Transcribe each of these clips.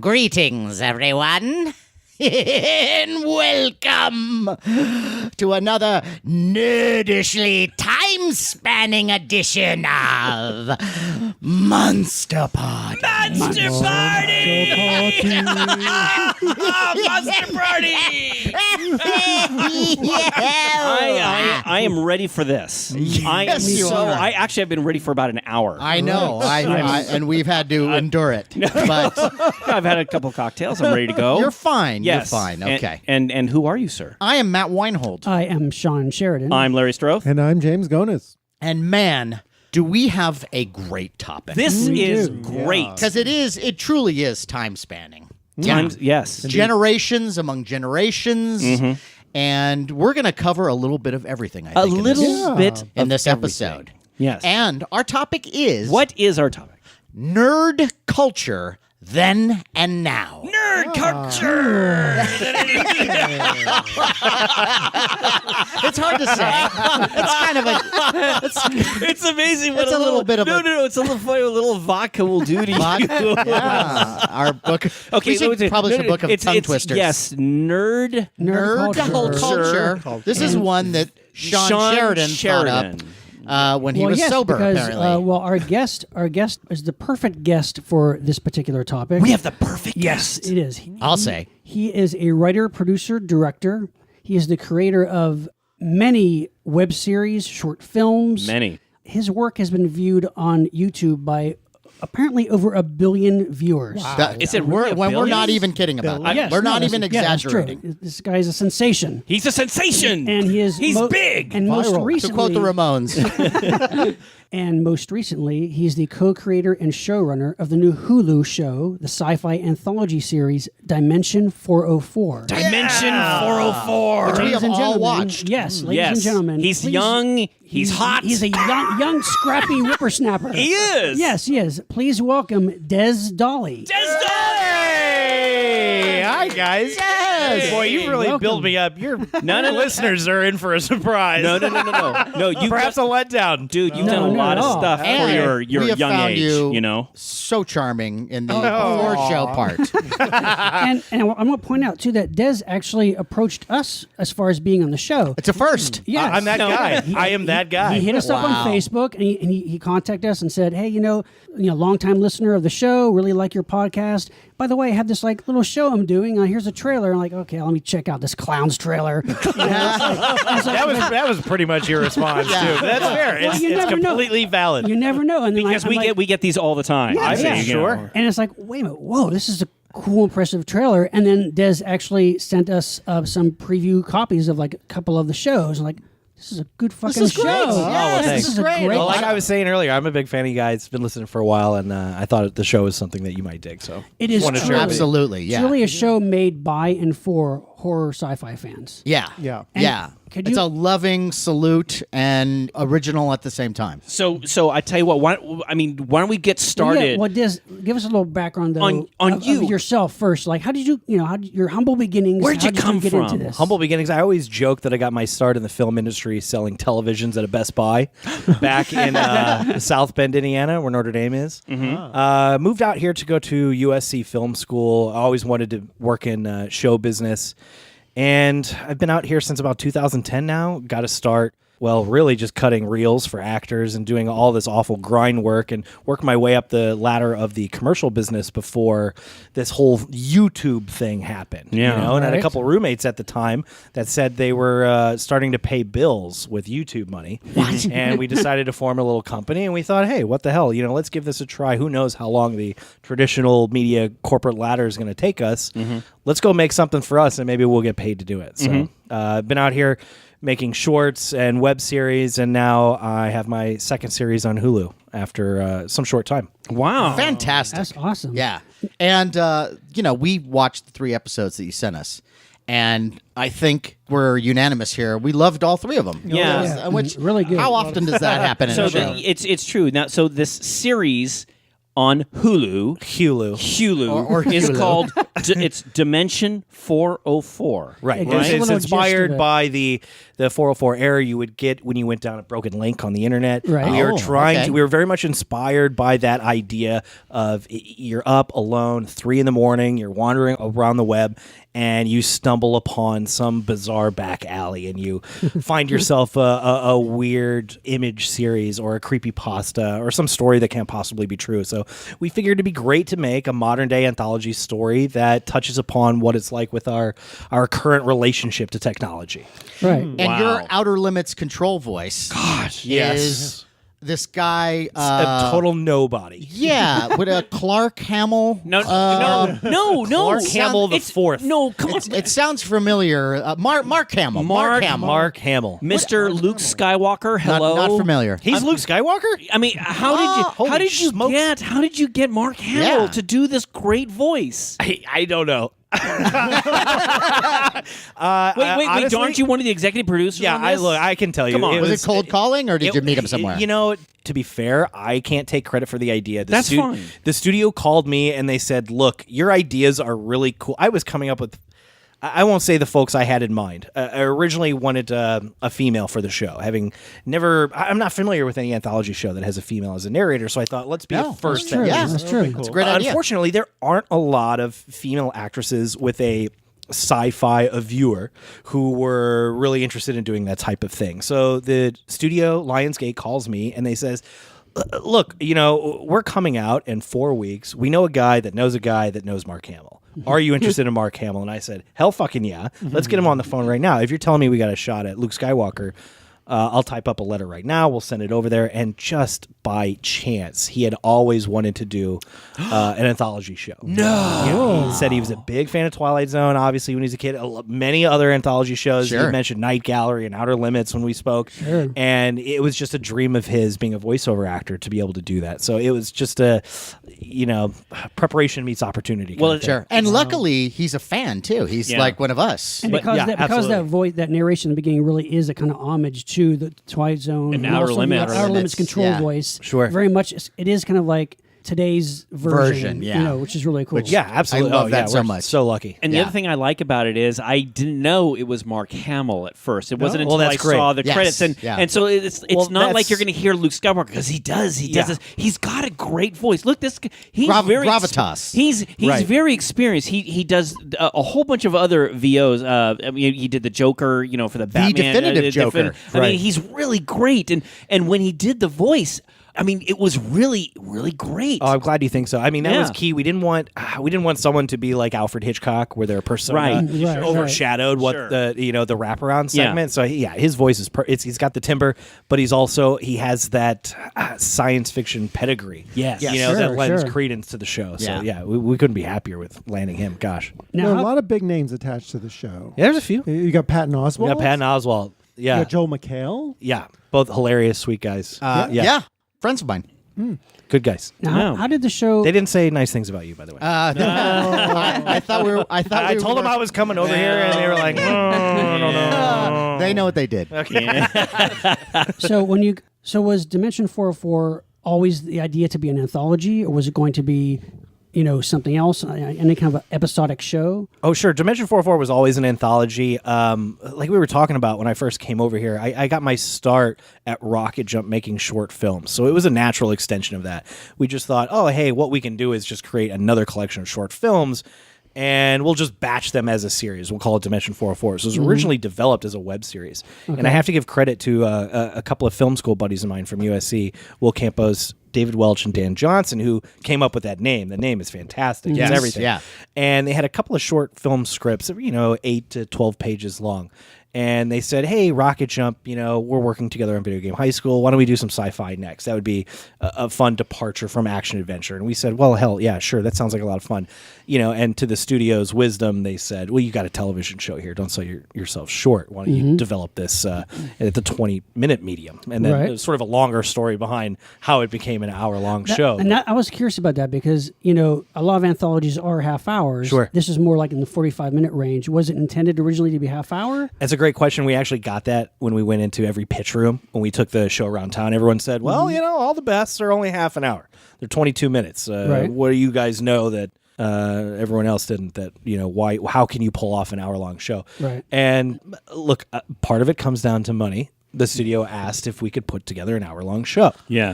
Greetings, everyone, and welcome to another nerdishly time-spanning edition of Monster Party. Monster Party! Monster Party! I am ready for this. I actually have been ready for about an hour. I know, and we've had to endure it. But I've had a couple cocktails. I'm ready to go. You're fine. Yes. You're fine. Okay. And who are you, sir? I am Matt Weinhold. I am SHAWN SHERIDAN. I'm Larry STROTHE. And I'm James GONIS. And man, do we have a great topic. This is great. Because it truly is time-spanning. Yes. Generations among generations. Mm-hmm. And we're going to cover a little bit of everything, I think. In this episode. Yes. And our topic is... What is our topic? Nerd culture then and now. Nerd culture! It's hard to say. It's kind of a... It's amazing what it's a little bit of No, it's a little funny what a little vodka will do to you. Yeah. Our book... Okay, we should publish a book of tongue twisters. Yes, nerd culture. This is one that Shawn Sheridan thought up. When he was sober, because, apparently. Our guest is the perfect guest for this particular topic. We have the perfect Yes, guest. it is. I'll say. He is a writer, producer, director. He is the creator of many web series, short films. Many. His work has been viewed on YouTube by apparently over 1 billion viewers. Wow. Is it really we're not even kidding about that. Yes, we're not that's even exaggerating. True. This guy is a sensation. He's a sensation. And he's big. And most recently, to quote the Ramones. And most recently, he's the co-creator and showrunner of the new HULU show, the sci-fi anthology series Dimension 404. Dimension 404. Which we have all watched. Yes, ladies and gentlemen. He's young. He's hot. He's a young scrappy whippersnapper. He is. Yes, he is. Please welcome DEZ DOLLY. DEZ DOLLY! Hi, guys. Yes. Boy, you really built me up. Your listeners are in for a surprise. No. Perhaps a letdown. Dude, you've done a lot of stuff And for your we have young found age, you know? So charming in the before show part. And I'm going to point out, too, that Dez actually approached us as far as being on the show. It's a first. Yes. I'm that guy. I am that guy. He hit us up on Facebook, and he contacted us and said, "Hey, longtime listener of the show, really like your podcast. By the way, I have this little show I'm doing. Here's a trailer." I'm like, "Okay, let me check out this clown's trailer." That was pretty much your response too. That's fair. Well, It's completely valid. You never know. And then Because we get these all the time. Sure. And it's like, wait a minute, whoa, this is a cool, impressive trailer. And then Dez actually sent us some preview copies of a couple of the shows. I'm like, this is a good fucking This is great. show. Yes, this is great. a great Well, like I was saying earlier, I'm a big fan of you guys. Been listening for a while, and I thought the show was something that you might dig. So It is wanted to truly, share it with you. Absolutely, It's yeah. really a show made by and for horror sci-fi fans. Yeah. And could It's you- a loving salute and original at the same time. So I tell you what. Why don't we get started? Yeah, Dez, give us a little background though On of you. yourself first. Like, how did you, your humble beginnings? Where'd you how did come get from? Into this? Humble beginnings. I always joke that I got my start in the film industry selling televisions at a Best Buy back in South Bend, Indiana, where Notre Dame is. Mm-hmm. Moved out here to go to USC Film School. I always wanted to work in show business. And I've been out here since about 2010 now. Got to start, well, really just cutting reels for actors and doing all this awful grind work and work my way up the ladder of the commercial business before this whole YouTube thing happened. Yeah. And I had a couple roommates at the time that said they were starting to pay bills with YouTube money. And we decided to form a little company, and we thought, hey, what the hell? Let's give this a try. Who knows how long the traditional media corporate ladder is going to take us. Mm-hmm. Let's go make something for us, and maybe we'll get paid to do it. So I've been out here making shorts and web series, and now I have my second series on Hulu after some short time. Wow. Fantastic. That's awesome. Yeah. And, we watched the 3 episodes that you sent us. And I think we're unanimous here. We loved all 3 of them. Yeah. Which, really good. How often does that happen in So a show? it's true. Now, so this series on Hulu Hulu. Or is Hulu. called It's Dimension 404. Right. It gives a It's little gist inspired of it. by the 404 error you would get when you went down a broken link on the internet. Right. We are Oh, trying okay. to. We were very much inspired by that idea of you're up alone, 3 a.m, you're wandering around the web, and you stumble upon some bizarre back alley, and you find yourself a weird image series or a creepypasta or some story that can't possibly be true. So we figured it'd be great to make a modern day anthology story that touches upon what it's like with our current relationship to technology. Right. And Wow. your Outer Limits control voice is this guy. A total nobody. Yeah, with a Clark Hamill. No. Clark Hamill the It's- fourth. No, come on. It sounds familiar. Mark Hamill. Mark Mark Hamill. Mr. Luke Skywalker. Hello. Not familiar. He's Luke Skywalker? I mean, how holy did you get Mark Hamill Yeah. to do this great voice? I don't know. Wait, honestly, aren't you one of the executive producers? Yeah, on this? I can tell you. Come on. Was it cold calling, or did you meet him somewhere? You know, to be fair, I can't take credit for the idea. That's fine. The studio called me and they said, "Look, your ideas are really cool." I was coming up with. I won't say the folks I had in mind. I originally wanted a female for the show, having never. I'm not familiar with any anthology show that has a female as a narrator, so I thought, let's be No, a first. That's true. Yeah. That's true. It's a great idea. Unfortunately, there aren't a lot of female actresses with a sci-fi viewer who were really interested in doing that type of thing. So the studio Lionsgate calls me and they says, "Look, we're coming out in 4 weeks. We know a guy that knows Mark Hamill. Are you interested in Mark Hamill?" And I said, "Hell fucking yeah. Let's get him on the phone right now. If you're telling me we got a shot at Luke Skywalker, I'll type up a letter right now. We'll send it over there." And just by chance, he had always wanted to do an anthology show. No. He said he was a big fan of Twilight Zone, obviously, when he was a kid. Many other anthology shows. Sure. He mentioned Night Gallery and Outer Limits when we spoke. Sure. And it was just a dream of his, being a voiceover actor, to be able to do that. So it was just preparation meets opportunity. Well, kind of thing. Sure. And luckily, he's a fan too. He's Yeah. like one of us. And But, because yeah, that absolutely. voice, that narration in the beginning really is a kind of homage to the Twilight Zone And Outer also the Limits. Outer Limits control Yeah. voice. Sure. Very much. It is kind of like today's version, yeah. which is really cool. Yeah, absolutely. I love Oh, that yeah, so we're much. So lucky. And the Yeah. other thing I like about it is I didn't know it was Mark Hamill at first. It wasn't Well, until I that's great. saw the Yes. credits, and Yeah. and so it's Well, not like that's- you're going to hear Luke Skywalker because he does Yeah. this. He's got a great voice. Look, he's very gravitas. He's Right. very experienced. He does a whole bunch of other VOs. I mean, he did the Joker, for the Batman. definitive Joker. I Right. mean, he's really great, and when he did the voice, I mean, it was really, really great. Oh, I'm glad you think so. I mean, that was Yeah. key. We didn't want someone to be like Alfred Hitchcock, where their persona Right. Right, overshadowed what Sure. the wraparound Yeah. segment. So his voice is he's got the timbre, but he has that science fiction pedigree. Yes. that Sure, lends sure. credence to the show. So Yeah. we couldn't be happier with landing him. Gosh, Now, There are a how- lot of big names attached to the show. yeah, there's a few. You got Patton We Oswalt. got Patton Oswalt. You Yeah, got Joel McHale. yeah, both hilarious, sweet guys. Yeah. Friends of mine. Good guys. now, No. how did the show? They didn't say nice things about you, by the way. I thought we were. I told them I was coming over here, and they were like, no. They know what they did. So was Dimension 404 always the idea to be an anthology, or was it going to be, something else, any kind of episodic show? Oh, sure. Dimension 404 was always an anthology. Like we were talking about when I first came over here, I got my start at Rocket Jump making short films. So it was a natural extension of that. We just thought, oh, hey, what we can do is just create another collection of short films, and we'll just batch them as a series. We'll call it Dimension 404. So it was originally developed as a web series. And I have to give credit to a couple of film school buddies of mine from USC, Will Campos, David Welch, and Dan Johnson, who came up with that name. The name is fantastic. Yes, It's everything. yeah. And they had a couple of short film scripts, 8 to 12 pages long. And they said, hey, Rocket Jump, we're working together on Video Game High School. Why don't we do some sci-fi next? That would be a fun departure from action adventure. And we said, well, hell, yeah, sure. That sounds like a lot of fun. And to the studio's wisdom, they said, well, you got a television show here. Don't sell yourself short. Why don't you develop this at the 20-minute medium? And then Right. there's sort of a longer story behind how it became an hour-long show. And I was curious about that because, a lot of anthologies are half hours. Sure. This is more like in the 45-minute range. Was it intended originally to be half hour? That's a great question. We actually got that when we went into every pitch room when we took the show around town. Everyone said, well, all the bests are only half an hour. They're 22 minutes. Right. What do you guys know that Everyone else didn't. That why? How can you pull off an hour-long show? Right. And look, part of it comes down to money. The studio asked if we could put together an hour-long show. Yeah.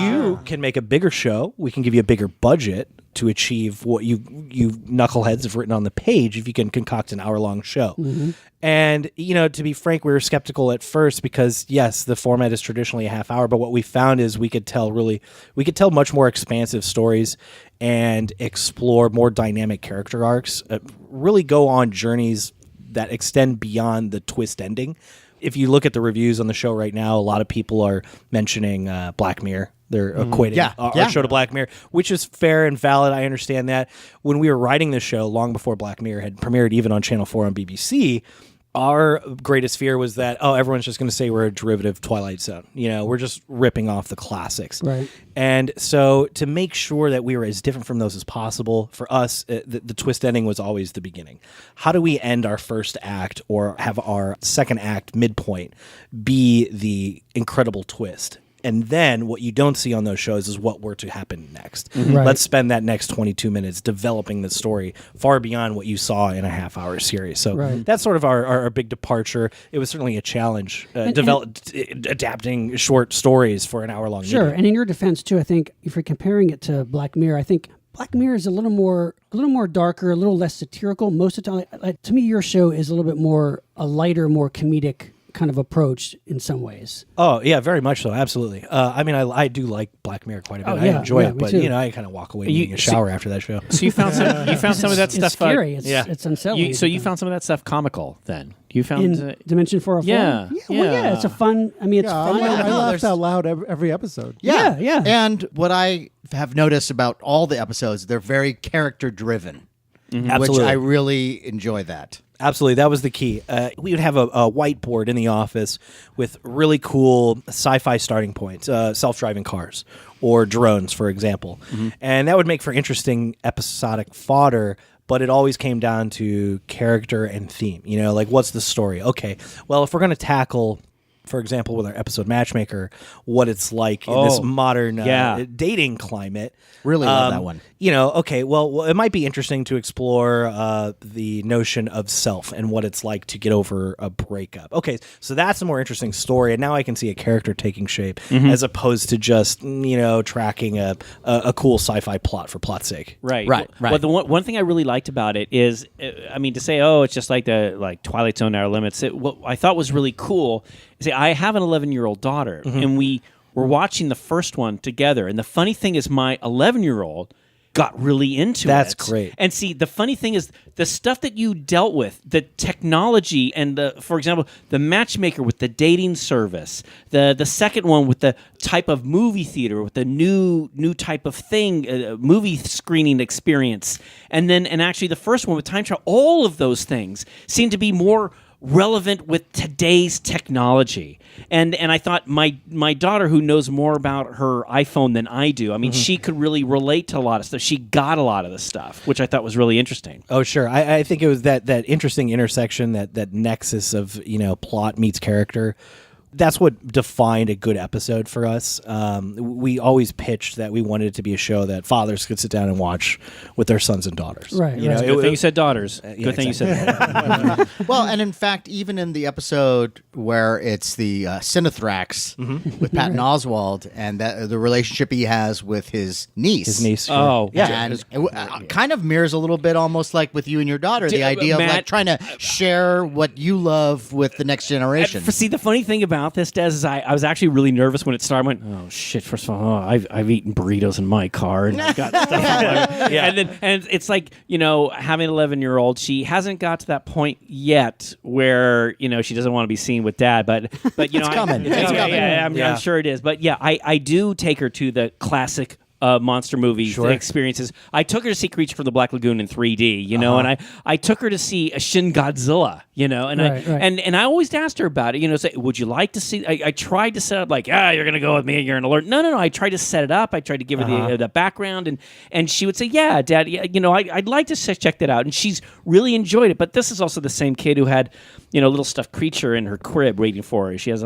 You can make a bigger show. We can give you a bigger budget to achieve what you knuckleheads have written on the page if you can concoct an hour-long show. And, to be frank, we were skeptical at first because, yes, the format is traditionally a half hour, but what we found is we could tell much more expansive stories and explore more dynamic character arcs, really go on journeys that extend beyond the twist ending. If you look at the reviews on the show right now, a lot of people are mentioning Black Mirror. They're equating our show to Black Mirror, which is fair and valid. I understand that. When we were writing the show, long before Black Mirror had premiered, even on Channel 4 on BBC, our greatest fear was that, everyone's just going to say we're a derivative Twilight Zone. We're just ripping off the classics. Right. And so to make sure that we were as different from those as possible, for us, the twist ending was always the beginning. How do we end our first act or have our second act midpoint be the incredible twist? And then what you don't see on those shows is what were to happen next. Right. Let's spend that next 22 minutes developing the story far beyond what you saw in a half-hour series. So that's sort of our big departure. It was certainly a challenge, adapting short stories for an hour-long Sure, medium. and in your defense, too, I think if you're comparing it to Black Mirror, I think Black Mirror is a little more darker, a little less satirical. Most of the time, to me, your show is a little bit more a lighter, more comedic kind of approach in some ways. Oh, yeah, very much so. Absolutely. I do like Black Mirror quite a bit. I enjoy it, but I kind of walk away needing a shower after that show. So you found some of that stuff. It's scary. It's unsettling. So you found some of that stuff comical then. You found in Dimension 404? Yeah. Well, it's a fun. I mean, it's fun. I laughed out loud every episode. Yeah. And what I have noticed about all the episodes, they're very character-driven, which Absolutely. I really enjoy that. Absolutely, that was the key. We would have a whiteboard in the office with really cool sci-fi starting points, self-driving cars or drones, for example. And that would make for interesting episodic fodder, but it always came down to character and theme. What's the story? Okay, well, if we're going to tackle, for example, with our episode Matchmaker, what it's like in this modern dating climate. Really love that one. Okay, well, it might be interesting to explore the notion of self and what it's like to get over a breakup. Okay, so that's a more interesting story, and now I can see a character taking shape as opposed to just, tracking a cool sci-fi plot for plot's sake. Right. Well, the one thing I really liked about it is, to say, it's just like the Twilight Zone Outer Limits. What I thought was really cool is I have an 11-year-old daughter, and we were watching the first one together. And the funny thing is, my 11-year-old got really into it. That's great. And see, the funny thing is, the stuff that you dealt with, the technology, and for example, the Matchmaker with the dating service, the second one with the type of movie theater, with the new type of thing, movie screening experience, and actually the first one with time travel, all of those things seem to be more relevant with today's technology. And I thought my daughter, who knows more about her iPhone than I do, she could really relate to a lot of stuff. She got a lot of the stuff, which I thought was really interesting. Oh, sure. I think it was that interesting intersection, that nexus of, plot meets character. That's what defined a good episode for us. We always pitched that we wanted it to be a show that fathers could sit down and watch with their sons and daughters. Right. Good thing you said daughters. Good thing you said that. Well, and in fact, even in the episode where it's the Cinethrax with Patton Oswalt and the relationship he has with his niece. His niece. Sure. Oh, Yeah, and it kind of mirrors a little bit almost like with you and your daughter, the idea of Matt, trying to share what you love with the next generation. See, the funny thing about this, Des, is I was actually really nervous when it started. I went, oh shit! First of all, I've eaten burritos in my car, and I've got stuff. And it's like, having an 11-year-old, she hasn't got to that point yet where she doesn't want to be seen with dad. But It's coming. It's coming. I'm sure it is. But yeah, I do take her to the classic monster movie experiences. I took her to see Creature from the Black Lagoon in 3D, and I took her to see a Shin Godzilla, and I always asked her about it, say, would you like to see, I tried to set up like, you're going to go with me, you're going to learn. No, I tried to set it up. I tried to give her the background, and she would say, yeah, Dad, I'd like to check that out. And she's really enjoyed it. But this is also the same kid who had, little stuffed creature in her crib waiting for her. She has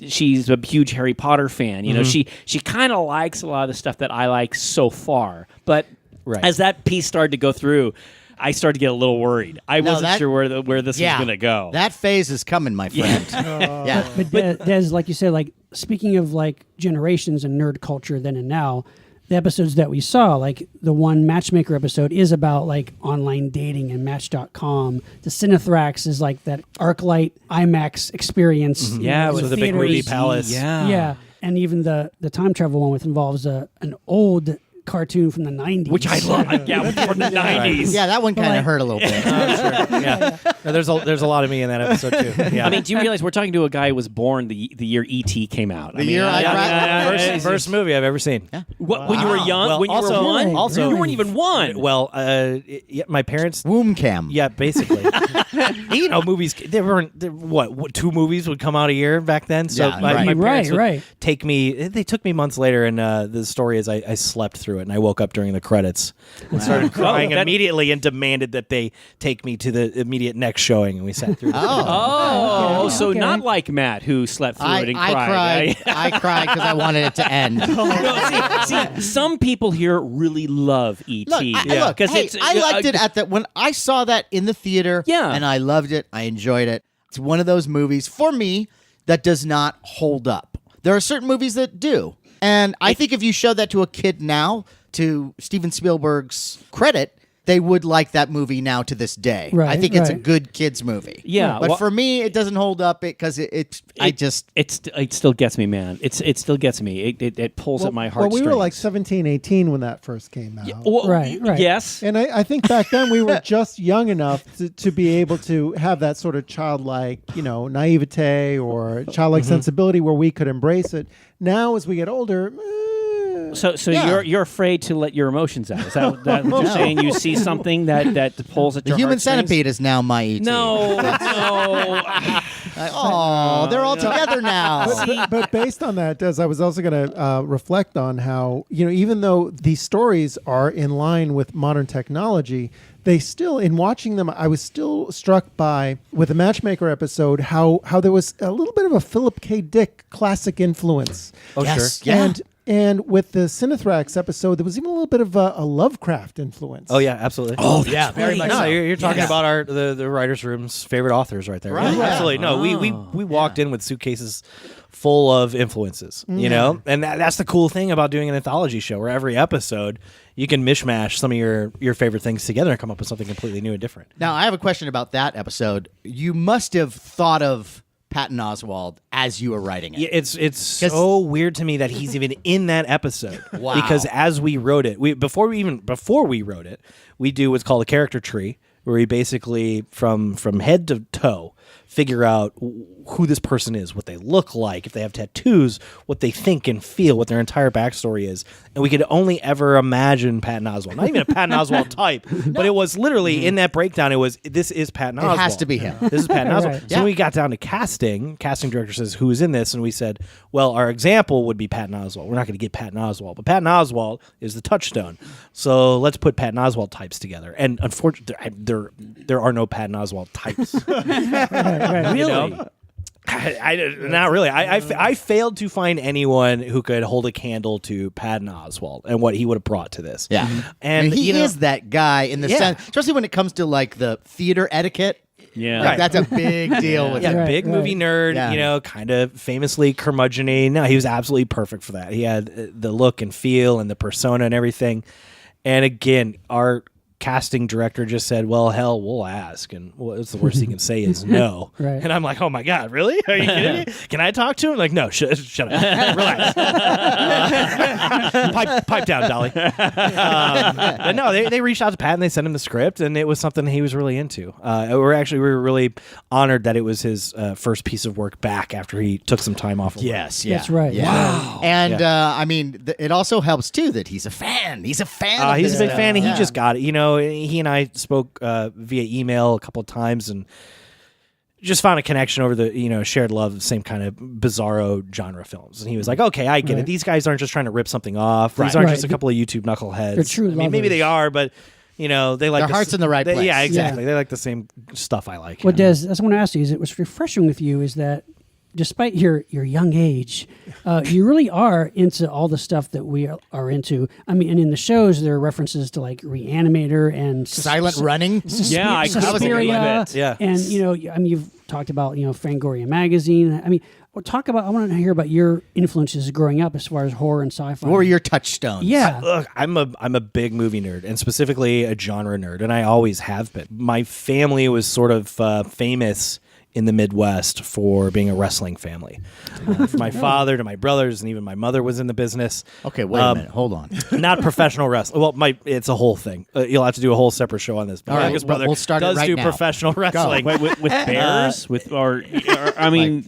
she's a huge Harry Potter fan. She kind of likes a lot of the stuff that I like so far. But Right. As that piece started to go through, I started to get a little worried. I wasn't sure where this was going to go. That phase is coming, my friend. Yeah. But Des, like you said, like speaking of like generations and nerd culture then and now, the episodes that we saw, like the one Matchmaker episode is about like online dating and Match.com. The Cinethrax is like that ArcLight IMAX experience. Yeah, in so the big movie theaters. palace. Yeah. And even the time travel one with involves an old cartoon from the 90s. Which I love. From the 90s. Yeah, that one kind of hurt a little bit. Yeah. No, there's a lot of me in that episode too. Yeah. I mean, do you realize we're talking to a guy who was born the year E.T. came out? The year I cried. First movie I've ever seen. When you were young? Well, when you also- were one? also- you weren't even one. Well, my parents. Womb cam. Yeah, basically. Movies. What 2 movies would come out a year back then? So Yeah, my parents would right. take me. They took me months later, and the story is I slept through it, and I woke up during the credits and started crying immediately and demanded that they take me to the immediate next showing, and we sat through. So not like Matt, who slept through it and cried. I cried because I wanted it to end. No, see, some people here really love E.T. Look, I liked it when I saw that in the theater. Yeah. And I loved it. I enjoyed it. It's one of those movies for me that does not hold up. There are certain movies that do. And I think if you showed that to a kid now, to Steven Spielberg's credit, they would like that movie now to this day. Right, I think it's a right. good kids movie. Yeah, But well- for me, it doesn't hold up because it still gets me, man. It still gets me. It pulls at my Well, heartstrings. we were like 17, 18 when that first came out. Right. Yes. And I think back then we were just young enough to be able to have that sort of childlike, naivete or childlike sensibility where we could embrace it. Now, as we get older, So Yeah. you're afraid to let your emotions out. Is that what you're saying? You see something that pulls at the your human heartstrings? centipede is now my ET. No. Oh, they're all together now. but based on that, Des, I was also going to reflect on how, even though these stories are in line with modern technology, they still, in watching them, I was still struck by, with the Matchmaker episode, how there was a little bit of a Philip K. Dick classic influence. Oh, Yes. sure. Yeah. And with the Cinethrax episode, there was even a little bit of a Lovecraft influence. Oh yeah, absolutely. Oh, that's yeah, very much No, so. you're talking Yes. about the writers' room's favorite authors right there. Right. Yeah, Yeah. absolutely. No, we walked in with suitcases full of influences, and that's the cool thing about doing an anthology show, where every episode you can mishmash some of your favorite things together and come up with something completely new and different. Now, I have a question about that episode. You must have thought of Patton Oswalt as you were writing it. Yeah, it's so weird to me that he's even in that episode. Wow. Because as we wrote it, before we wrote it, we do what's called a character tree, where we basically from head to toe figure out who this person is, what they look like, if they have tattoos, what they think and feel, what their entire backstory is. And we could only ever imagine Patton Oswalt. Not even a Patton Oswalt type, but it was literally in that breakdown, this is Patton Oswalt. It has to be him. This is Patton Oswalt. Right. So when we got down to casting director says, who is in this? And we said, well, our example would be Patton Oswalt. We're not going to get Patton Oswalt, but Patton Oswalt is the touchstone. So let's put Patton Oswalt types together. And unfortunately, there are no Patton Oswalt types. Really? Not really. I failed to find anyone who could hold a candle to Patton Oswalt and what he would have brought to this. Yeah. And he is that guy in the Yeah. sense, especially when it comes to like the theater etiquette. Yeah. Like, that's a big deal with him. Right, big movie nerd, Yeah. kind of famously curmudgeon-y. No, he was absolutely perfect for that. He had the look and feel and the persona and everything. And again, our casting director just said, well, hell, we'll ask. And what's the worst he can say is no. Right. And I'm like, oh my God, really? Are you kidding me? Can I talk to him? Like, no, shut up. Relax. Pipe down, Dolly. But no, they reached out to Pat and they sent him the script, and it was something he was really into. We were really honored that it was his first piece of work back after he took some time off of work. Yes, yeah. That's right. Yeah. Wow. And I mean, it also helps too that he's a fan. He's a fan. Of He's this a big stuff. fan, and Yeah. he just got it. He and I spoke via email a couple of times, and just found a connection over the shared love of the same kind of bizarro genre films. And he was like, okay, I get it. Right. These guys aren't just trying to rip something off. These aren't just a couple of YouTube knuckleheads. They're true I mean, maybe they lovers. are, but they like Their heart's in the right place. Yeah, exactly. They like the same stuff I like. Well, Des, that's what I want to ask you. Is it was refreshing with you is that despite your young age, you really are into all the stuff that we are into. I mean, and in the shows, there are references to like Reanimator and Silent Running. Yeah, I that was a good one. Suspiria. Yeah. And, I mean, you've talked about, Fangoria Magazine. I mean, I want to hear about your influences growing up as far as horror and sci-fi. What were your touchstones? Yeah. Look, I'm a big movie nerd, and specifically a genre nerd, and I always have been. My family was sort of famous in the Midwest for being a wrestling family. From my father to my brothers, and even my mother was in the business. Okay, wait a minute. Hold on. Not professional wrestling. Well, it's a whole thing. You'll have to do a whole separate show on this. But All my right, youngest well, brother we'll start it does right do now. professional wrestling. Wait, with bears, I mean,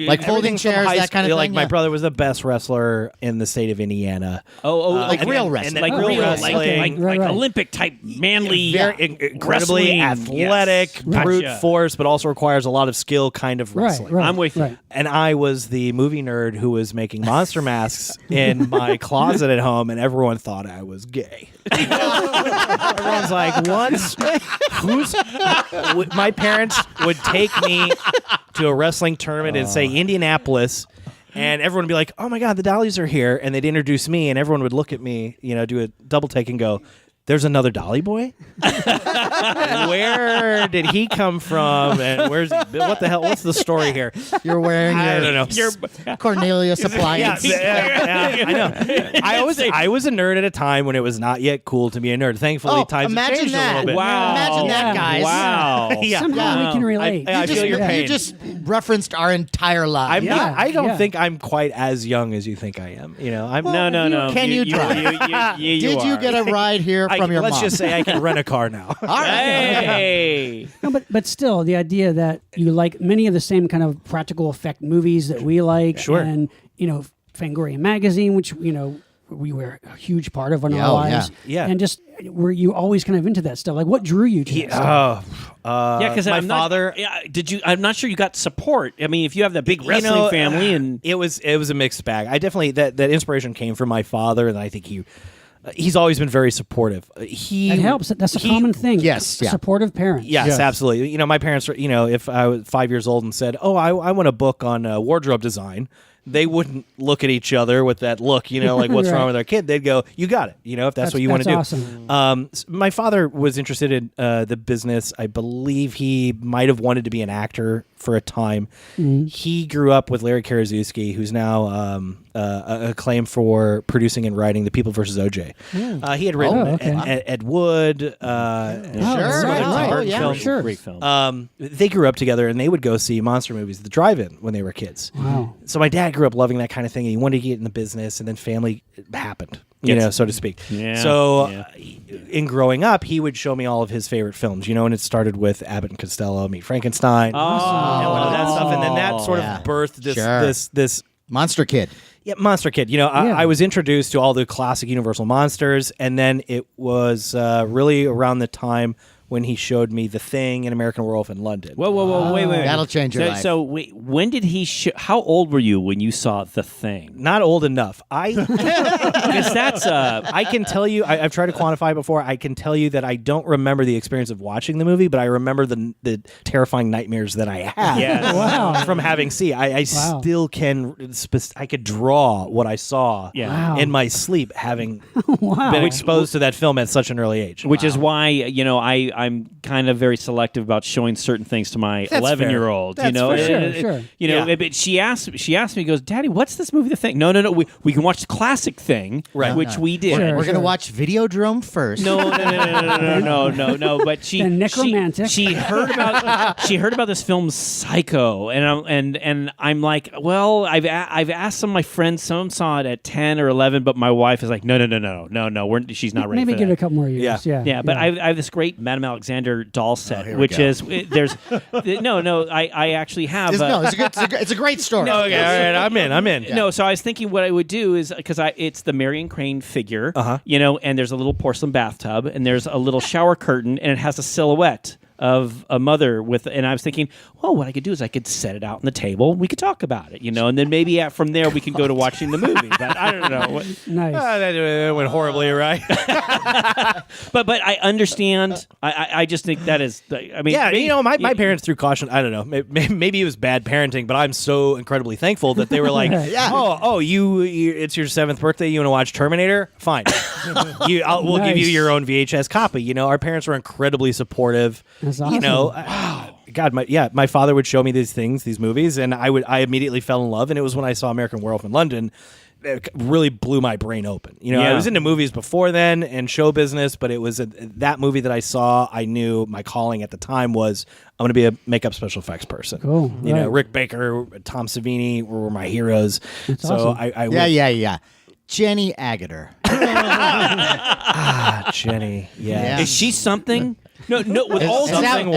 Like folding Everything from chairs, high that kind of school, thing. like my yeah. brher was the best wrestler in the state of Indiana. like and real then- wrestling. and then like real real, wrestling. Right. Olympic type manly, Very incredibly wrestling. athletic, Yes. brute Gotcha. force, but also requires a lot of skill kind of Right, wrestling. right. I'm with you. Right. And I was the movie nerd who was making monster masks in my closet at home, and everyone thought I was gay. Everyone's like, my parents would take me to a wrestling tournament in, say, Indianapolis, and everyone would be like, oh my God, the Dollies are here. And they'd introduce me, and everyone would look at me, do a double take and go, there's another Dolly boy? Where did he come from? And what the hell? What's the story here? You're wearing I your don't know. Cornelius appliance. I know. I was a nerd at a time when it was not yet cool to be a nerd. Thankfully, times have imagine changed a that. little bit. Wow. Imagine that, Yeah. guys. Wow. Yeah. Somehow we can relate. I feel your pain. You just referenced our entire lives. I don't Yeah. think I'm quite as young as you think I am. I'm No. Can you drive? Did you get a ride here from your let's mom? just say I can rent a car now. All right. Hey. No, but still, the idea that you like many of the same kind of practical effect movies that we like, Sure. and Fangoria Magazine, which we were a huge part of in Yeah, our oh, lives, yeah. and just were you always kind of into that stuff? Like, what drew you to that stuff? Yeah, because my father. I'm not sure you got support. I mean, if you have that big wrestling family, and it was a mixed bag. I definitely that inspiration came from my father, and I think he's always been very supportive. That helps. That's a common thing. Yes, yeah. Supportive parents. Yes, Yes. absolutely. My parents, if I was 5 years old and said, "Oh, I want a book on wardrobe design," they wouldn't look at each other with that look, like what's Right. wrong with our kid. They'd go, "You got it," if that's what you want to do. Awesome. My father was interested in the business. I believe he might have wanted to be an actor for a time. Mm-hmm. He grew up with Larry Karaszewski, who's now acclaimed for producing and writing The People vs. O.J. He had written okay. Ed Wood. Sure. right, Oh, right. yeah. film. Sure. great film. They grew up together, and they would go see monster movies at the drive-in when they were kids. Wow. So my dad grew up loving that kind of thing, and he wanted to get in the business, and then family happened, so to speak. Yeah, So yeah. In growing up, he would show me all of his favorite films, and it started with Abbott and Costello, Meet Frankenstein, and all of that stuff, and then that sort Yeah. of birthed this Sure. this Monster Kid. yeah, Monster Kid. I was introduced to all the classic Universal monsters, and then it was really around the time when he showed me The Thing and American Werewolf in London. Whoa, wait. That'll change your life. So wait, when did he? How old were you when you saw The Thing? Not old enough. Because that's I can tell you, I've tried to quantify it before. I can tell you that I don't remember the experience of watching the movie, but I remember the terrifying nightmares that I had Yes. Wow. from having seen. I Wow. still can. I could draw what I saw Yeah. Wow. in my sleep, having Wow. been exposed to that film at such an early age. Which is why I'm kind of very selective about showing certain things to my That's 11-year-old. fair. That's fair. Sure. Yeah. But she asked me, goes, "Daddy, what's this movie, The Thing?" No. We can watch the classic Thing, Right. which we did. Sure. We're going to watch Videodrome first. No. But she The necromantic. She heard about this film Psycho, and I'm like, well, I've asked some of my friends. Some saw it at 10 or 11, but my wife is like, no. She's not ready. Maybe for give that. it a couple more years. Yeah. Yeah. Yeah, but I have this great Madame Alexander doll set, here we which go. is there's I actually have. It's a great story. No, Okay, all right, I'm in. No, so I was thinking what I would do is because it's the Marion Crane figure, Uh-huh. and there's a little porcelain bathtub, and there's a little shower curtain, and it has a silhouette of a mother and I was thinking, well, what I could do is I could set it out on the table. We could talk about it, and then maybe from there we can go to watching the movie. But I don't know. Nice. That went horribly, right? But I understand. I just think that is. I mean, Yeah, maybe, my parents threw caution. I don't know. Maybe it was bad parenting, but I'm so incredibly thankful that they were like, "Oh, you it's your 7th birthday. You want to watch Terminator? Fine. We'll give you your own VHS copy." Our parents were incredibly supportive. That's awesome. God, my father would show me these movies, and I immediately fell in love. And it was when I saw American Werewolf in London. It really blew my brain open. I was into movies before then and show business, but it was that movie that I saw. I knew my calling at the time was I'm going to be a makeup special effects person. Cool. Right. Rick Baker, Tom Savini were my heroes. That's so awesome. Yeah. Jenny Agutter. Jenny. Yeah. is she something? No. With all Is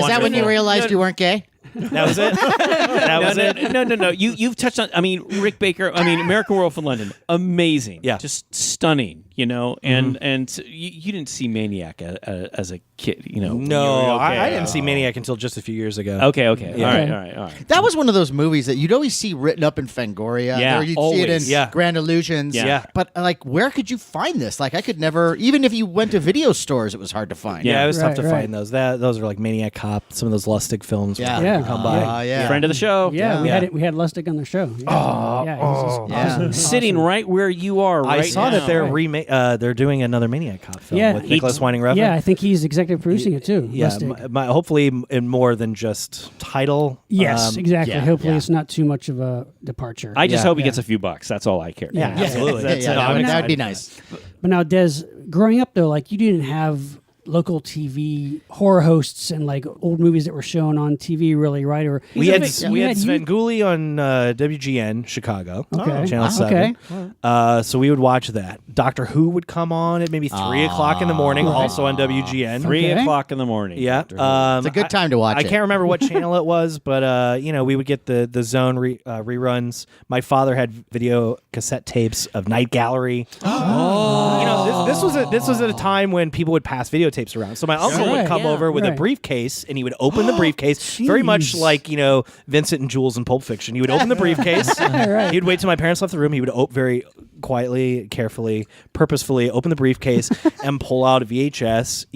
that when you realized you weren't gay? That was it. That was it. No. You've touched on. I mean, Rick Baker. I mean, American Werewolf in London. Amazing. Yeah. Just stunning. And you didn't see Maniac as a kid. No, I didn't see Maniac until just a few years ago. Okay. Yeah. All right. That was one of those movies that you'd always see written up in Fangoria. Yeah, or you'd see always. it in Grand Illusions. Yeah. But where could you find this? I could never, even if you went to video stores, it was hard to find. Yeah, it was tough Right, to right. find those. Those are like Maniac Cop, some of those Lustig films. Yeah. Yeah. Come by. Yeah. Friend of the show. Yeah, Yeah. we had Lustig on the show. Yeah. He's Yeah. Sitting right where you are. I right saw now. that they're doing another Maniac Cop film Yeah. with Nicholas Winding Refn. Yeah, I think he's executive producing it too. Yeah, Lustig. hopefully in more than just title. Yes, exactly. yeah, Hopefully, yeah. it's not too much of a departure. I just Yeah. hope he gets a few bucks. That's all I care. Yeah. Absolutely. That would be nice. But now, Des, growing up though, you didn't have local TV horror hosts and old movies that were shown on TV, really, right? Or We had you- Sven Gulli on WGN Chicago, Okay. Channel 7. So we would watch that. Doctor Who would come on at maybe 3 o'clock in the morning, also on WGN. 3 Okay. o'clock in the morning. Yeah. It's a good time to watch I it. can't remember what channel it was, but we would get the Zone reruns. My father had video cassette tapes of Night Gallery. This was at a time when people would pass videotapes around. So my uncle would Right, come yeah, over with a right. briefcase, and he would open the briefcase, very much Jeez. like Vincent and Jules in Pulp Fiction. He would open the briefcase. Right. He'd wait till my parents left the room. He would very quietly, carefully, purposefully open the briefcase and pull out a VHS,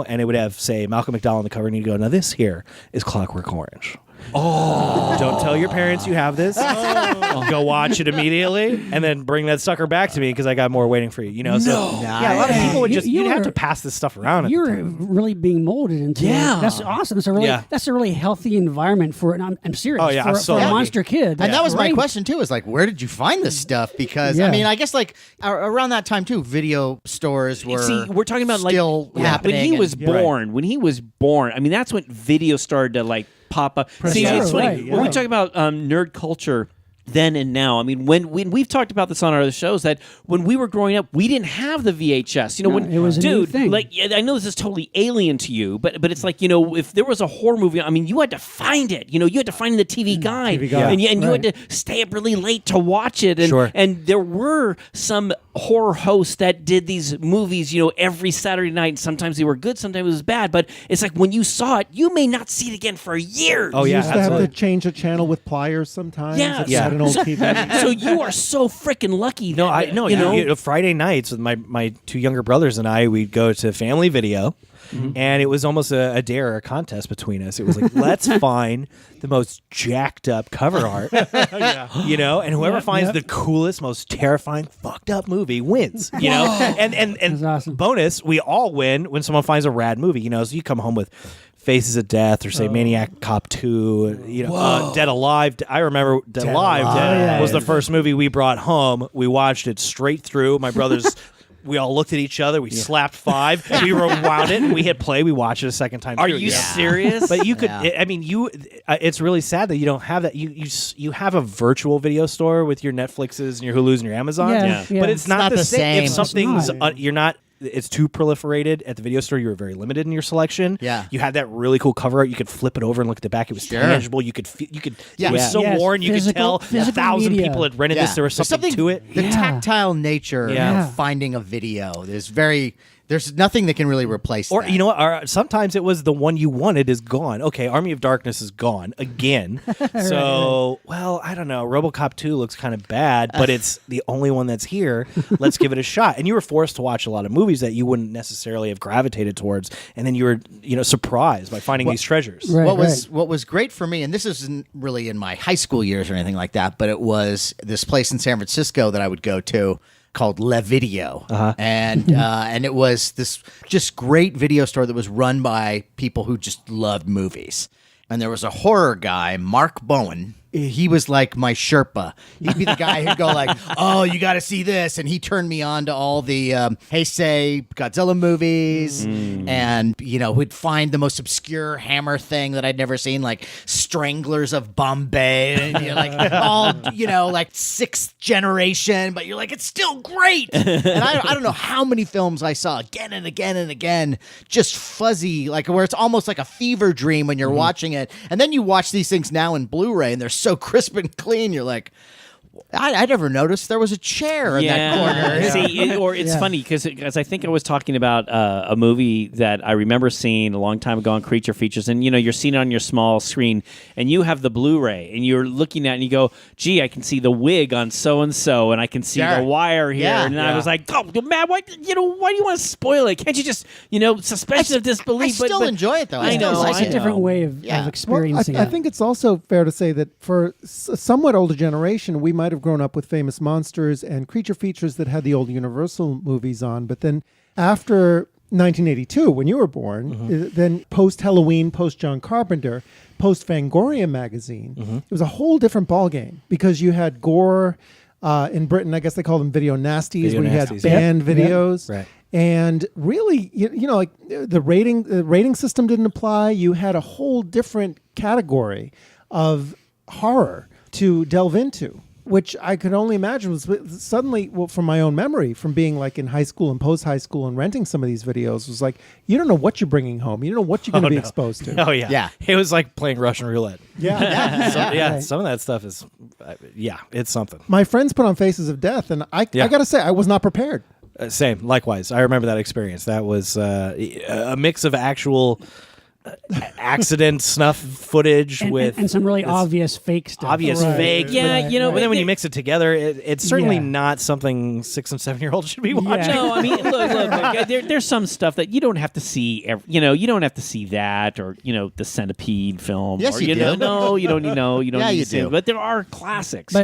and it would have, say, Malcolm McDowell on the cover, and he'd go, "Now this here is Clockwork Orange." Oh! Don't tell your parents you have this. Go watch it immediately, and then bring that sucker back to me because I got more waiting for you. So yeah, a lot of people would just you'd have to pass this stuff around. You're really being molded into. Yeah. That's awesome. Yeah. That's a really healthy environment for. And I'm serious. Oh, yeah, for, so for a happy. monster kid. And that was my Great. question too. Is where did you find this stuff? Because Yeah. I guess around that time too, video stores were. See, we're talking about still happening. when he was and- born. When he was born, that's when video started to pop up. See, Sure, it's funny right, when we right. talk about nerd culture. Then and now, when we've talked about this on our other shows, that when we were growing up, we didn't have the VHS. When it was a new dude, thing. I know this is totally alien to you, but it's if there was a horror movie, you had to find it. You had to find the TV guide, TV guide. and you Right. had to stay up really late to watch it. And Sure. and there were some horror hosts that did these movies, every Saturday night. And sometimes they were good, sometimes it was bad. But it's when you saw it, you may not see it again for years. Oh You yeah, used to have absolutely. to change the channel with pliers sometimes. Yeah. If you had an old TV. So you are so freaking lucky. No, that, I no. you know. Friday nights with my two younger brothers and I, we'd go to Family Video, and it was almost a dare, a contest between us. It was let's find the most jacked up cover art, and whoever finds the coolest, most terrifying, fucked up movie wins. And That's awesome. bonus, we all win when someone finds a rad movie. So you come home with Faces of Death or say Maniac Cop 2, Dead Alive. I remember Dead Alive was the first movie we brought home. We watched it straight through. My brothers, we all looked at each other. We slapped 5. We rewound it. We hit play. We watched it a second time. Are through. you serious? But you could. It's really sad that you don't have that. You have a virtual video store with your Netflixes and your Hulus and your Amazons. Yeah. But it's not the same. If It's something's not. you're not. It's too proliferated at the video store. You were very limited in your selection. Yeah. You had that really cool cover art. You could flip it over and look at the back. It was tangible. You could. Yeah. It was Yeah. so Yes, worn. You could tell physical 1,000 media. people had rented this. There was There's something to it. The Yeah. tactile nature Yeah. of finding a video is very, There's nothing that can really replace Or that. you know what? Or sometimes it was the one you wanted is gone. Okay, Army of Darkness is gone again. So, well, I don't know. RoboCop 2 looks kind of bad, but it's the only one that's here. Let's give it a shot. And you were forced to watch a lot of movies that you wouldn't necessarily have gravitated towards, and then you were, surprised by finding these treasures. Right. What was great for me, and this isn't really in my high school years or anything like that, but it was this place in San Francisco that I would go to called Le Video, and it was this just great video store that was run by people who just loved movies. And there was a horror guy, Mark Bowen. He was like my Sherpa. He'd be the guy who'd go like, "Oh, you got to see this," and he turned me on to all the Heisei Godzilla movies, and would find the most obscure Hammer thing that I'd never seen, like Stranglers of Bombay, and like all like sixth generation, but you're like, it's still great. And I don't know how many films I saw again and again and again, just fuzzy, like where it's almost like a fever dream when you're watching it, and then you watch these things now in Blu-ray, and they're so crisp and clean. You're like, I never noticed there was a chair in that corner. See, it's funny because I think I was talking about a movie that I remember seeing a long time ago on Creature Features, and you're seeing it on your small screen, and you have the Blu-ray, and you're looking at it, and you go, "Gee, I can see the wig on so and so, and I can see the wire here." And I was like, "Oh, man, why do you want to spoil it? Can't you just suspension of disbelief?" I still enjoy it though. I know, It's a different way of Well, experiencing I it. think it's also fair to say that for a somewhat older generation, we might have grown up with Famous Monsters and Creature Features that had the old Universal movies on. But then after 1982, when you were born, then post-Halloween, post-John Carpenter, post-Fangoria magazine, it was a whole different ballgame because you had gore. In Britain, I guess they call them video nasties, where you had banned videos. Right. And really, like the rating system didn't apply. You had a whole different category of horror to delve into, which I could only imagine was suddenly, from my own memory, from being like in high school and post-high school and renting some of these videos, was like, you don't know what you're bringing home. You don't know what you're going to be exposed to. Oh, yeah. Yeah. It was like playing Russian roulette. Yeah. Some of that stuff is, it's something. My friends put on Faces of Death, and I got to say, I was not prepared. Same, likewise. I remember that experience. That was a mix of actual accident snuff footage and some really obvious fake stuff. Obvious fake. Yeah, but then when you mix it together, it's certainly not something 6 and 7 year olds should be watching. No, I mean, look. There's some stuff that you don't have to see. You don't have to see that, or the Centipede film. Yes, or, you do. No, you don't. You don't. Yeah, need you to see do. it. But there are classics.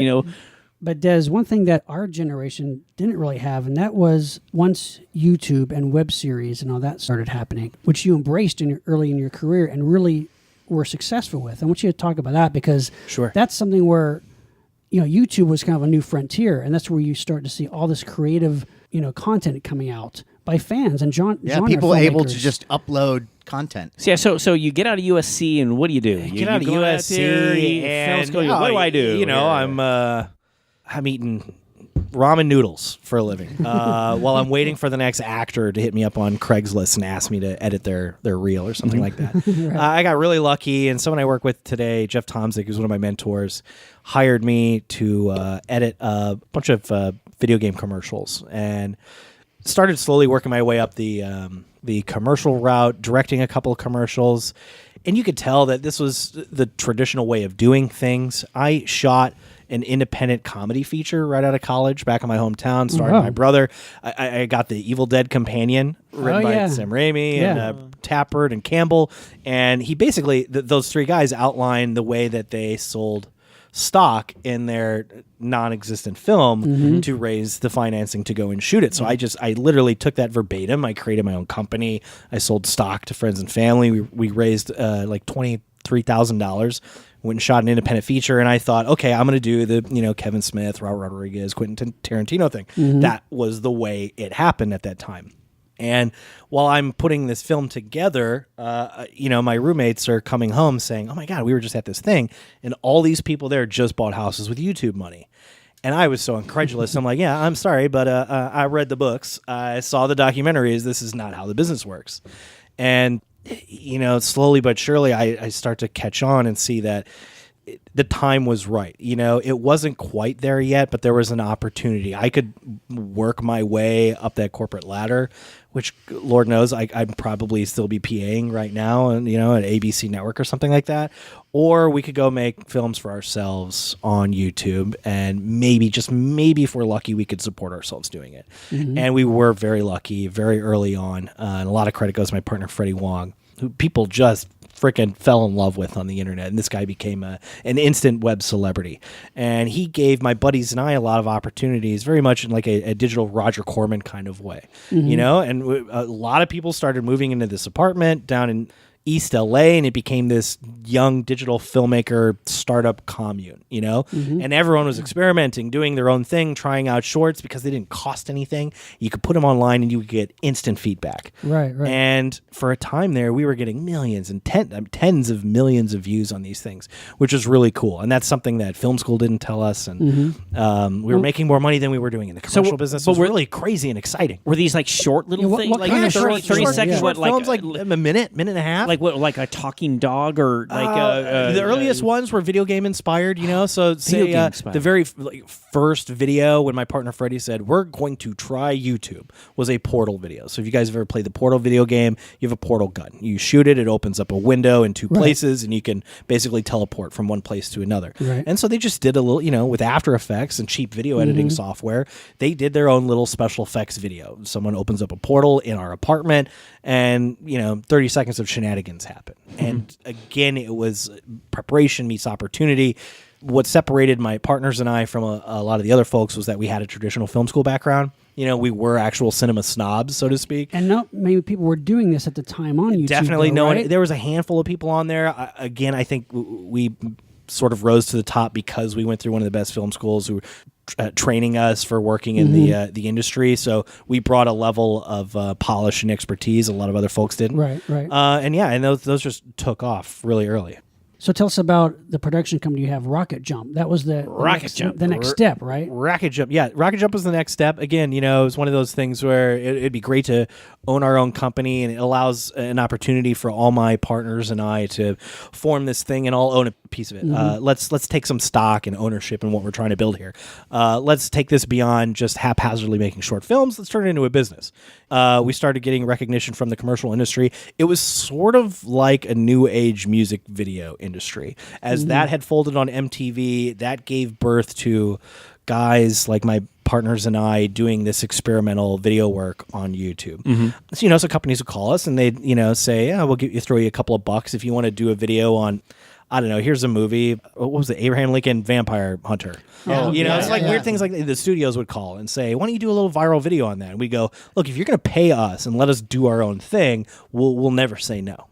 But Des, one thing that our generation didn't really have, and that was once YouTube and web series and all that started happening, which you embraced early in your career and really were successful with. I want you to talk about that because that's something where YouTube was kind of a new frontier, and that's where you start to see all this creative content coming out by fans and genre people able to filmmakers. just upload content. So you get out of USC and what do? You Get out of go out USC there, and what do I do? I'm eating ramen noodles for a living while I'm waiting for the next actor to hit me up on Craigslist and ask me to edit their reel or something like that. I got really lucky, and someone I work with today, Jeff Tomzik, who's one of my mentors, hired me to edit a bunch of video game commercials, and started slowly working my way up the commercial route, directing a couple of commercials, and you could tell that this was the traditional way of doing things. I shot an independent comedy feature right out of college back in my hometown, starring my brother. I got the Evil Dead Companion written by Sam Raimi and Tappert and Campbell. And he basically, those three guys outlined the way that they sold stock in their non-existent film to raise the financing to go and shoot it. So I literally took that verbatim. I created my own company. I sold stock to friends and family. We raised like $23,000. Went and shot an independent feature, and I thought, okay, I'm going to do the Kevin Smith, Robert Rodriguez, Quentin Tarantino thing. That was the way it happened at that time. And while I'm putting this film together, my roommates are coming home saying, "Oh my God, we were just at this thing, and all these people there just bought houses with YouTube money." And I was so incredulous. I'm like, "Yeah, I'm sorry, but I read the books, I saw the documentaries. This is not how the business works." And slowly but surely, I start to catch on and see that the time was right. It wasn't quite there yet, but there was an opportunity. I could work my way up that corporate ladder, which Lord knows I'd probably still be PAing right now, and at ABC Network or something like that. Or we could go make films for ourselves on YouTube, and maybe, just maybe, if we're lucky, we could support ourselves doing it. And we were very lucky very early on. And a lot of credit goes to my partner, Freddie Wong, who people just freaking fell in love with on the internet, and this guy became an instant web celebrity. And he gave my buddies and I a lot of opportunities, very much in like a digital Roger Corman kind of way, and a lot of people started moving into this apartment down in East LA, and it became this young digital filmmaker startup commune, and everyone was experimenting, doing their own thing, trying out shorts because they didn't cost anything. You could put them online and you would get instant feedback. Right. And for a time there, we were getting millions and tens of millions of views on these things, which was really cool. And that's something that film school didn't tell us. And we were making more money than we were doing in the commercial business. It was really crazy and exciting. Were these like short little things? what Like kind of 30 short seconds? yeah. What, Films like a minute and a half. Like what? Like a talking dog, or like the earliest ones were video game inspired, So say game inspired. the very first video when my partner Freddie said we're going to try YouTube was a Portal video. So if you guys have ever played the Portal video game, you have a portal gun. You shoot it opens up a window in two places, and you can basically teleport from one place to another. Right. And so they just did a little, with After Effects and cheap video editing software, they did their own little special effects video. Someone opens up a portal in our apartment, and 30 seconds of shenanigans happen. And again, it was preparation meets opportunity. What separated my partners and I from a lot of the other folks was that we had a traditional film school background. We were actual cinema snobs, so to speak. And not many people were doing this at the time on YouTube. Definitely though, no one. right? There was a handful of people on there. Again, I think we sort of rose to the top because we went through one of the best film schools who training us for working in the industry. So we brought a level of polish and expertise a lot of other folks didn't. Right. And those just took off really early. So tell us about the production company you have, Rocket Jump. That was the next step, right? Rocket Jump. Yeah, Rocket Jump was the next step. Again, it was one of those things where it'd be great to own our own company, and it allows an opportunity for all my partners and I to form this thing and all own a piece of it. Let's take some stock and ownership in what we're trying to build here. Let's take this beyond just haphazardly making short films. Let's turn it into a business. We started getting recognition from the commercial industry. It was sort of like a new age music video industry. As that had folded on MTV, that gave birth to guys like my partners and I doing this experimental video work on YouTube. So companies would call us and they'd say, yeah, we'll throw you a couple of bucks if you want to do a video on, I don't know, here's a movie. What was it? Abraham Lincoln Vampire Hunter. It's like weird things like the studios would call and say, why don't you do a little viral video on that? And we go, look, if you're going to pay us and let us do our own thing, we'll never say no,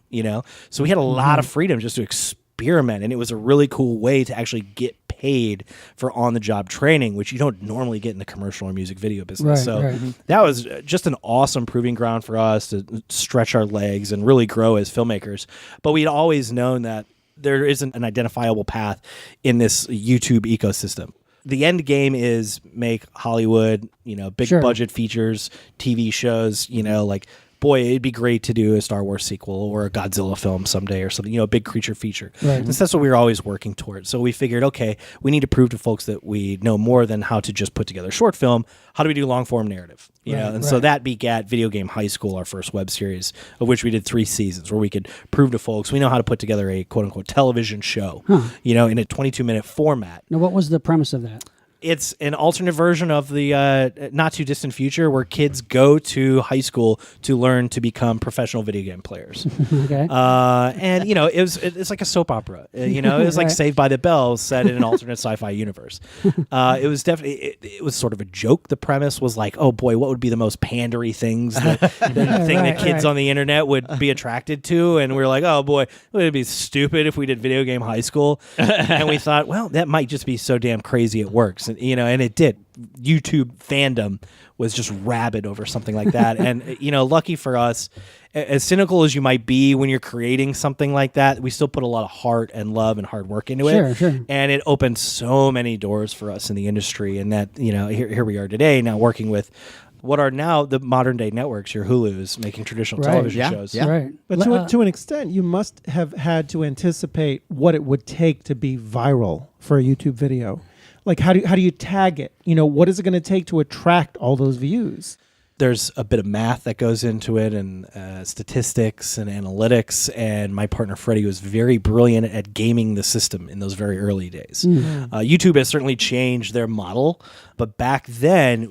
So we had a lot of freedom just to experiment, and it was a really cool way to actually get paid for on-the-job training, which you don't normally get in the commercial or music video business. That was just an awesome proving ground for us to stretch our legs and really grow as filmmakers. But we'd always known that there isn't an identifiable path in this YouTube ecosystem. The end game is make Hollywood, big budget features, TV shows, like, boy, it'd be great to do a Star Wars sequel or a Godzilla film someday or something, a big creature feature. Right. And that's what we were always working towards. So we figured, okay, we need to prove to folks that we know more than how to just put together a short film. How do we do long form narrative? So that begat Video Game High School, our first web series, of which we did 3 seasons, where we could prove to folks we know how to put together a quote unquote television show, in a 22-minute format. Now, what was the premise of that? It's an alternate version of the not too distant future where kids go to high school to learn to become professional video game players. Okay. And it's like a soap opera. It was like Saved by the Bell set in an alternate sci-fi universe. It was definitely it was sort of a joke. The premise was like, oh boy, what would be the most pandery things that kids on the internet would be attracted to? And we were like, oh boy, would it be stupid if we did Video Game High School? And we thought, well, that might just be so damn crazy it works. And it did. YouTube fandom was just rabid over something like that. And, lucky for us, as cynical as you might be when you're creating something like that, we still put a lot of heart and love and hard work into it. Sure. And it opened so many doors for us in the industry. And that, here we are today now working with what are now the modern day networks, your Hulus, making traditional Right. television Yeah. shows. Yeah. Right. But to an extent, you must have had to anticipate what it would take to be viral for a YouTube video. Like, how do you tag it? What is it going to take to attract all those views? There's a bit of math that goes into it, and statistics and analytics. And my partner Freddie was very brilliant at gaming the system in those very early days. YouTube has certainly changed their model, but back then,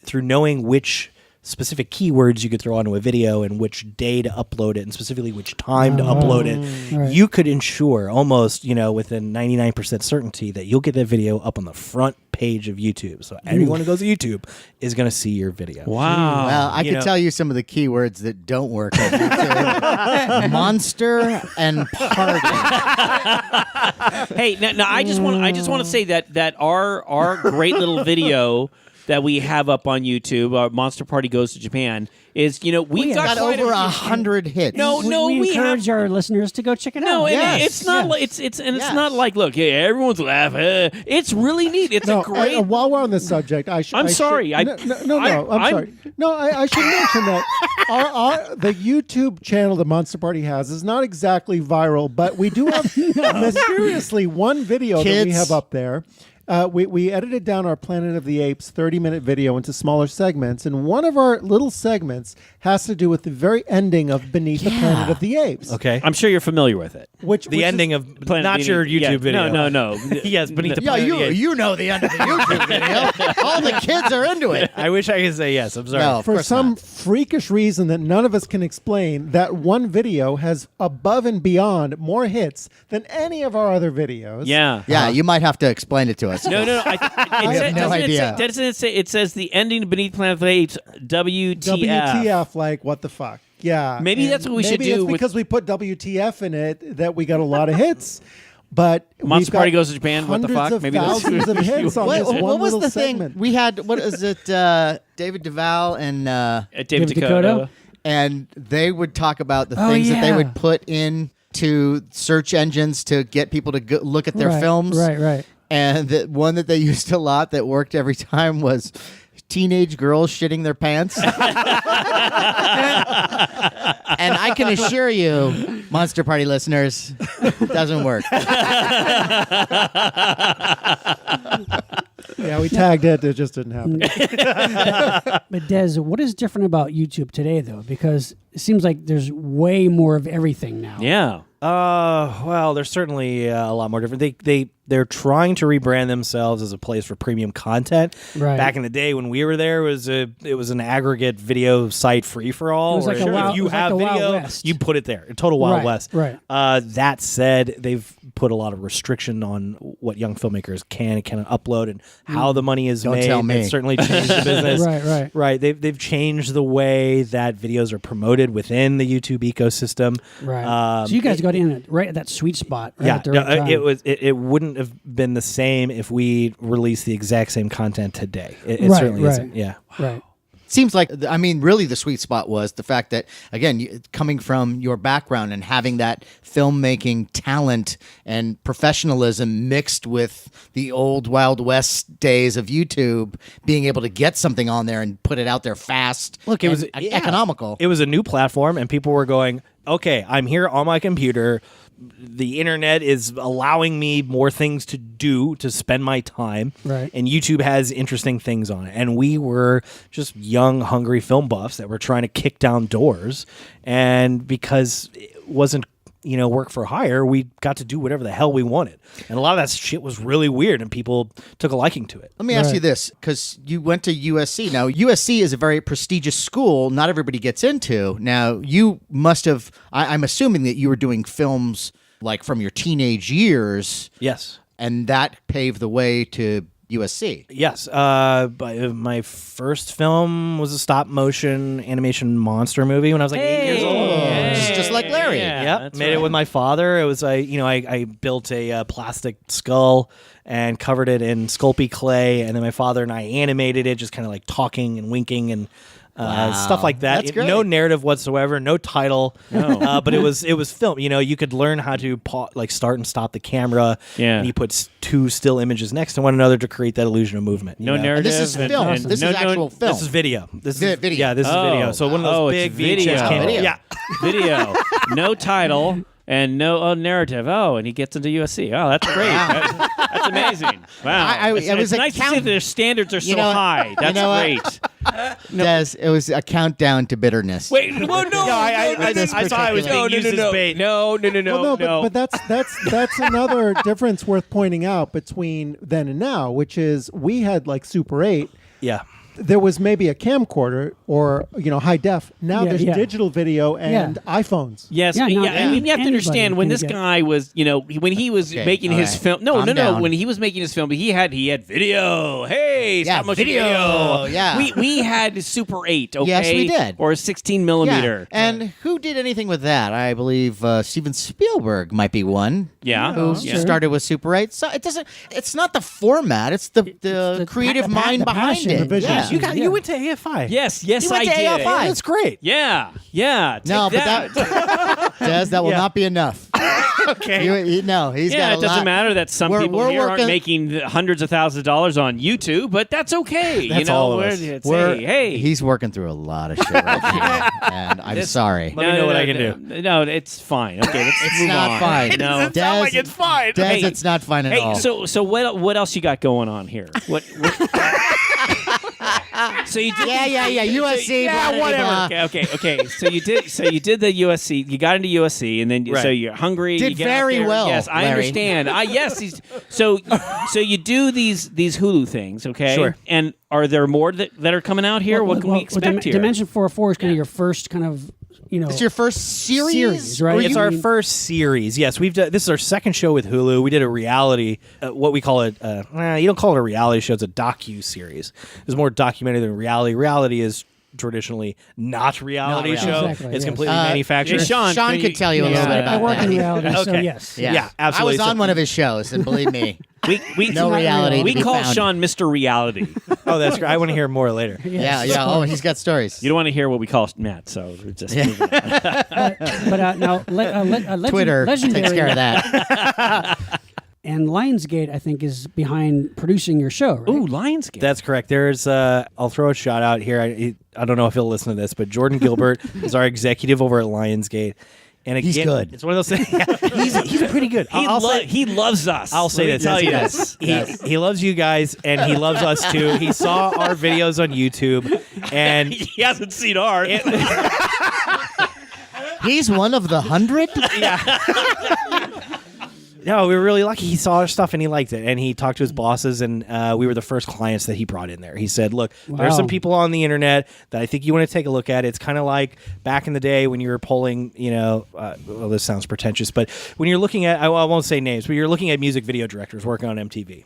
through knowing which specific keywords you could throw onto a video and which day to upload it, and specifically which time to upload it, Right. you could ensure almost, within 99% certainty that you'll get that video up on the front page of YouTube. So everyone who goes to YouTube is going to see your video. Wow. Well, I You could know- tell you some of the keywords that don't work on YouTube. Monster and party. Hey, now I just want to say that our great little video that we have up on YouTube, our Monster Party Goes to Japan, is we've Got quite over a 100 hits. No, we we have. encourage our listeners to go check it No, out. and Yes. it's not. Yes. It's Yes. not like, look, yeah, everyone's laughing. It's really neat. It's a great. While we're on this subject, I'm sorry. I'm sorry. No, I should mention that the YouTube channel the Monster Party has is not exactly viral, but we do have mysteriously one video that we Kids. have up there. We edited down our Planet of the Apes 30-minute video into smaller segments, and one of our little segments has to do with the very ending of Beneath the Planet of the Apes. Okay. I'm sure you're familiar with it. Which The ending of not your YouTube video. No. Yes, Beneath the Yeah, Planet of the Apes. you know the end of the YouTube video. All the kids are into it. I wish I could say yes. I'm sorry. No, of for course some not. freakish reason that none of us can explain, that one video has above and beyond more hits than any of our other videos. Yeah. Yeah, you might have to explain it to us. No. have no idea. Doesn't it say? It says the ending Beneath Planet of the Apes. WTF. WTF, like, what the fuck? Yeah. Maybe And that's what we should maybe do it's with- because we put WTF in it that we got a lot of hits. But Monster we've got Party Goes to Japan, what the hundreds fuck? Of Maybe that's- thousands of hits on this What one was little the segment. thing we had? What is it? David Duvall and David Dakota. Dakota. and they would talk about the Oh, things that they yeah. would put in to search engines to get people to go look at their Right, films. Right. And the one that they used a lot that worked every time was teenage girls shitting their pants. And I can assure you, Monster Party listeners, it doesn't work. Yeah, we tagged it. It just didn't happen. But Des, what is different about YouTube today, though? Because it seems like there's way more of everything now. Yeah. Well, they're certainly a lot more different. They're trying to rebrand themselves as a place for premium content. Right. Back in the day when we were there, it was an aggregate video site free for all. It was like where a Wild- if you it was like have the Wild video, West. you put it there. A total Wild Right, West. right. That said, they've put a lot of restriction on what young filmmakers can and cannot upload and how the money is Don't made. tell me. It's certainly changed the business. Right. Right. They've changed the way that videos are promoted within the YouTube ecosystem. Right. So you guys got in right at that sweet spot. Right Yeah, at the right time. it wouldn't have been the same if we released the exact same content today. It Right, certainly right. isn't. Yeah. Right. Seems like, I mean, really the sweet spot was the fact that, again, coming from your background and having that filmmaking talent and professionalism mixed with the old Wild West days of YouTube, being able to get something on there and put it out there fast. Look, it was and economical. It was a new platform, and people were going, "Okay, I'm here on my computer. The internet is allowing me more things to do to spend my time, Right. and YouTube has interesting things on it." And we were just young, hungry film buffs that were trying to kick down doors, and because it wasn't work for hire, we got to do whatever the hell we wanted, and a lot of that shit was really weird, and people took a liking to it. Let me ask Right. you this, because you went to USC. Now, USC is a very prestigious school. Not everybody gets into. Now, you must have, I'm assuming that you were doing films like from your teenage years, Yes. and that paved the way to USC. Yes, my first film was a stop motion animation monster movie when I was like 8 years old. Just like Larry. Yep, that's made it right. with my father. It was I built a plastic skull and covered it in Sculpey clay, and then my father and I animated it, just kind of like talking and winking, and stuff like that. That's great. No narrative whatsoever, no title. No. But it was film. You could learn how to start and stop the camera. Yeah. And you put two still images next to one another to create that illusion of movement. No you know? narrative. And this is film. This is actual film. This is video. This is Video. Yeah, this is video. So one of those big it's video. VHS cameras. Video. Yeah. Video. No title. And no narrative. Oh, and he gets into USC. Oh, that's great. That's amazing. Wow. I it's was nice to see that their standards are so know what? high. That's know what? great. Des, it was a countdown to bitterness. Wait, well, no. This I saw I was particular- being used as bait. No. Well, no, but that's another difference worth pointing out between then and now, which is we had like Super 8. Yeah. There was maybe a camcorder or high def. Now Yeah, there's yeah. digital video and iPhones. Yes, Yeah, yeah, no, I mean, you have to anybody understand when can this get- guy was, when he was Okay, making all his right. film. No, Calm down. When he was making his film, he had video. Hey, Yeah, stop motion video. Yeah. we had Super 8. Okay, Yes, we did. or 16 millimeter. Yeah. And who did anything with that? I believe Steven Spielberg might be one. Yeah. Who Yeah. started with Super 8. So it doesn't. It's not the format. It's the creative mind the behind passion, it. the vision. Yeah. Yeah. You went to AFI. Yes, He went I to did. AFI. That's great. Yeah. No, take but that Des, that will Yeah. not be enough. Okay. No, he's got Yeah, a it doesn't lot. matter that some people we're here aren't working- making hundreds of thousands of dollars on YouTube, but that's okay. That's all of us. Hey, He's working through a lot of shit right now, and I'm sorry. Let me know what I can do. No, it's fine. Okay, let's It's move not on. fine. No. Doesn't sound like it's fine. Des, Hey. it's not fine at Hey, all. so what else you got going on here? What So you did yeah. USC. blah, blah, blah, blah. Okay. So you did the USC. You got into USC, and then so Right. you're hungry. Did you get out very there. well, Yes, I Larry. understand. So you do these HULU things, okay? Sure. And are there more that are coming out here? What can we expect here? Dimension 404 is kind of your first kind of, It's your first series, right? Or It's you- our first series. Yes, we've done. This is our second show with Hulu. We did a reality, what we call it. You don't call it a reality show. It's a docu-series. It's more documentary than reality. Reality is traditionally not reality Not show. reality. Exactly, It's yes. completely manufactured. Hey, Sean, Sean can could you- tell you a little bit I about work that. in reality, so Okay. yes. Yeah, absolutely. I was on So- one of his shows, and believe me, We no reality. We to be call found. Sean Mr. Reality. Oh, that's great. I want to hear more later. Yeah. Oh, he's got stories. You don't want to hear what we call Matt, so we're just moving on. But now, Twitter legendary takes care of that. and Lionsgate, I think, is behind producing your show, right? Ooh, Lionsgate. That's correct. There's, I'll throw a shout out here. I don't know if he'll listen to this, but Jordan Gilbert is our executive over at Lionsgate. And again, He's good. It's one of those things. He's pretty good. He loves us. I'll say Let me this. Tell you Yes, this. He loves you guys, and he loves us too. He saw our videos on YouTube, and He hasn't seen ours. He's one of the 100. no, we were really lucky. He saw our stuff and he liked it, and he talked to his bosses, and we were the first clients that he brought in there. He said, "Look, there's some Wow. people on the internet that I think you want to take a look at. It's kind of like back in the day when you were polling, well, this sounds pretentious, but when you're looking at, I won't say names, but you're looking at music video directors working on MTV.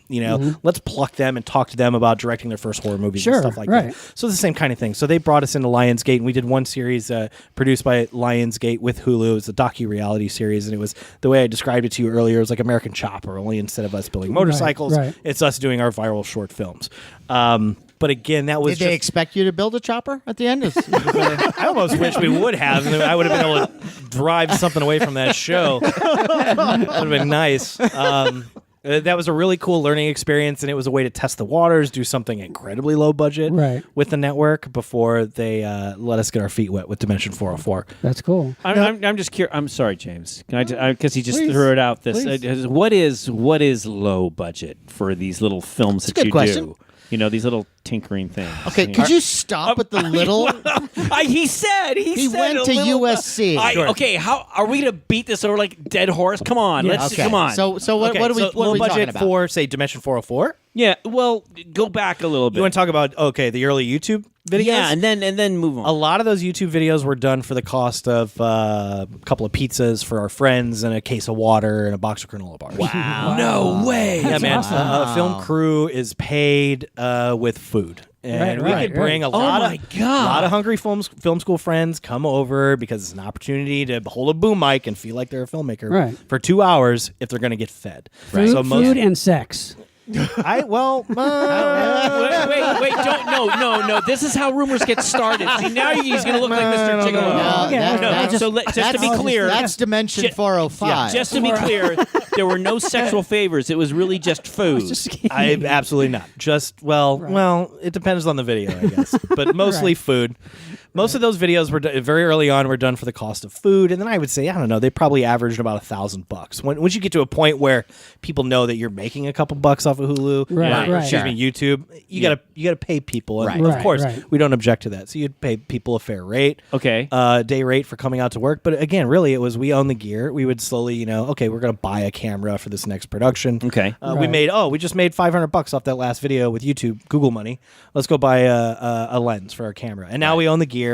Let's pluck them and talk to them about directing their first horror movies Sure, and stuff like right. that. So it's the same kind of thing. So they brought us into Lionsgate, and we did one series produced by Lionsgate with Hulu. It was a docu-reality series, and it was the way I described it to you earlier. It was like American Chopper, only instead of us building motorcycles, right. it's us doing our viral short films. But again, that was Did they expect you to build a chopper at the end? I almost wish we would have, and I would have been able to drive something away from that show. That would have been nice. That was a really cool learning experience, and it was a way to test the waters, do something incredibly low budget Right. with the network before they let us get our feet wet with Dimension 404. That's cool. I'm just curious. I'm sorry, James. Can I? Because he just Please. threw it out. This. Please. What is low budget for these little films that good you question. do? These little tinkering things. Okay, could you stop with the little? He said He went a to little- USC. Sure. Okay, how are we gonna beat this over like dead horse? Come on, Yeah. let's Okay. come on. So what are we? so What low are we talking budget about? for, say, Dimension 404? yeah, well, go back a little bit. You want to talk about, the early YouTube videos? Yeah, and then move on. A lot of those YouTube videos were done for the cost of a couple of pizzas for our friends and a case of water and a box of granola bars. Wow. No way. Yeah, That's man. awesome. A film crew is paid with food. And we right, could bring a right. lot my of God. lot of hungry film school friends come over because it's an opportunity to hold a boom mic and feel like they're a filmmaker Right. for 2 hours if they're going to get fed. Food, So most food and sex. Wait, don't, no. This is how rumors get started. See, now he's going to look like Mr. Gigolo. Okay, Just to be clear. That's Dimension 405. Yeah, just to be clear, there were no sexual favors. It was really just food. Absolutely not. Just, well, it depends on the video, I guess. But mostly food. Most of those videos were very early on were done for the cost of food, and then I would say, I don't know, they probably averaged about $1,000. Once you get to a point where people know that you're making a couple bucks off of Hulu, Right. excuse me, YouTube, you gotta pay people. And Right. of course, Right. we don't object to that. So you'd pay people a fair rate, Okay. day rate for coming out to work. But again, really, it was we own the gear. We would slowly, okay, we're gonna buy a camera for this next production. Okay. We just made $500 off that last video with YouTube Google money. Let's go buy a lens for our camera, and now we own the gear.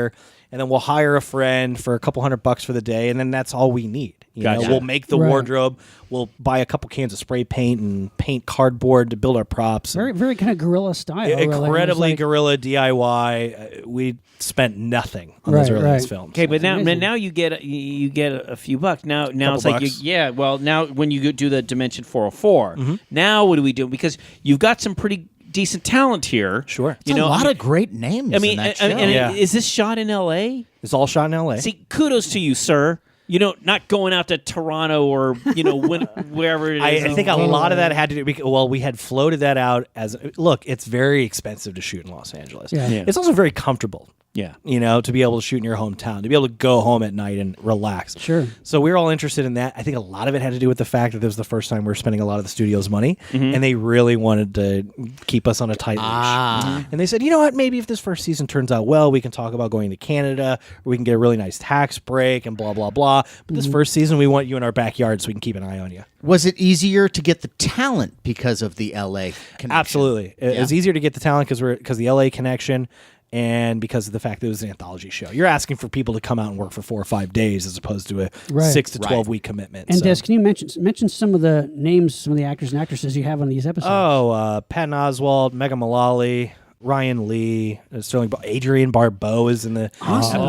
And then we'll hire a friend for a couple $100 for the day, and then that's all we need. You know, Gotcha. we'll make the wardrobe. We'll buy a couple cans of spray paint and paint cardboard to build our props. Very, very kind of guerrilla style. Incredibly really. guerrilla DIY. We spent nothing on those earliest films. Okay, but amazing. now you get a few bucks. Now it's Couple like bucks. well, now when you do the Dimension 404, now what do we do? Because you've got some pretty decent talent here. Sure. There's a lot of great names in that show. Is this shot in L.A.? It's all shot in L.A. See, kudos to you, sir. Not going out to Toronto or wherever it is. I think a lot of that had to do. Well, we had floated that out as look. It's very expensive to shoot in Los Angeles. Yeah. It's also very comfortable. Yeah. To be able to shoot in your hometown, to be able to go home at night and relax. Sure. So we were all interested in that. I think a lot of it had to do with the fact that this was the first time we were spending a lot of the studio's money, and they really wanted to keep us on a tight leash. And they said, you know what? Maybe if this first season turns out well, we can talk about going to Canada, or we can get a really nice tax break and blah, blah, blah. But this first season, we want you in our backyard so we can keep an eye on you. Was it easier to get the talent because of the LA connection? Absolutely. It was easier to get the talent because the LA connection, and because of the fact that it was an anthology show. You're asking for people to come out and work for 4 or 5 days as opposed to a 6 to 12 week commitment. And Des, can you mention some of the names, some of the actors and actresses you have on these episodes? Patton Oswalt, Megan Mullally, Ryan Lee, Sterling, Adrienne Barbeau is in the episode.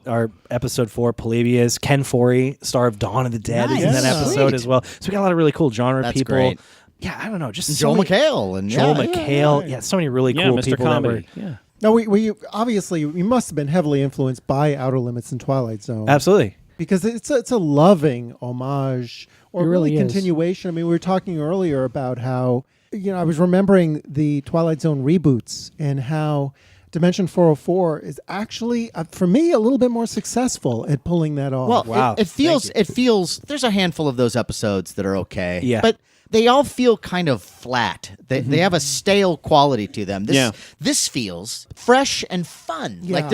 Our episode 4, Polybius, Ken Foree, star of Dawn of the Dead, is in that episode as well. So we got a lot of really cool genre people. Great. Yeah, I don't know, just Joel McHale and Joel McHale. Yeah, so many really cool Mr. people. Comedy. That were, No, we obviously we must have been heavily influenced by Outer Limits and Twilight Zone. Absolutely. Because it's a loving homage or It really is. continuation. I mean, we were talking earlier about how I was remembering the Twilight Zone reboots and how Dimension 404 is actually, for me, a little bit more successful at pulling that off. Well, Wow. it feels. There's a handful of those episodes that are okay. Yeah. But they all feel kind of flat. They have a stale quality to them. This feels fresh and fun. Yeah.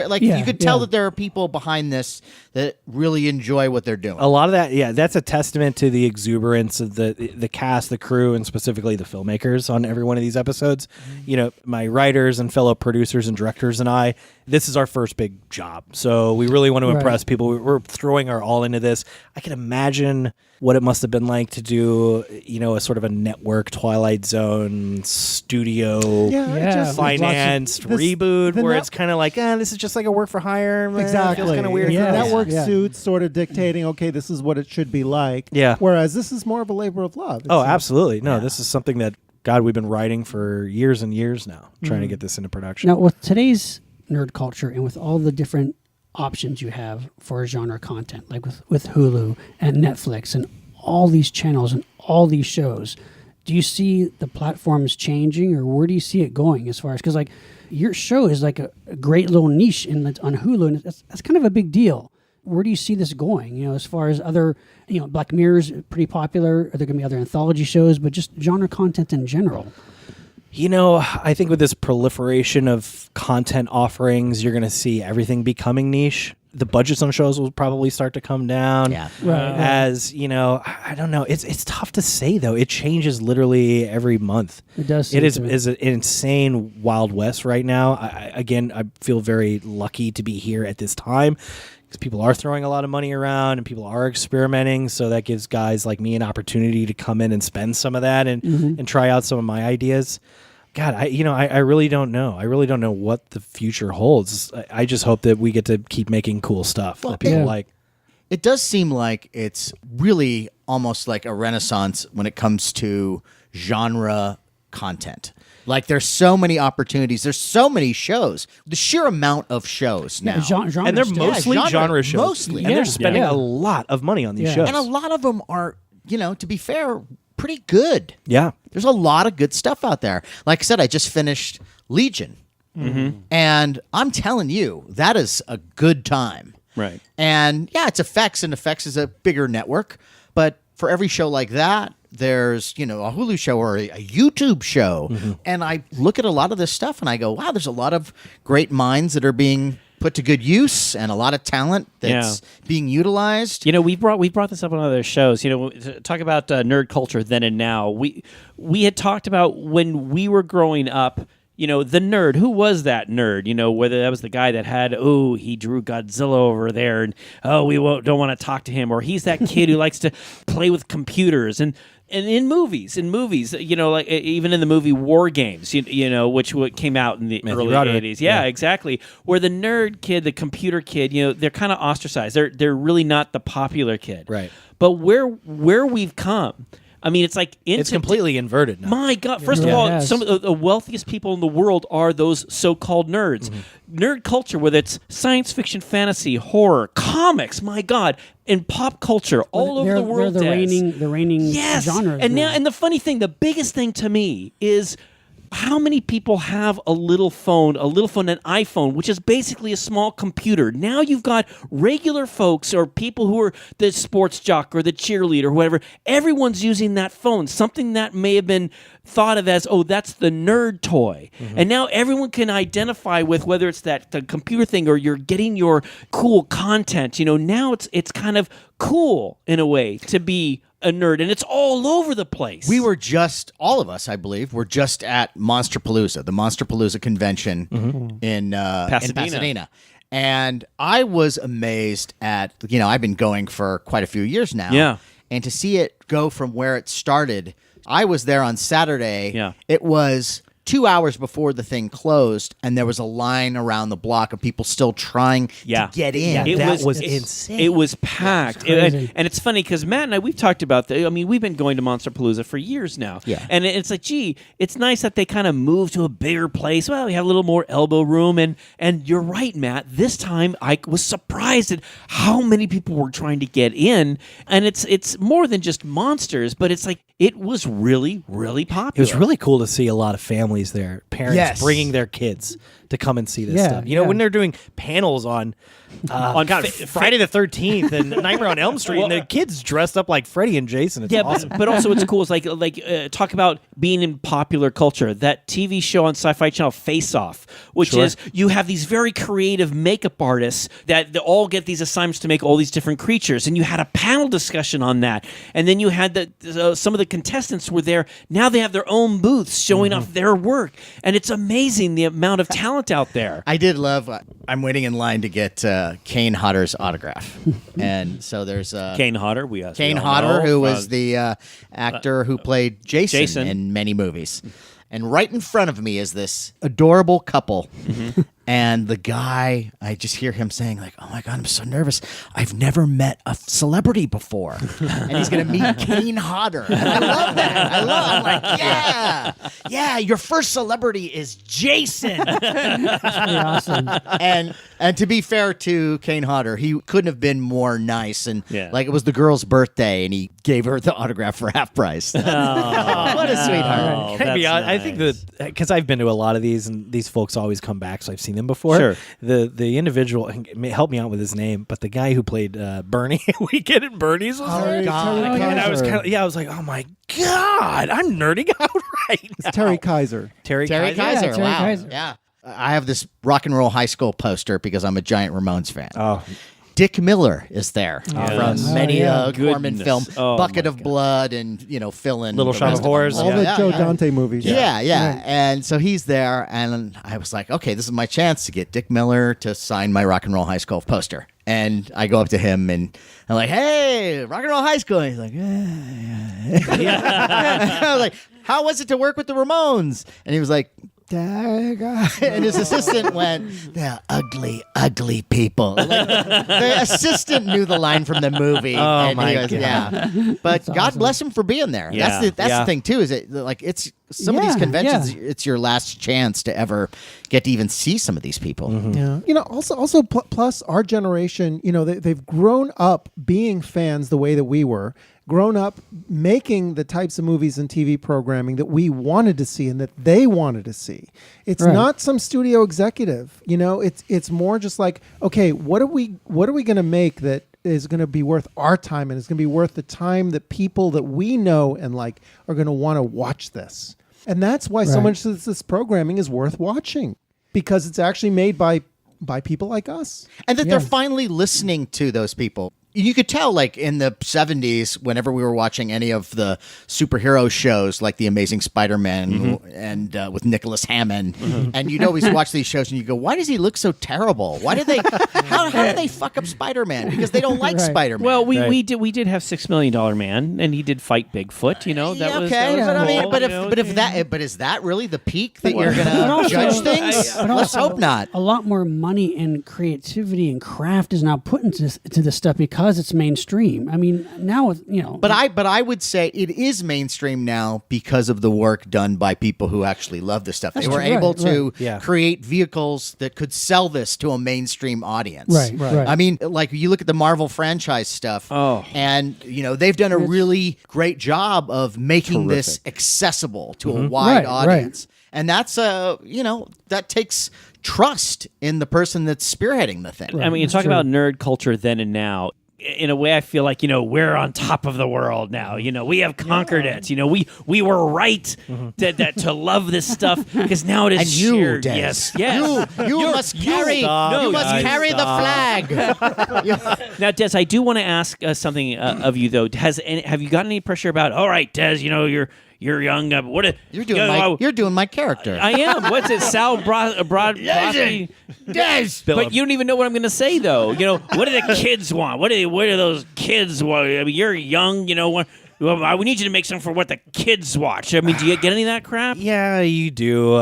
Like you could tell Yeah. that there are people behind this that really enjoy what they're doing. A lot of that, that's a testament to the exuberance of the cast, the crew, and specifically the filmmakers on every one of these episodes. My writers and fellow producers and directors and I, this is our first big job. So we really want to impress people. We're throwing our all into this. I can imagine what it must have been like to do, a sort of a network Twilight Zone studio financed reboot where it's kind of like, this is just like a work for hire. Exactly. It feels kind of weird. It's the network Yeah. suits sort of dictating, okay, this is what it should be like. Yeah. Whereas this is more of a labor of love. Oh, absolutely. No, this is something that, God, we've been writing for years and years now, trying to get this into production. Now, with today's nerd culture and with all the different options you have for genre content, like with Hulu and Netflix and all these channels and all these shows, do you see the platforms changing, or where do you see it going as far as, because like your show is like a great little niche on Hulu, and that's kind of a big deal. Where do you see this going? As far as other, Black Mirror's pretty popular. Are there going to be other anthology shows, but just genre content in general? I think with this proliferation of content offerings, you're going to see everything becoming niche. The budgets on shows will probably start to come down. Yeah. As, I don't know. It's tough to say, though. It changes literally every month. It does. It is an insane Wild West right now. I feel very lucky to be here at this time, because people are throwing a lot of money around and people are experimenting. So that gives guys like me an opportunity to come in and spend some of that and try out some of my ideas. God, I really don't know. I really don't know what the future holds. I just hope that we get to keep making cool stuff that people like. it does seem like it's really almost like a renaissance when it comes to genre content. Like there's so many opportunities. There's so many shows. The sheer amount of shows now. Genre And they're stuff. mostly genre shows. mostly. And Yeah. they're spending Yeah. a lot of money on these Yeah. shows. And a lot of them are, to be fair, pretty good. Yeah. There's a lot of good stuff out there. Like I said, I just finished Legion. And I'm telling you, that is a good time. Right. And yeah, it's FX, and FX is a bigger network. But for every show like that, there's, a Hulu show or a YouTube show. And I look at a lot of this stuff and I go, wow, there's a lot of great minds that are being put to good use and a lot of talent that's being utilized. We brought this up on other shows. Talk about nerd culture then and now. We had talked about when we were growing up. The nerd. Who was that nerd? Whether that was the guy that had, he drew Godzilla over there, and don't want to talk to him, or he's that kid who likes to play with computers, and in movies, like even in the movie War Games, which came out in the early Roderick. 80s. Yeah, exactly. Where the nerd kid, the computer kid, they're kind of ostracized. They're really not the popular kid. Right. But where we've come. I mean, it's like It's completely inverted now. My God! First of Yeah, all, it has. some of the wealthiest people in the world are those so-called nerds. Nerd culture, whether it's science fiction, fantasy, horror, comics, my God, and pop culture all over the world. They're Des. the reigning Yes, genres. and now, and the funny thing, the biggest thing to me is how many people have a little phone, an iPhone, which is basically a small computer. Now you've got regular folks or people who are the sports jock or the cheerleader or whatever. Everyone's using that phone, something that may have been thought of as, that's the nerd toy. And now everyone can identify with whether it's the computer thing or you're getting your cool content. Now it's kind of cool in a way to be a nerd, and it's all over the place. We were all of us, I believe, were just at Monsterpalooza, the Monsterpalooza convention in Pasadena. And I was amazed at, I've been going for quite a few years now. Yeah. And to see it go from where it started, I was there on Saturday. Yeah. It was 2 hours before the thing closed, and there was a line around the block of people still trying to get in. That was insane. It was packed. crazy. And it's funny because Matt and I, we've talked about that. I mean, we've been going to Monsterpalooza for years now. Yeah. And it's like, gee, it's nice that they kind of moved to a bigger place. Well, we have a little more elbow room. And you're right, Matt. This time I was surprised at how many people were trying to get in. And it's more than just monsters, but it's like it was really, really popular. It was really cool to see a lot of families there, parents Yes. bringing their kids to come and see this Yeah, stuff. yeah. When they're doing panels on Friday the 13th and Nightmare on Elm Street, and the kids dressed up like Freddy and Jason. It's awesome. but also what's cool is like talk about being in popular culture. That TV show on Sci-Fi Channel, Face Off, which is you have these very creative makeup artists that they all get these assignments to make all these different creatures, and you had a panel discussion on that, and then you had some of the contestants were there. Now they have their own booths showing off their work, and it's amazing the amount of talent out there. I did love. I'm waiting in line to get Kane Hodder's autograph, and so there's Kane Hodder, Kane Hodder, who was the actor who played Jason in many movies. And right in front of me is this adorable couple. And the guy, I just hear him saying, like, oh my God, I'm so nervous. I've never met a celebrity before. And he's going to meet Kane Hodder. And I love that. I'm like, yeah, your first celebrity is Jason. Pretty awesome. And to be fair to Kane Hodder, he couldn't have been more nice. And Yeah. like it was the girl's birthday, and he gave her the autograph for half price. What a sweetheart. Can I be that's honest? I think nice. that because I've been to a lot of these, and these folks always come back, so I've seen them before. Sure. The individual, help me out with his name, but the guy who played Bernie, Weekend at Bernie's was there. God. And I was I was like, oh my God, I'm nerding out right now. It's Terry Kaiser. Terry Kaiser? Kaiser. Terry Wow. Kaiser. Yeah. I have this Rock and Roll High School poster because I'm a giant Ramones fan. Oh, Dick Miller is there from many yeah. Corman Goodness. film, Oh, Bucket my of Blood, and fill in Little the Shop rest of them. Horrors. All the Joe Dante movies. Yeah. Right. And so he's there, and I was like, okay, this is my chance to get Dick Miller to sign my Rock and Roll High School poster. And I go up to him, and I'm like, hey, Rock and Roll High School. And he's like, yeah. I was like, how was it to work with the Ramones? And he was like, and his assistant went, "They're ugly, ugly people." Like, the assistant knew the line from the movie. Oh, and my he goes, God. Yeah, but God awesome. bless him for being there. Yeah. That's the thing too. Is it like it's some of these Yeah, conventions? yeah. It's your last chance to ever get to even see some of these people. Yeah. Also plus our generation, they've grown up being fans the way that we were, grown up making the types of movies and TV programming that we wanted to see and that they wanted to see. It's Right. not some studio executive, it's more just like, okay, what are we going to make that is going to be worth our time and is going to be worth the time that people that we know and like are going to want to watch this. And that's why so Right. much of this programming is worth watching, because it's actually made by people like us. And that Yeah. they're finally listening to those people. You could tell, like, in the 70s, whenever we were watching any of the superhero shows, like The Amazing Spider-Man and with Nicholas Hammond, and you'd always watch these shows and you go, why does he look so terrible? Why did they, how do they fuck up Spider-Man? Because they don't like Right. Spider-Man. Well, Right. we did have $6 Million Man, and he did fight Bigfoot. That was okay, that was but I mean, cool, but you know, but is that really the peak that you're But gonna also- judge things? But Let's also, hope not. A lot more money and creativity and craft is now put into this stuff because it's mainstream. I mean, now But I would say it is mainstream now because of the work done by people who actually love this stuff. They That's were true. able Right, to right. Yeah. create vehicles that could sell this to a mainstream audience. Right. I mean, like you look at the Marvel franchise stuff, Oh. and they've done a really great job of making this accessible to a wide Right, audience. And that's that takes trust in the person that's spearheading the thing. I mean, you That's talk true. about nerd culture then and now. In a way, I feel like we're on top of the world now. We have conquered it. We were right to love this stuff because now it is And you, shared. Des, Yes. you must carry Stop. you must Guys, carry the flag. Now, Des, I do want to ask something of you though. Have you gotten any pressure about? All right, Des, you're young. You're doing my character. I am. What's it? Sal Brodsky? Des. But you don't even know what I'm going to say, though. What do the kids want? What do those kids want? I mean, you're young. We need you to make something for what the kids watch. I mean, do you get any of that crap? Yeah, you do.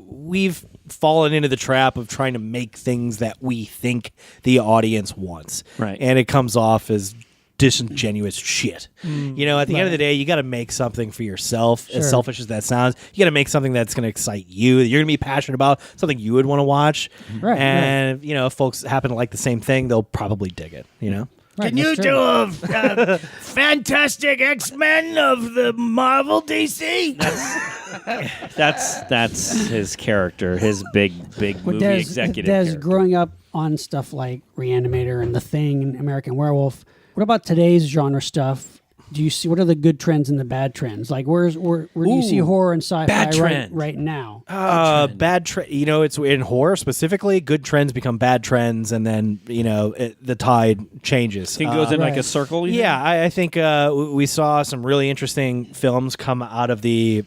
We've fallen into the trap of trying to make things that we think the audience wants. Right. And it comes off as disingenuous shit. At the end of the day, you got to make something for yourself, as selfish as that sounds. You got to make something that's going to excite you, that you're going to be passionate about, something you would want to watch. Right, And, if folks happen to like the same thing, they'll probably dig it, Right, Can you that's do true. a Fantastic X-Men of the Marvel DC? That's his character, his big movie executive Des character. growing up on stuff like Reanimator and The Thing and American Werewolf. What about today's genre stuff? Do you see what are the good trends and the bad trends? Like where do you see horror and sci-fi bad trend. right now? Bad trend. It's in horror specifically. Good trends become bad trends, and then the tide changes. Think it goes in like a Right. circle. you Yeah, I think we saw some really interesting films come out of the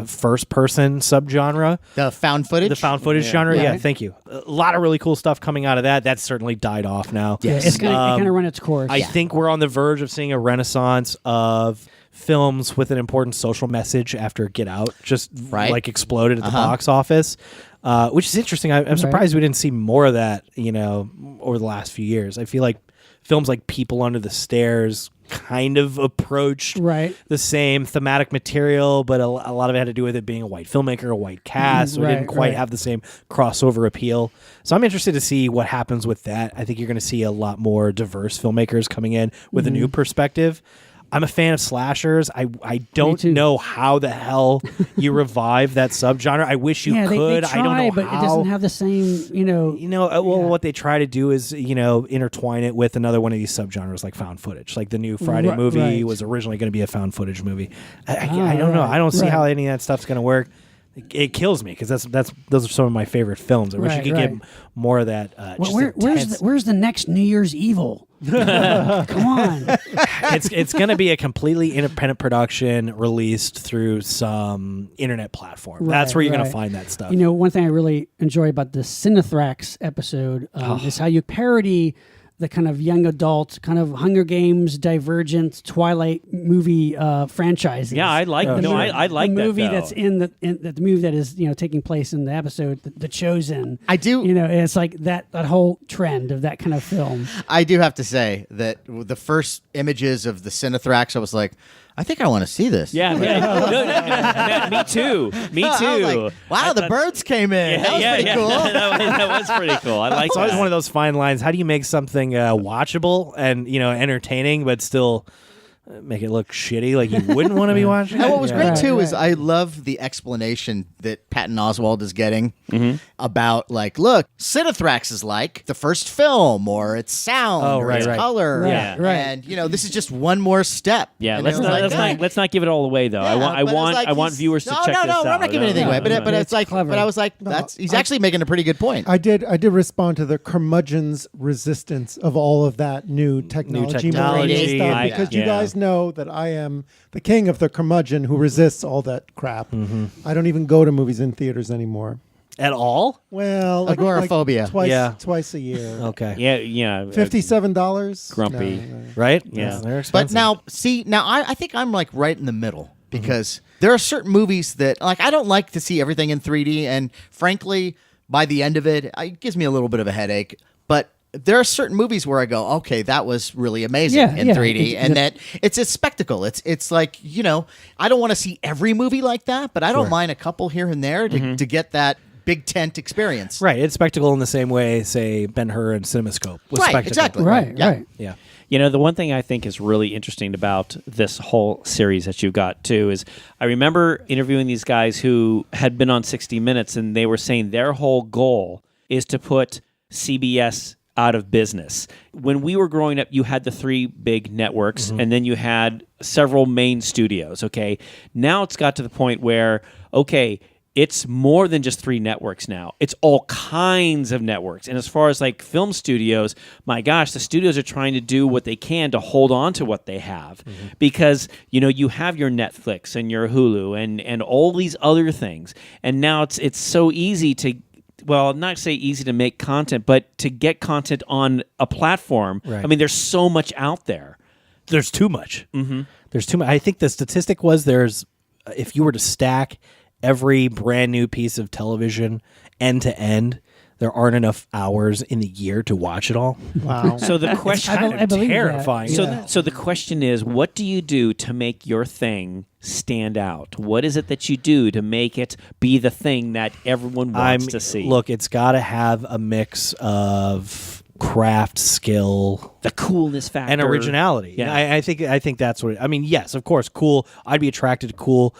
first-person subgenre, The found footage. the found footage genre. Yeah, Right. tthink you. A lot of really cool stuff coming out of that. That's certainly died off now. Yeah, it's gonna run its course. I think we're on the verge of seeing a renaissance of films with an important social message after Get Out just Right. exploded at the box office, which is interesting. I'm surprised we didn't see more of that, over the last few years. I feel like films like People Under the Stairs kind of approached Right. the same thematic material, but a lot of it had to do with it being a white filmmaker, a white cast, so it didn't Right, quite right. have the same crossover appeal. So I'm interested to see what happens with that. I think you're going to see a lot more diverse filmmakers coming in with a new perspective. I'm a fan of slashers. I don't too. know how the hell you revive that subgenre. I wish you yeah, could. They try, I don't know but how. it doesn't have the same, What they try to do is, intertwine it with another one of these subgenres like found footage. Like the new Friday Right, movie right. was originally going to be a found footage movie. I don't know. right, I don't see right. how any of that stuff's going to work. It kills me because those are some of my favorite films. I wish you Right, could right. get more of that. Well, Just intense. where's the next New Year's Evil? Come on. It's going to be a completely independent production released through some internet platform. That's Right, where you're going right. to find that stuff. One thing I really enjoy about the Cinethrax episode is how you parody the kind of young adult, kind of Hunger Games, Divergent, Twilight movie franchises. Yeah, I like. The movie- I like the movie that, though. that's in the movie that is taking place in the episode, the Chosen. I do. It's like that whole trend of that kind of film. I do have to say that the first images of the Cinethrax, I was like, I think I want to see this. Yeah, no, me too. Me too. I was like, wow, the birds came in. That was pretty cool. that was pretty cool. I like It's always that. one of those fine lines. How do you make something watchable and entertaining, but still make it look shitty, like you wouldn't want to be watching? And what was great Right, too is right. I love the explanation that Patton Oswalt is getting about, like, look, Cinethrax is like the first film, or its sound, Oh, or right, its right. color, Right, Yeah. right. and this is just one more step. Yeah, And let's it was not, like, let's, "Ah." not, let's not give it all away though. Yeah, I but it's want like I want he's- viewers to no, check no, this out. I'm not giving anything away, but no. it's like, Clever. but I was like, he's actually making a pretty good point. I did respond to the curmudgeon's resistance of all of that new technology, technology. millennial stuff, I- because yeah. you guys know that I am the king of the curmudgeon who resists all that crap. I don't even go to movies in theaters anymore. At all? Well, like Agoraphobia. twice a year. Okay. Yeah. $57. Grumpy. Right? Yeah. They're But expensive. now I think I'm like right in the middle, because there are certain movies that, like, I don't like to see everything in 3D, and frankly, by the end of it, it gives me a little bit of a headache. But there are certain movies where I go, okay, that was really amazing in 3D, and that it's a spectacle. It's like, I don't want to see every movie like that, but I don't mind a couple here and there to get that big tent experience. Right. It's spectacle in the same way, say, Ben-Hur and CinemaScope was Right, spectacle. exactly. Right, Yeah. right. Yeah. The one thing I think is really interesting about this whole series that you've got too is I remember interviewing these guys who had been on 60 Minutes, and they were saying their whole goal is to put CBS out of business. When we were growing up, you had the three big networks, and then you had several main studios, okay? Now it's got to the point where, okay, it's more than just three networks now. It's all kinds of networks. And as far as like film studios, my gosh, the studios are trying to do what they can to hold on to what they have. Because, you have your Netflix and your Hulu and all these other things. And now it's so easy to, well, not say easy to make content, but to get content on a platform. Right. I mean, there's so much out there. There's too much. There's too much. I think the statistic was if you were to stack every brand new piece of television end to end, there aren't enough hours in the year to watch it all. Wow. So the question I believe that. terrifying. So the question is, what do you do to make your thing stand out? What is it that you do to make it be the thing that everyone wants to see? Look, it's got to have a mix of craft, skill, the coolness factor and originality. Yeah. I think that's what. Yes, of course, cool. I'd be attracted to cool.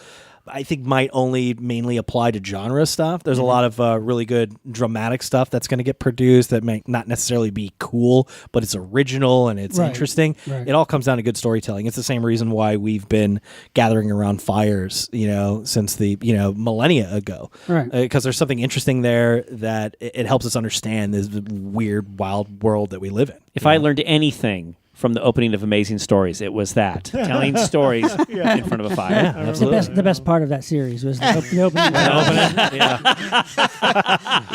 I think might only mainly apply to genre stuff. There's a lot of really good dramatic stuff that's going to get produced that may not necessarily be cool, but it's original and it's Right. interesting. Right. It all comes down to good storytelling. It's the same reason why we've been gathering around fires, since the millennia ago. Right. Because there's something interesting there that it helps us understand this weird, wild world that we live in. If I learned anything from the opening of Amazing Stories, it was that telling stories in front of a fire. The best part of that series was the opening.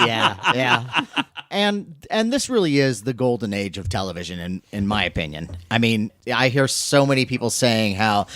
Yeah. And this really is the golden age of television, in my opinion. I mean, I hear so many people saying how,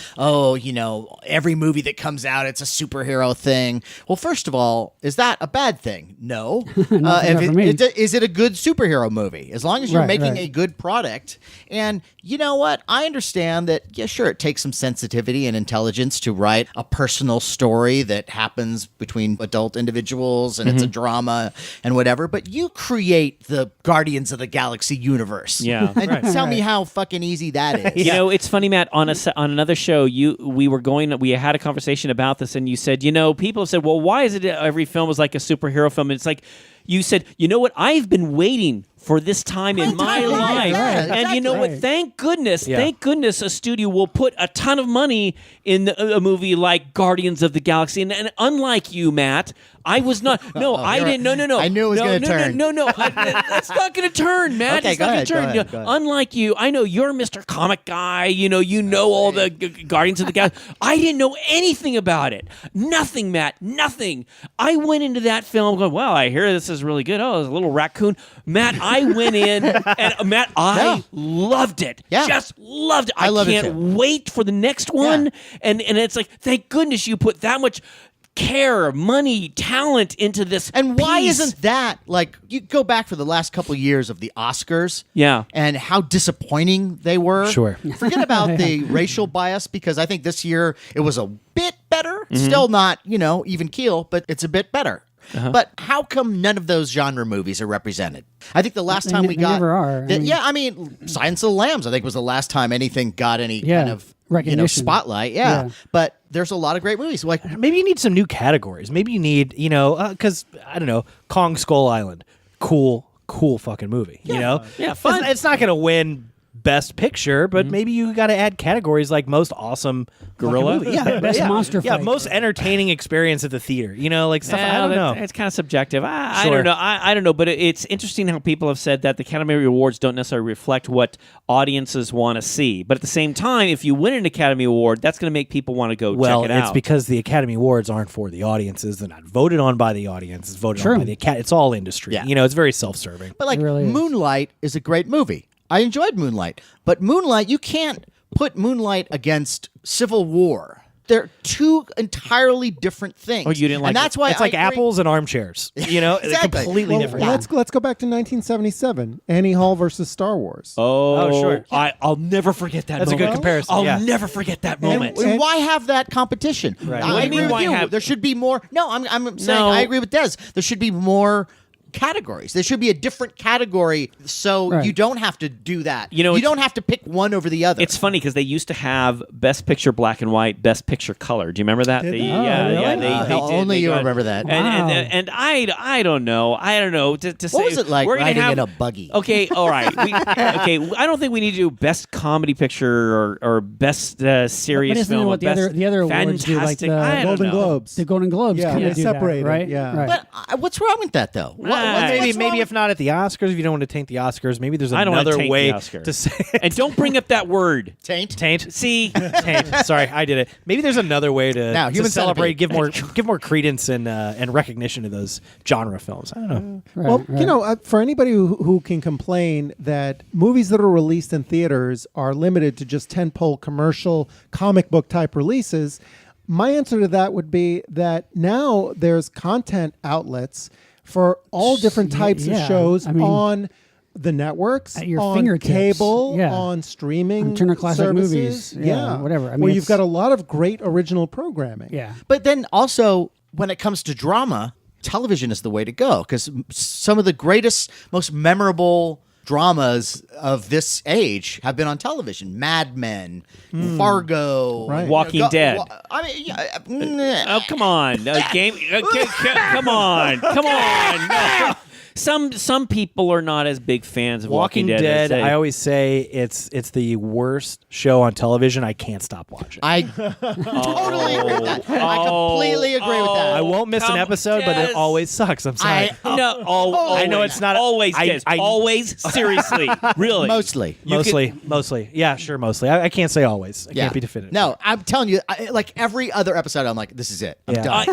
every movie that comes out, it's a superhero thing. Well, first of all, is that a bad thing? No. Not for me. Is it a good superhero movie? As long as you're Right, making right. a good product. And you know what? I understand that, yeah, sure, it takes some sensitivity and intelligence to write a personal story that happens between adult individuals, and it's a drama and whatever, but you create the Guardians of the Galaxy universe. Yeah. And tell me how fucking easy that is. It's funny, Matt. On another show, we had a conversation about this, and you said, people have said, well, why is it every film is like a superhero film? And it's like, you said, you know what? I've been waiting for this time in my life. Right, And you know what? exactly. Thank goodness a studio will put a ton of money in a movie like Guardians of the Galaxy. And unlike you, Matt, I was not. No, I didn't. No. I knew it was No, gonna no, turn. No. That's not going to turn, Matt. Okay, It's not go gonna ahead, turn. go ahead, go ahead. Unlike you, I know you're Mr. Comic Guy. You know all the Guardians of the Galaxy. I didn't know anything about it. Nothing, Matt. Nothing. I went into that film going, well, I hear this is really good. Oh, there's a little raccoon. Matt, I went in and Matt, I loved it. Yeah. Just loved it. I love it can't too. wait for the next one. And it's like, thank goodness you put that much care, money, talent into this. And why piece. isn't that, like, you go back for the last couple of years of the Oscars, and how disappointing they were. Sure. Forget about the racial bias, because I think this year it was a bit better. Still not, even keel, but it's a bit better. But how come none of those genre movies are represented? I think the last time we they got, never are. I mean, Silence of the Lambs, I think was the last time anything got any kind of recognition. spotlight. Yeah. But there's a lot of great movies. Like, Maybe you need some new categories. Maybe you need, because I don't know, Kong Skull Island, cool fucking movie. Yeah, fun. It's not going to win Best Picture, but maybe you got to add categories like most awesome Gorilla? fucking movie. Best monster Yeah, fight. most entertaining experience at the theater. Like stuff. I don't know. It's kind of subjective. I Sure. don't know. I don't know. But it's interesting how people have said that the Academy Awards don't necessarily reflect what audiences want to see. But at the same time, if you win an Academy Award, that's going to make people want to go Well, check it out. it's because the Academy Awards aren't for the audiences. They're not voted on by the audience. It's voted on by the Academy. It's all industry. Yeah. It's very self-serving. But like, really is. Moonlight is a great movie. I enjoyed Moonlight. But Moonlight, you can't put Moonlight against Civil War. They're two entirely different things. Oh, you didn't like and it? that's why It's like I agree. apples and armchairs. They're Exactly. completely Well, different. let's go back to 1977. Annie Hall versus Star Wars. Oh, sure. I'll never forget that That's a moment. good comparison, I'll yeah. never forget that moment. And why have that competition? Right. I What do you agree mean, with why you. have- There should be more. No, I'm saying No. I agree with Des. There should be more categories. There should be a different category, so Right. you don't have to do that. You know, you it's- don't have to pick one over the other. It's funny because they used to have Best Picture black and white, Best Picture color. Do you remember that? Did they? Yeah, really? yeah. They did. Only They you got- remember that. And, Wow. and I don't know. To say, What was it like we're gonna riding have- in a buggy? Okay, all right. Okay, I don't think we need to do Best Comedy Picture or Best Serious But isn't Film. that or what the Best other awards do, like Fantastic- the I don't Golden know. Globes. The Golden Globes Yeah, kind they of do separated, that, right? yeah. Right. But what's wrong with that, though? Maybe if not at the Oscars, if you don't want to taint the Oscars, maybe there's I don't wanna another taint way the Oscars. to say And don't bring up that word. Taint? taint. See, Taint. Sorry, I did it. Maybe there's another way to, Now, to Human celebrate, Centipede. give more credence and recognition to those genre films. I don't know. Right, Well, right. for anybody who can complain that movies that are released in theaters are limited to just tentpole commercial comic book type releases, my answer to that would be that now there's content outlets for all different types of yeah. shows I mean, on the networks, at your on fingertips. cable, Yeah. on streaming, On Turner Classic services. Movies. Yeah, whatever. I mean, where you've it's- got a lot of great original programming. Yeah. But then also, when it comes to drama, television is the way to go, because some of the greatest, most memorable dramas of this age have been on television. Mad Men, Fargo, Right. Walking Dead. I mean, yeah, Oh, come on. Come on. Come on. No. Some people are not as big fans of Walking Dead. as they- I always say it's the worst show on television. I can't stop watching. I totally agree with that. I completely agree with that. I won't miss an Come- episode, but it Des. always sucks. I'm sorry. No, always. I know it's not- always. Des. I- always. Seriously, really. Mostly. Mostly. Yeah, sure, mostly. I can't say always. I can't be definitive. No, I'm telling you, like every other episode, I'm like, this is it. I'm Yeah. done.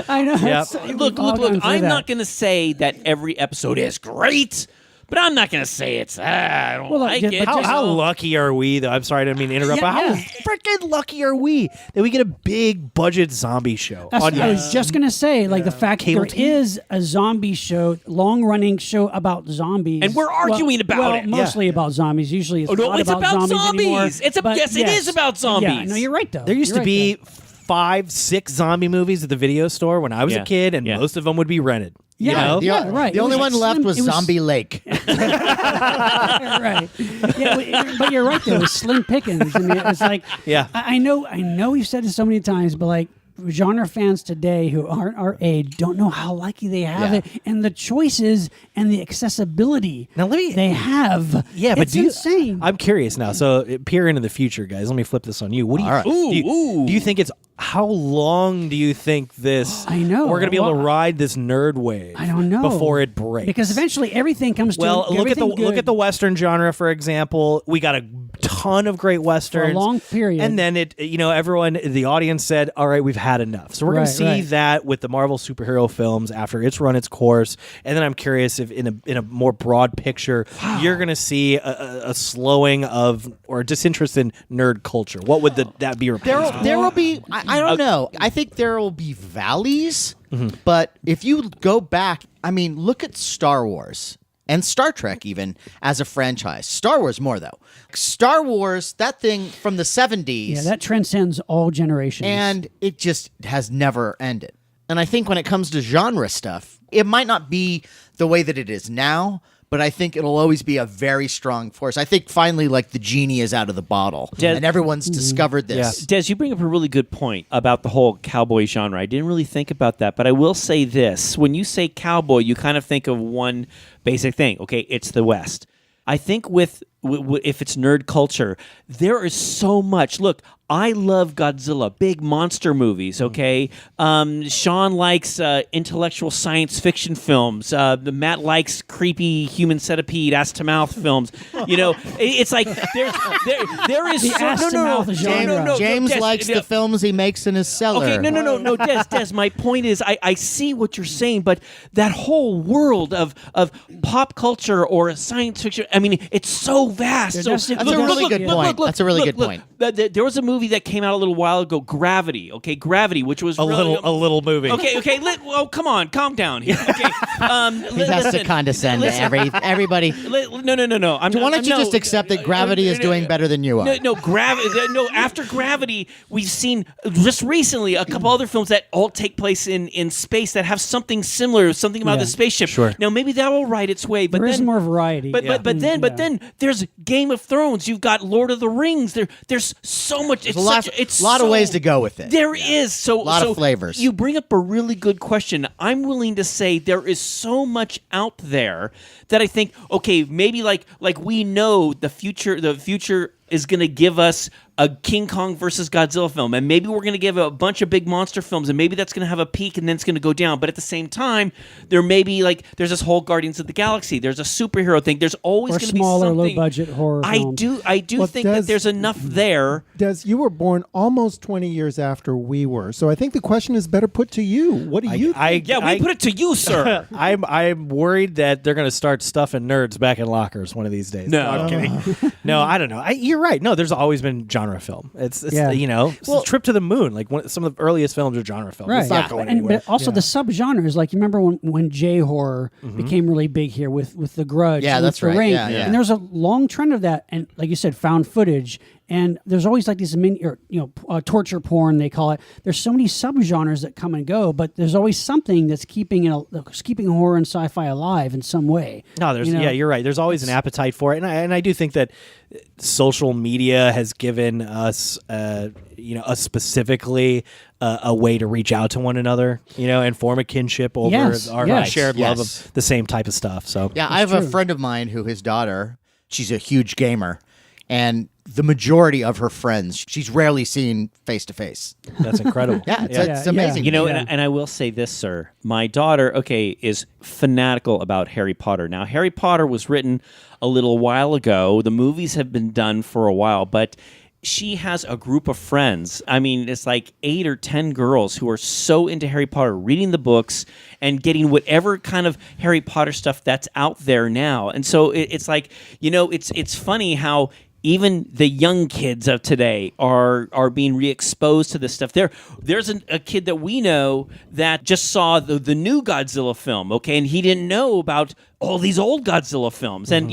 I know. Yep. it's- we've all Look. gone through I'm that. not going to say that every episode is great, but I'm not going to say it's. I don't Well, look, like yeah, it. but How lucky are we, though? I'm sorry, I didn't mean to interrupt, Yeah, but how yeah. freaking lucky are we that we get a big budget zombie show? That's on what I was just gonna say, like the fact that Cable there TV. is a zombie show, long running show about zombies, And we're arguing about well, it. mostly about zombies. Usually, it's Oh, no, not it's about about zombies. anymore, zombies. It's a- but yes, it is about Yeah, zombies. no, you're right though. There used You're to be right 5-6 zombie movies at the video store when I was Yeah. a kid, and Yeah. most of them would be rented. Yeah. You know? The, Yeah, right. the It only was one left slim- was it was- Zombie Lake. right. Yeah, but you're right though. It's slim pickings. I mean, it's like Yeah. I know we've said this so many times, but like genre fans today who aren't our age don't know how lucky they have Yeah. it and the choices and the accessibility Now, let me- they have. Yeah, but it's insane. I'm curious now. So peer into the future, guys. Let me flip this on you. What do you? All right. Do you think it's how long do you think this? I know. We're going to be able to Well, ride this nerd wave. I don't know before it breaks. because eventually everything comes to Well, look at the everything look at the good Western genre, for example. We got a ton of great Westerns. long period. And then everyone, the audience said, all right, we've had enough. So we're going to see that with the Marvel superhero films after it's run its course. And then I'm curious if in a more broad picture, you're going to see a slowing of or disinterest in nerd culture. What would that be replaced with? There will be. I don't know. I think there will be valleys, but if you go back, I mean, look at Star Wars and Star Trek even as a franchise. Star Wars more though. Star Wars, that thing from the 70s. Yeah, that transcends all generations. And it just has never ended. And I think when it comes to genre stuff, it might not be the way that it is now, but I think it'll always be a very strong force. I think finally, like, the genie is out of the bottle, and everyone's discovered this. Des, you bring up a really good point about the whole cowboy genre. I didn't really think about that, but I will say this. When you say cowboy, you kind of think of one basic thing. Okay, it's the West. I think if it's nerd culture, there is so much. Look, I love Godzilla, big monster movies, okay? Sean likes intellectual science fiction films. Matt likes creepy human centipede, ass-to-mouth films. You know, it's like there is... The ass-to-mouth genre. James Des, likes the films he makes in his cellar. Okay, no, Des, my point is, I see what you're saying, but that whole world of pop culture or science fiction, I mean, it's so vast. So, That's a really good point. That's a really good point. There was a movie that came out a little while ago, Gravity. Okay, Gravity, which was a little movie. Okay. Come on, calm down here. Okay, he has to condescend to everybody. No. Why don't you just accept that Gravity is doing better than you are? No, Gravity. No, after Gravity, we've seen just recently a couple other films that all take place in space that have something similar, something about the spaceship. Sure. Now maybe that will ride its way, but there then is more variety. But then there's Game of Thrones. You've got Lord of the Rings. There's so much. It's a lot of ways to go with it. There is a lot of flavors. You bring up a really good question. I'm willing to say there is so much out there that I think, okay, maybe like we know the future is going to give us a King Kong versus Godzilla film, and maybe we're going to give a bunch of big monster films, and maybe that's going to have a peak and then it's going to go down. But at the same time, there may be there's this whole Guardians of the Galaxy. There's a superhero thing. There's always going to be smaller, something. low-budget horror films. I do think that there's enough there. Des, you were born almost 20 years after we were, so I think the question is better put to you. What do you think? We put it to you, sir. I'm worried that they're going to start stuffing nerds back in lockers one of these days. No. I'm kidding. No, I don't know. You're right. No, there's always been genre film. It's it's a Trip to the Moon. Like some of the earliest films are genre films. Right. It's not going anywhere. But also the subgenres, like you remember when J horror became really big here with The Grudge. Yeah, and that's with right. The Ring. Yeah. And there's a long trend of that, and like you said, found footage. And there's always like these torture porn, they call it. There's so many subgenres that come and go, but there's always something that's keeping horror and sci-fi alive in some way. No, you're right. There's always an appetite for it, and I do think that social media has given us, us specifically a way to reach out to one another, and form a kinship over our shared love of the same type of stuff. So I have a friend of mine who his daughter, she's a huge gamer, and the majority of her friends she's rarely seen face to face. That's incredible. It's amazing. And I will say this, sir. My daughter, is fanatical about Harry Potter. Now, Harry Potter was written a little while ago. The movies have been done for a while, but she has a group of friends. I mean, it's like 8 or 10 girls who are so into Harry Potter, reading the books and getting whatever kind of Harry Potter stuff that's out there now. And so it's like, it's funny how even the young kids of today are being re-exposed to this stuff. There's a kid that we know that just saw the new Godzilla film, and he didn't know about all these old Godzilla films and,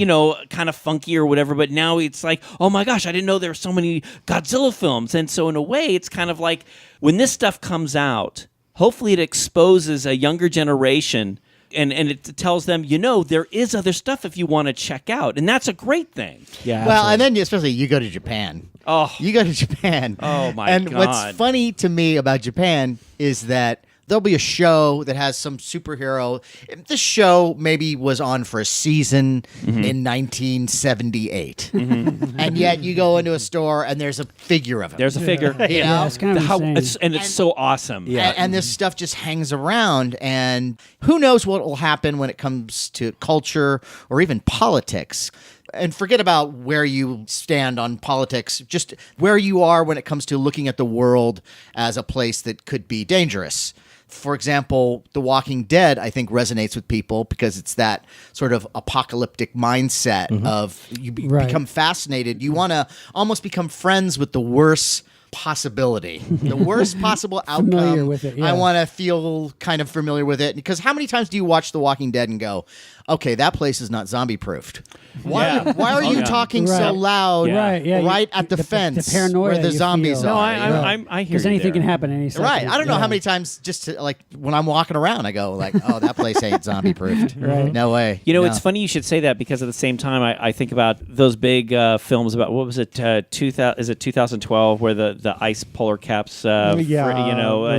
kind of funky or whatever, but now it's like, oh my gosh, I didn't know there were so many Godzilla films. And so in a way, it's kind of like when this stuff comes out, hopefully it exposes a younger generation and it tells them, there is other stuff if you want to check out. And that's a great thing. Yeah. Well, and then especially you go to Japan. Oh. You go to Japan. Oh, my God. And God. what's funny to me about Japan is that there'll be a show that has some superhero. This show maybe was on for a season in 1978. And yet you go into a store and there's a figure of him. There's a figure. You know? it's kind of insane. It's so awesome. And this stuff just hangs around, and who knows what will happen when it comes to culture or even politics. And forget about where you stand on politics, just where you are when it comes to looking at the world as a place that could be dangerous. For example, The Walking Dead, I think, resonates with people because it's that sort of apocalyptic mindset of you become fascinated. You want to almost become friends with the worst possibility, the worst possible outcome. Familiar with it, yeah. I want to feel kind of familiar with it, because how many times do you watch The Walking Dead and go, okay, that place is not zombie proofed? Why are you talking so loud right at the fence the paranoia where the you zombies feel. are? No, I hear Because you anything there. can happen any second. Right. I don't know how many times just to, like when I'm walking around, I go like, oh, that place ain't zombie proofed. Right. No way. You know, No. it's funny you should say that, because at the same time, I think about those big films about, what was it, 2012, where the ice polar caps, those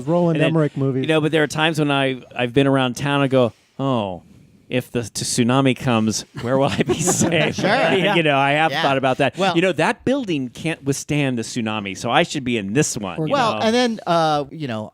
Roland Emmerich movies. You know, but there are times when I've been around town and go, oh, if the tsunami comes, where will I be safe? Sure. Yeah. You know, I have Yeah. thought about that. Well- you know, that building can't withstand the tsunami, so I should be in this one. you Well, know? and then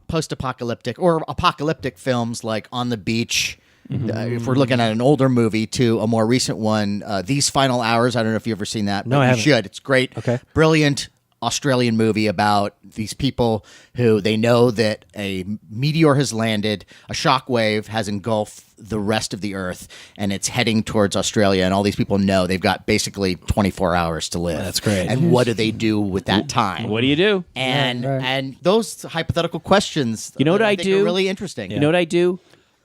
post-apocalyptic or apocalyptic films like On the Beach. If we're looking at an older movie to a more recent one, These Final Hours. I don't know if you've ever seen that. No, but I you haven't. should. It's great. Okay. Brilliant Australian movie about these people who they know that a meteor has landed, a shock wave has engulfed the rest of the earth, and it's heading towards Australia, and all these people know they've got basically 24 hours to live. That's great. And what do they do with that time? what do you do? And Right. and those hypothetical questions, You know what I think do? are really interesting. You know what I do?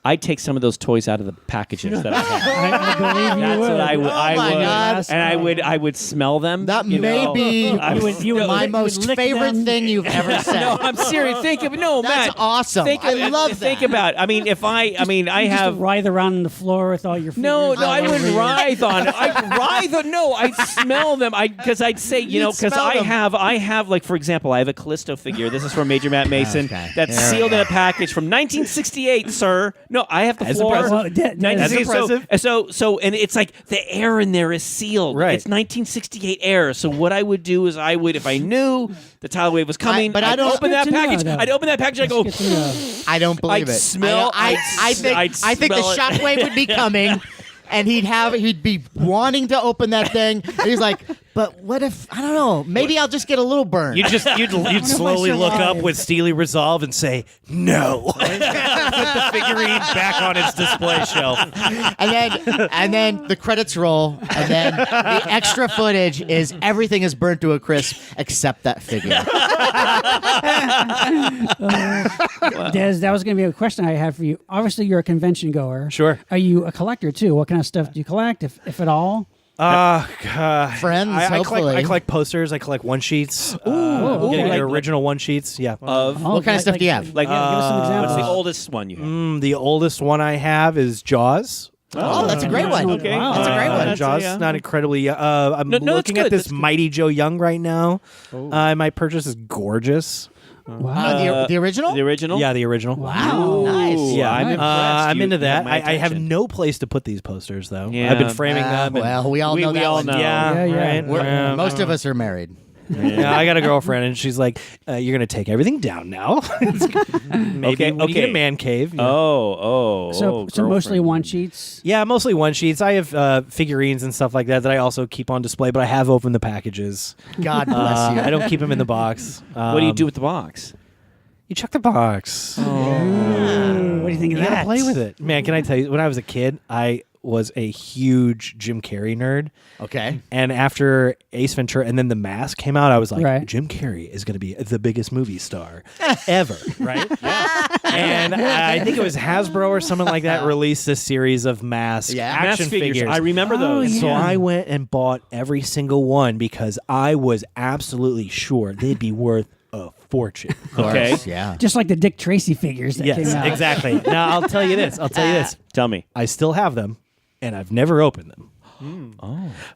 I take some of those toys out of the packages that I have. I believe you That's would. what I would. Oh my God. And I would smell them. That you may know. be you would my lick- most you would lick favorite them. thing you've ever said. No, I'm serious. Think of That's Matt. awesome. Think I love Think that. about. I mean, I You just have. writhe around on the floor with all your fingers. No, all I over wouldn't you. writhe on it. I'd smell them. Because I'd say, You'd because smell them. I have, like, for example, I have a Callisto figure. This is from Major Matt Mason. Okay. That's There we sealed in go. a package from 1968, sir. No, I have the That's floor. impressive. Well, That's impressive. So, and it's like the air in there is sealed. Right. It's 1968 air. So what I would do is if I knew the tidal wave was coming, but I I'd don't- open that Good to know, package. though. I'd open that package. I go. Good to know. I don't believe I'd it. smell- I I'd think smell the it. shockwave would be coming, and he'd be wanting to open that thing. And he's like, but what if, I don't know, maybe I'll just get a little burn. You'd slowly I look up survive? with steely resolve and say no. Put the figurine back on its display shelf. and then the credits roll, and then the extra footage is everything is burnt to a crisp except that figure. Des, that was going to be a question I had for you. Obviously, you're a convention goer. Sure. Are you a collector too? What kind of stuff do you collect, if at all? Friends, I hopefully. collect posters. I collect one sheets. Ooh, Getting like- the original one sheets. Yeah. Of What kind of stuff do you have? like, give us some examples. what's the oldest one you have? The oldest one I have is Jaws. Oh, that's a great one. Okay. Wow. That's a great one. That's Jaws, yeah. not incredibly. I'm No, that's looking at good, this that's good. Mighty Joe Young right now. My purchase is gorgeous. Wow. The original? The original? Yeah, the original. Wow, nice. Yeah, I'm I'm, impressed. I'm You into that. have my I have attention. no place to put these posters, though. Yeah. I've been framing them. and- Well, we all know we that all one. know. yeah, Yeah, right. yeah. Most of us are married. Yeah, I got a girlfriend, and she's like, "You're gonna take everything down now. Maybe when you get a man cave." you know. So mostly girlfriend. one sheets. Yeah, mostly one sheets. I have figurines and stuff like that I also keep on display, but I have opened the packages. God bless you. I don't keep them in the box. What do you do with the box? You check the box. What do you think You of that? gotta play with it, man. Can I tell you? When I was a kid, I was a huge Jim Carrey nerd. Okay. And after Ace Ventura and then The Mask came out, I was like, Right. Jim Carrey is going to be the biggest movie star ever, right? And I think it was Hasbro or something like that released a series of Mask action Mask figures. figures. I remember those. yeah. So I went and bought every single one because I was absolutely sure they'd be worth a fortune. Okay. Yeah. Just like the Dick Tracy figures that came Yes, out. exactly. Now I'll tell you this. Tell me. I still have them, and I've never opened them.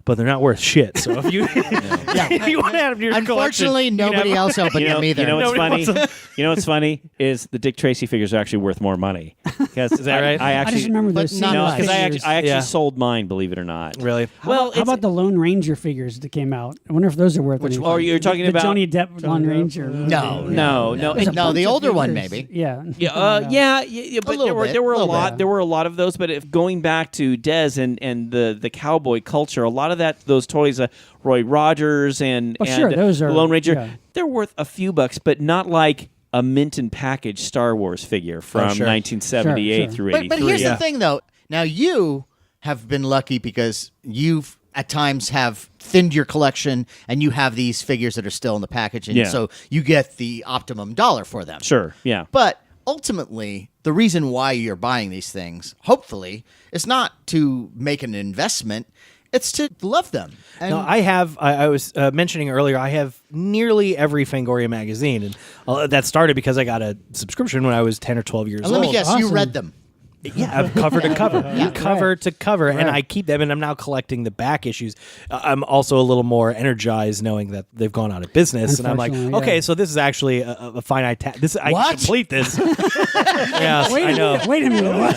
But they're not worth shit. So if you if you want to add them to your Unfortunately, collection, nobody else opened them either. You know what's Nobody funny? wants You know what's funny is the Dick Tracy figures are actually worth more money. Is that right? I I actually just remember but those. not scenes. much. because I actually Yeah. sold mine. Believe it or not. Really? Well, How about the Lone Ranger figures that came out? I wonder if those are worth anything. one? Oh, you're talking the about- Johnny Depp Lone Depp. Ranger? No, No. There's a No, bunch the of older one, figures. maybe. Yeah. Yeah, but little there were a little lot. bit. There were a lot of those. But if going back to Dez and the cowboy culture, a lot of those toys, Roy Rogers and sure, those are- Lone Ranger, yeah. they're worth a few bucks, but not like a mint and package Star Wars figure from sure. 1978 Sure. through But 83. here's the thing, though. Now you have been lucky because you've at times have thinned your collection, and you have these figures that are still in the package, and Yeah. so you get the optimum dollar for them. Sure, yeah. But ultimately, the reason why you're buying these things, hopefully, is not to make an investment. It's to love them. And No, I have. I was mentioning earlier. I have nearly every Fangoria magazine, and that started because I got a subscription when I was 10 or 12 years and old. let me guess, you Awesome. read them. Yeah, cover to cover, cover to cover, and Right. I keep them, and I'm now collecting the back issues. I'm also a little more energized knowing that they've gone out of business, and I'm like, Unfortunately, okay, yeah. so this is actually a finite task. This I What? can complete this. Yes, Wait I a know. minute. Wait a minute.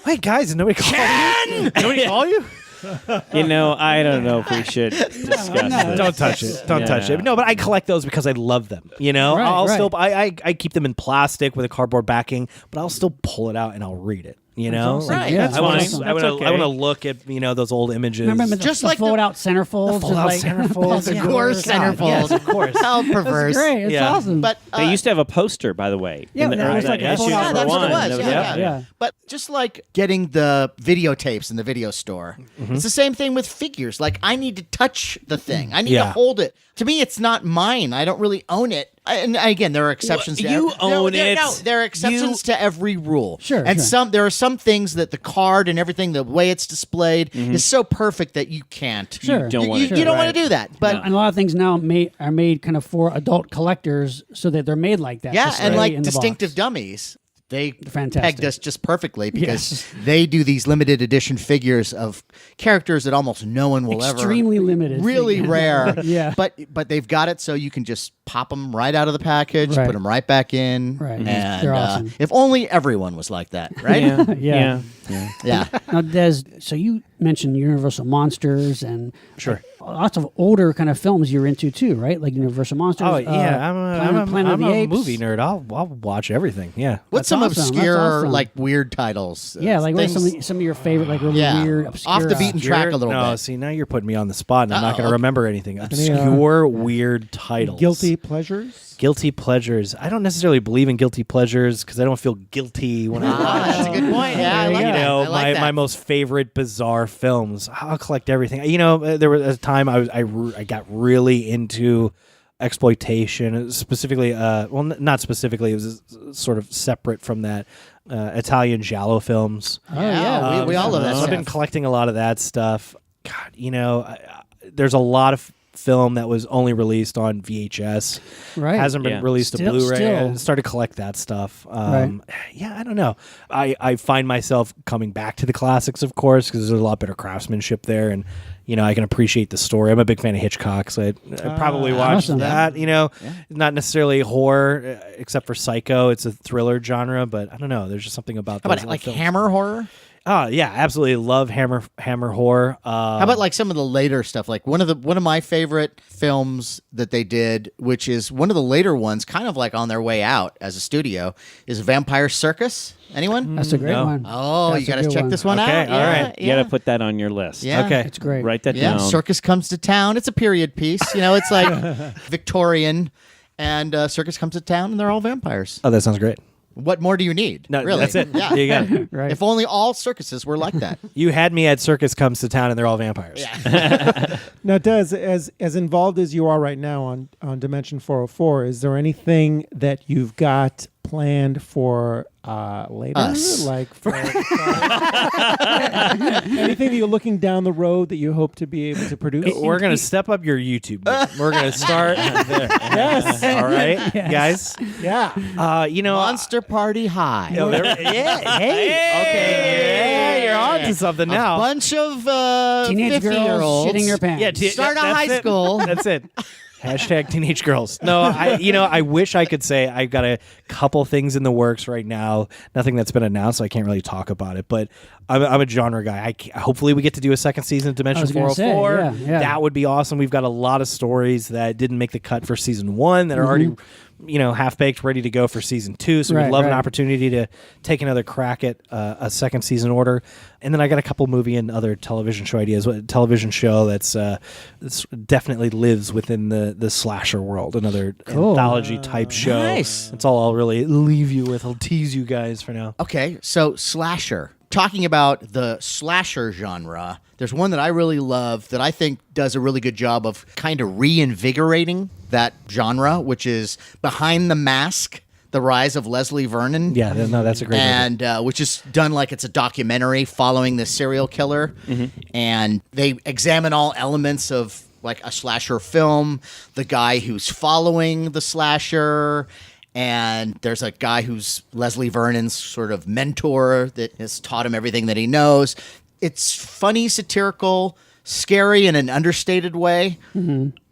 Wait, guys, did nobody call you? Nobody call you? I don't know if we should discuss this. Don't touch it. Don't touch it. No, but I collect those because I love them. Right, I'll right. still I keep them in plastic with a cardboard backing, but I'll still pull it out and I'll read it. awesome. Right, Yeah, that's I want fine. to. That's okay. I want to look at those old images. Remember Just the like the- fold-out centerfolds? fold-out just like- centerfolds, Of course, centerfolds. Yes, of course. How perverse. That's great. It's Yeah. awesome. But They used to have a poster, by the way. Yeah, in the that was early- like a issue full-out- yeah, number that's what it one. was. That Yeah, yeah. But just like getting the videotapes in the video store, it's the same thing with figures. Like, I need to touch the thing. I need to Yeah. hold it. To me, it's not mine. I don't really own it. And again, there are exceptions. Well, to you own it. No, there are exceptions to every rule. Sure, and sure. there are some things that the card and everything, the way it's displayed, is so perfect that you can't. Sure. don't want you, to you don't do want to do that. But and a lot of things now are made kind of for adult collectors, so that they're made like that. yeah, to and stay like in the distinctive box. dummies. They Fantastic. pegged us just perfectly because Yes. they do these limited edition figures of characters that almost no one will ever. Extremely limited. Really figures. rare. Yeah. But they've got it so you can just pop them right out of the package, Right. put them right back in. Right. And They're awesome. if only everyone was like that, right? Yeah. Yeah. yeah. Yeah. Now, Des, so you mentioned Universal Monsters and Sure. lots of older kind of films you're into too, right? Like Universal Monsters. Oh yeah, Planet of I'm the a Apes. movie nerd. I'll watch everything. Yeah. What's That's some awesome. That's obscure, awesome. like weird titles? Yeah, like what are things- some of your favorite, like really Yeah. weird, obscure, Off the beaten track a little no, bit. see, now you're putting me on the spot, and I'm not Uh-oh. going to remember anything. Obscure, weird titles. Guilty pleasures. Guilty pleasures. I don't necessarily believe in guilty pleasures because I don't feel guilty when I watch. That's a good point. Yeah, I like You that. know, I like that. my most favorite bizarre films. I'll collect everything. You know, there was a time I got really into exploitation, specifically. Not specifically. It was sort of separate from that. Italian giallo films. Oh yeah, we all love that So I've been stuff. collecting a lot of that stuff. God, you know, there's a lot of film that was only released on VHS. Right. Hasn't been Yeah. released to Still- Blu-ray. still. I started to collect that stuff. Right. Yeah, I don't know. I find myself coming back to the classics, of course, because there's a lot better craftsmanship there, and you know I can appreciate the story. I'm a big fan of Hitchcock, so I probably watch awesome. that. You know, not necessarily horror, except for Psycho. It's a thriller genre, but I don't know. There's just something about How those about like films. Hammer horror? Oh yeah, absolutely love Hammer horror. How about like some of the later stuff? Like one of my favorite films that they did, which is one of the later ones, kind of like on their way out as a studio, is Vampire Circus. Anyone? That's a great No. one. Oh, That's you got a to good check one. this one Okay, out. all Yeah, right. You got to put that on your list. Yeah. Okay. It's great. Write that Yeah, down. Circus Comes to Town. It's a period piece. You know, it's like Victorian, and Circus Comes to Town, and they're all vampires. Oh, that sounds great. What more do you need? No, really. that's it. Yeah. You got it. Right. If only all circuses were like that. You had me at Circus Comes to Town, and they're all vampires. Now, Des, as involved as you are right now on Dimension 404, is there anything that you've got planned for later? Us. Like for anything that you're looking down the road that you hope to be able to produce? We're gonna step up your YouTube. We're gonna start there. Yes. All right, guys. Yeah. You know, Monster Party High. yeah. Hey. Okay. Yeah, you're on to something A now. bunch of Teenage girls 50-year-olds. shitting their pants. Start out that's high it. school. That's it. Hashtag teenage girls. No, I wish I could say I've got a couple things in the works right now. Nothing that's been announced, so I can't really talk about it. But I'm a genre guy. Hopefully we get to do a second season of Dimension was gonna 404. say, yeah. That would be awesome. We've got a lot of stories that didn't make the cut for season 1 that are already half baked, ready to go for season 2. So we'd love an opportunity to take another crack at a second season order. And then I got a couple movie and other television show ideas. A television show that's definitely lives within the slasher world. Another anthology type show. Nice. That's all I'll really leave you with. I'll tease you guys for now. Okay, so slasher. Talking about the slasher genre, there's one that I really love that I think does a really good job of kind of reinvigorating that genre, which is Behind the Mask, The Rise of Leslie Vernon. Yeah, no, that's a great movie. And which is done like it's a documentary following the serial killer. And they examine all elements of like a slasher film, the guy who's following the slasher, and there's a guy who's Leslie Vernon's sort of mentor that has taught him everything that he knows. It's funny, satirical, scary in an understated way.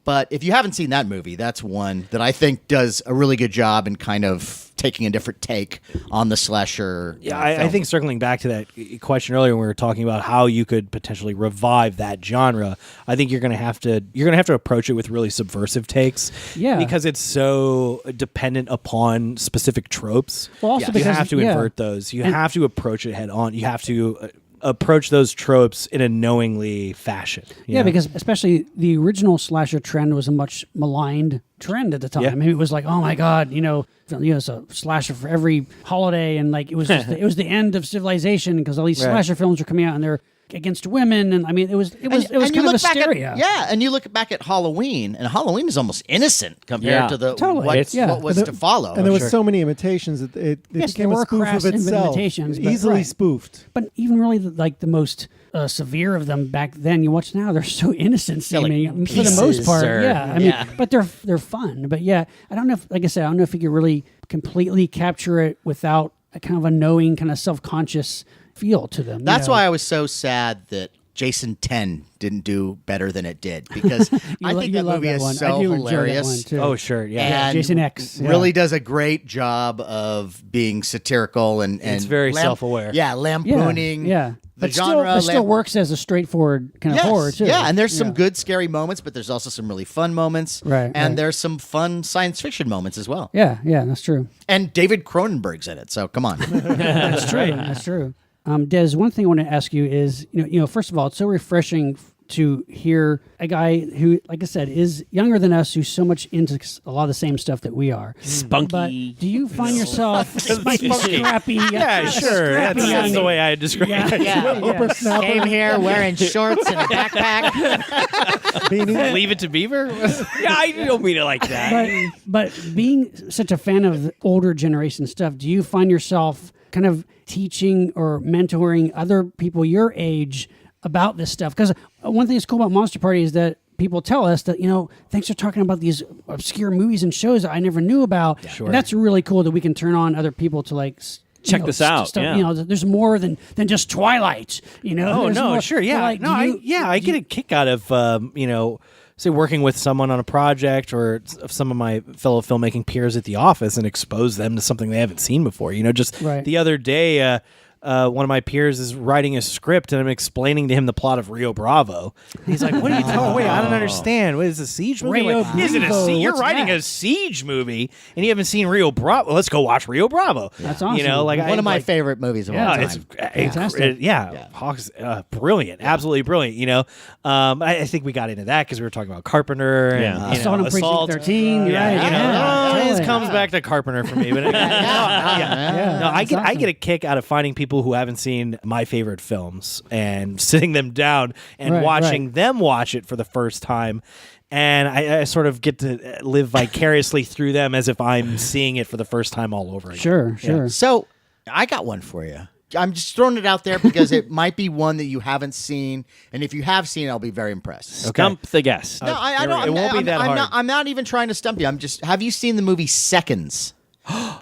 But if you haven't seen that movie, that's one that I think does a really good job in kind of taking a different take on the slasher. Yeah, I think circling back to that question earlier when we were talking about how you could potentially revive that genre, I think you're going to have to approach it with really subversive takes. Yeah. Because it's so dependent upon specific tropes. Well, also You because- have to invert those. You have to approach it head on. You have to approach those tropes in a knowingly fashion. you Yeah, know? because especially the original slasher trend was a much maligned trend at the time. Yeah. I mean, it was like, oh my god, it's a slasher for every holiday, and like it was just it was the end of civilization because all these slasher films were coming out and they're against women, and I mean, it was kind of hysteria. And you look back at Halloween, and Halloween is almost innocent compared to the Totally. what was to follow. And there was so many imitations that it Yes, became there a were spoof crass of itself. imitations, but- Easily right. spoofed. But even really, the most severe of them back then, you watch now, they're so innocent seeming for the most part. I mean, but they're fun. But yeah, I don't know if, like I said, I don't know if you could really completely capture it without a kind of a knowing, kind of self-conscious feel to them. That's why I was so sad that Jason 10 didn't do better than it did, because I think that movie is so hilarious. Oh, sure. Yeah. And Jason X, really does a great job of being satirical and It's very self-aware. Yeah, lampooning. The But genre still works as a straightforward kind of horror too. Yeah, and there's some good scary moments, but there's also some really fun moments. Right, And right. there's some fun science fiction moments as well. Yeah, that's true. And David Cronenberg's in it, so come on. That's true. That's true. Des, one thing I want to ask you is, first of all, it's so refreshing to hear a guy who, like I said, is younger than us, who's so much into a lot of the same stuff that we are. Spunky. But do you find yourself spiky, scrappy? Yeah, sure. That's the way I describe it. Yeah. Came here wearing shorts and a backpack. Leave it to Beaver? Yeah, I don't mean it like that. But being such a fan of the older generation stuff, do you find yourself kind of teaching or mentoring other people your age about this stuff? Because one thing that's cool about Monster Party is that people tell us that, thanks for talking about these obscure movies and shows that I never knew about. Yeah. Sure. And that's really cool that we can turn on other people to like check this out. Stuff, yeah. There's more than just Twilight. Oh, There's no, more, sure. Yeah. like, I get a kick out of, say working with someone on a project or some of my fellow filmmaking peers at the office and expose them to something they haven't seen before. Just the other day, one of my peers is writing a script and I'm explaining to him the plot of Rio Bravo. He's like, what are you talking? Wait, I don't understand. What is a siege movie? Rio Like, is it a Bravo, siege? You're what's writing that? a siege movie and you haven't seen Rio Bravo. Let's go watch Rio Bravo. That's awesome. One of my favorite movies of all time. It's Fantastic. Hawks, brilliant, absolutely brilliant. I think we got into that because we were talking about Carpenter and Assault on Precinct Assault. 13. It comes back to Carpenter for me, but I get a kick out of finding people who haven't seen my favorite films and sitting them down and watching them watch it for the first time. And I sort of get to live vicariously through them as if I'm seeing it for the first time all over again. Sure. So I got one for you. I'm just throwing it out there because it might be one that you haven't seen, and if you have seen it, I'll be very impressed. Stump the guest. No, I don't. It won't be that hard. I'm not even trying to stump you. Have you seen the movie Seconds?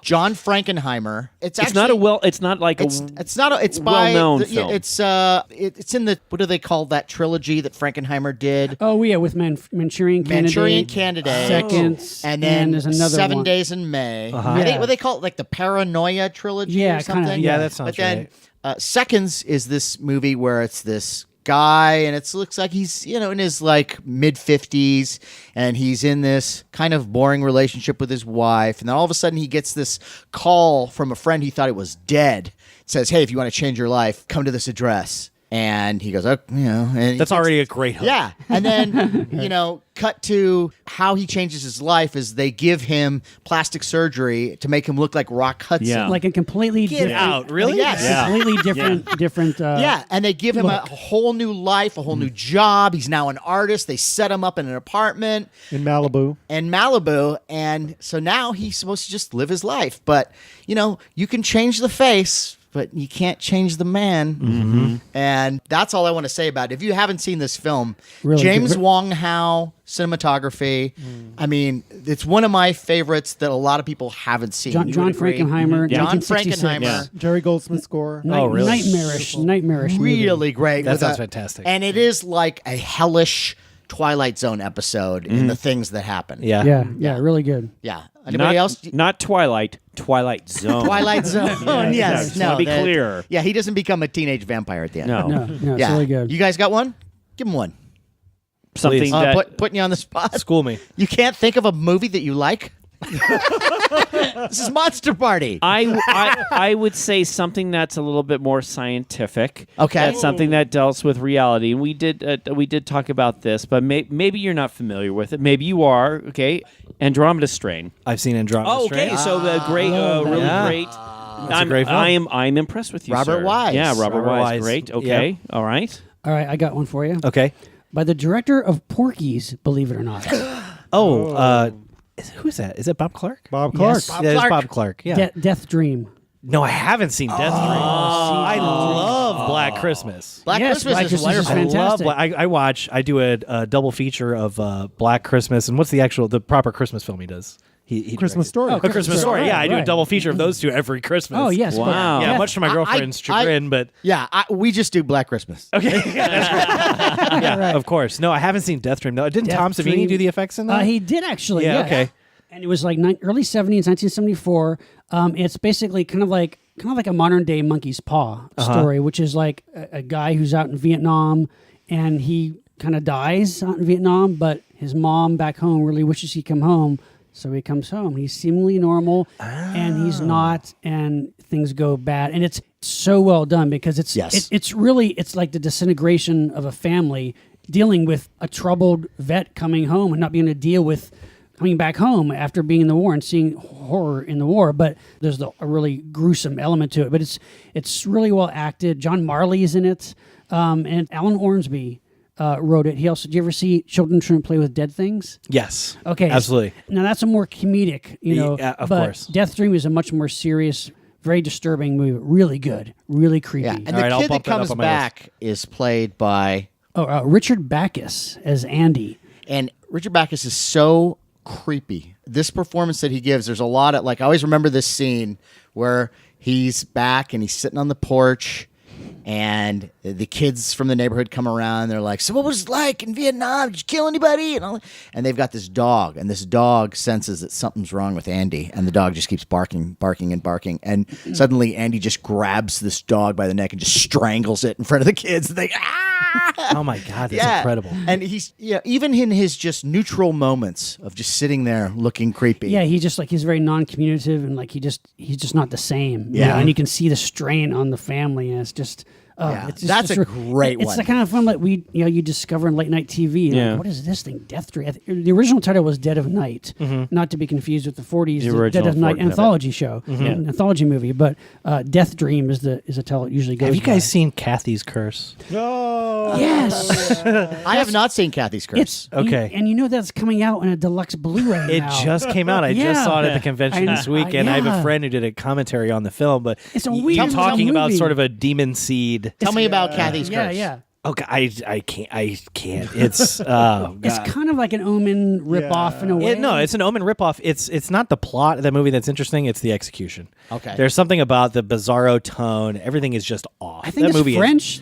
John Frankenheimer. It's not a actually well. It's not like it's not a, it's by well-known the- film. It's in the, what do they call that trilogy that Frankenheimer did? Oh yeah, with Manchurian Candidate. Manchurian Candidate. Seconds. And then there's another 7 one. Days in May. Uh-huh. I think Yeah. what they call it, like the Paranoia trilogy Yeah, or something. kinda, yeah. that sounds But then right. Seconds is this movie where it's this guy, and it looks like he's in his like mid-50s, and he's in this kind of boring relationship with his wife, and then all of a sudden he gets this call from a friend he thought it was dead. It says, "Hey, if you want to change your life, come to this address." And he goes, "Oh, and That's already a great hook. yeah." And then, cut to how he changes his life is they give him plastic surgery to make him look like Rock Hudson. Yeah. Like a completely Get different. out, really? Yes. Yeah. Completely different. Yeah, and they give him a whole new life, a whole new job. He's now an artist. They set him up in an apartment In Malibu. in Malibu, and so now he's supposed to just live his life. But, you can change the face, but you can't change the man. Mm-hmm. And that's all I want to say about it. If you haven't seen this film, Really James good. Wong Howe cinematography. I mean, it's one of my favorites that a lot of people haven't seen. John, You John would agree? Frankenheimer. Yeah. John 1966. Frankenheimer. Yeah. Jerry Goldsmith score. Night- Oh, really? Nightmarish movie. Really great. That with sounds fantastic. And it is like a hellish Twilight Zone episode in the things that happen. Yeah. Yeah, really good. Yeah. Anybody else? Not Twilight. Twilight Zone. Twilight Zone. Yes. just No. wanna be that- clear. Yeah, he doesn't become a teenage vampire at the end. No. No, it's Yeah. really good. You guys got one? Give him one. Something Please. that Putting you on the spot. School me. You can't think of a movie that you like? This is Monster Party. I would say something that's a little bit more scientific. Okay. That's something that deals with reality. And we did talk about this, but maybe you're not familiar with it. Maybe you are. Okay. Andromeda Strain. I've seen Andromeda Oh, Strain. okay. So great, really Yeah. great. a great film. I'm impressed with you, Robert sir. Wise. Yeah, Robert Robert Wise. Wise. Great. Okay. Yep. All right. All right, I got one for you. Okay. By the director of Porky's, believe it or not. Who is that? Is it Bob Clark? Bob Clark. Yes. Yeah, it's Bob Clark. Yeah. Death Dream. No, I haven't seen Death Dream. I love Black Christmas. Black Yes, Christmas Black is Christmas is wonderful. fantastic. I watch. I do a double feature of Black Christmas and what's the proper Christmas film he does? He Christmas Story. Oh, A Christmas Story. Yeah, I do a Right. double feature of those two every Christmas. Oh, yes. Wow. Yeah, Yeah. much to my girlfriend's chagrin, but Yeah, we just do Black Christmas. yeah, of course. No, I haven't seen Death Dream. No, didn't Death Tom Savini Dream. do the effects in that? He did actually. Yeah, Yeah. okay. And it was like early 70s, 1974. It's basically kind of like a modern day Monkey's Paw story, which is like a guy who's out in Vietnam and he kind of dies out in Vietnam, but his mom back home really wishes he'd come home. So he comes home. He's seemingly normal, and he's not, and things go bad. And it's so well done because it's it's like the disintegration of a family dealing with a troubled vet coming home and not being able to deal with coming back home after being in the war and seeing horror in the war. But there's a really gruesome element to it. But it's really well acted. John Marley's in it, and Alan Ormsby wrote it. Did you ever see Children Shouldn't Play with Dead Things? Yes. Okay. Absolutely. Now that's a more comedic, Yeah, of but course. Death Dream is a much more serious, very disturbing movie. Really good, really creepy. Yeah, and All the right, I'll kid that bump that up comes on my list. back is played by, Richard Backus as Andy. and Richard Backus is so creepy. This performance that he gives, there's a lot of, like, I always remember this scene where he's back and he's sitting on the porch, and the kids from the neighborhood come around. They're like, "So what was it like in Vietnam? Did you kill anybody?" And they've got this dog, and this dog senses that something's wrong with Andy, and the dog just keeps barking, and suddenly Andy just grabs this dog by the neck and just strangles it in front of the kids. And they, Oh my God, that's incredible. And he's even in his just neutral moments of just sitting there looking creepy. Yeah, he's very non-communicative and like he's just not the same. Yeah. And you can see the strain on the family, and it's just. Yeah, it's just, that's a great It's one. the kind of fun that you discover in late night TV. Yeah. Like, what is this thing? Death Dream. The original title was Dead of Night, not to be confused with the 40s The Dead original of Night 40s. anthology show, an anthology movie. But Death Dream is a title it usually goes. Have you guys by. seen Kathy's Curse? Oh. Yes. I have not seen Kathy's Curse. It's Okay. and you know that's coming out in a deluxe Blu-ray It now. just came out. I Yeah. just saw it at the convention I- this week, and I have yeah. a friend who did a commentary on the film. But It's a you weird talking about movie. sort of a demon seed. Tell me about Kathy's yeah, Curse. yeah. Okay, I can't. It's oh, It's God. kind of like an Omen ripoff in a way. No, it's an Omen ripoff. It's not the plot of that movie that's interesting. It's the execution. Okay. There's something about the bizarro tone. Everything is just off. I think that it's movie French,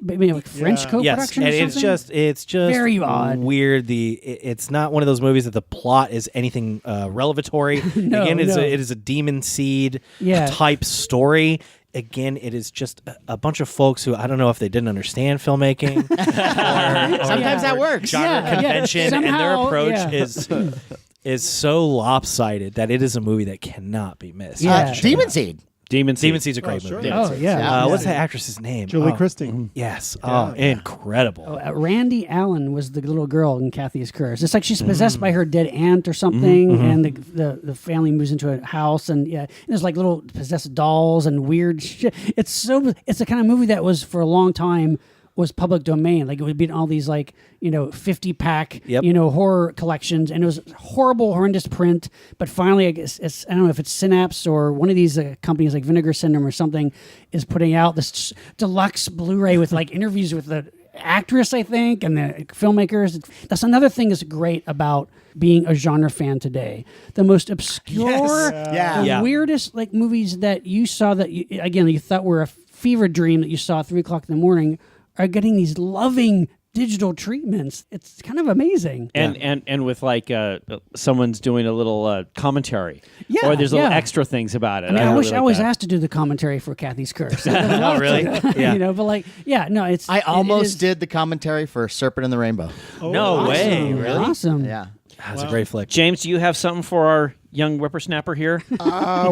maybe like French co-production. Yes, or and something? it's just Very odd. weird. It's not one of those movies that the plot is anything revelatory. No, Again, no. it is a demon seed Yeah. type story. Again, it is just a bunch of folks who I don't know if they didn't understand filmmaking. or Sometimes that works. genre Yeah, convention, and their somehow, approach yeah. is so lopsided that it is a movie that cannot be missed. Yeah. Demon Seed. Demon Seed. Demon Seed's a great movie. Oh yeah. What's that actress's name? Julie Oh, Christie. Yes. Oh, incredible. Randy Allen was the little girl in Kathy's Curse. It's like she's possessed by her dead aunt or something, and the family moves into a house, and there's like little possessed dolls and weird shit. It's the kind of movie that was for a long time was public domain. Like it would be in all these 50-pack Yep. horror collections, and it was horrible, horrendous print. But finally, I guess I don't know if it's Synapse or one of these companies like Vinegar Syndrome or something is putting out this deluxe Blu-ray with like interviews with the actress, I think, and the filmmakers. That's another thing that's great about being a genre fan today. The most obscure, Yeah. the Yeah. weirdest movies that you saw that you thought were a fever dream that you saw at 3:00 in the morning are getting these loving digital treatments. It's kind of amazing. And with someone's doing a little commentary, Yeah, or there's little yeah. extra things about it. I mean, I really wish I like was that. asked to do the commentary for Kathy's Curse. Oh, really? Yeah. But it's. I it almost is did the commentary for Serpent in the Rainbow. No awesome. way. Really? Awesome. Yeah. That's a great flick. James, do you have something for our young whippersnapper here?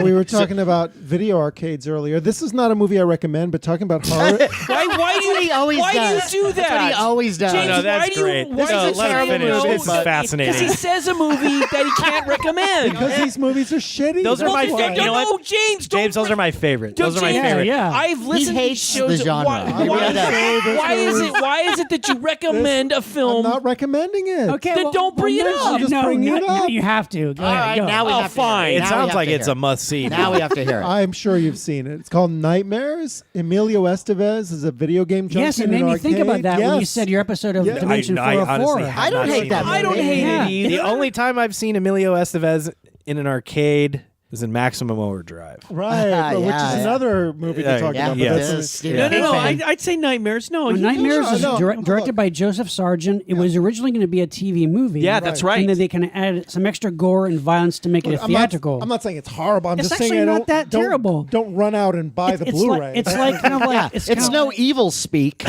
We were talking about video arcades earlier. This is not a movie I recommend, but talking about horror. Why do you he always why does. do you do that? That's what he always does. James, No, that's why do you, great. Why No, does let her he finish. know- This is fascinating. Because he says a movie that he can't recommend. Because these movies are shitty. Those are That's my why. favorite. You know what? No, James, don't James, those are my favorite. Don't Those are my James- favorite. Yeah. I've listened hates to shows the genre. Why, He really does. why is it that you recommend a I'm film? not recommending it. Okay, Then don't bring it no, up. Just No, bring it no, up. you have to. Go All ahead, right, go. now we Oh, have fine. to It hear it. Now we sounds have like to it's hear a must-see. Now we have to hear it. I'm sure you've seen it. It's called Nightmares. Emilio Estevez is a video game junkie. Yes, it in made an me think about arcade. that when you Yes. said your episode of Yeah. Dimension I 404. honestly have I don't not hate seen that it. I don't movie. hate Yeah. it either. The only time I've seen Emilio Estevez in an arcade was in Maximum Overdrive. Right, which Yeah, is yeah. another movie Yeah, to talk yeah, about. yeah. But this that's is Stephen No, King fan. I'd say Nightmares. No, Well, you- Nightmares sure, is no, directed look. by Joseph Sargent. It was originally going to be a TV movie. Yeah, that's right. And then they kind of added some extra gore and violence to make it a theatrical. I'm not saying it's horrible. I'm It's just saying actually I not don't, that don't- terrible. Don't run out and buy the it's Blu-ray. Like, it's like kind of like Yeah, it's it's no evil speak.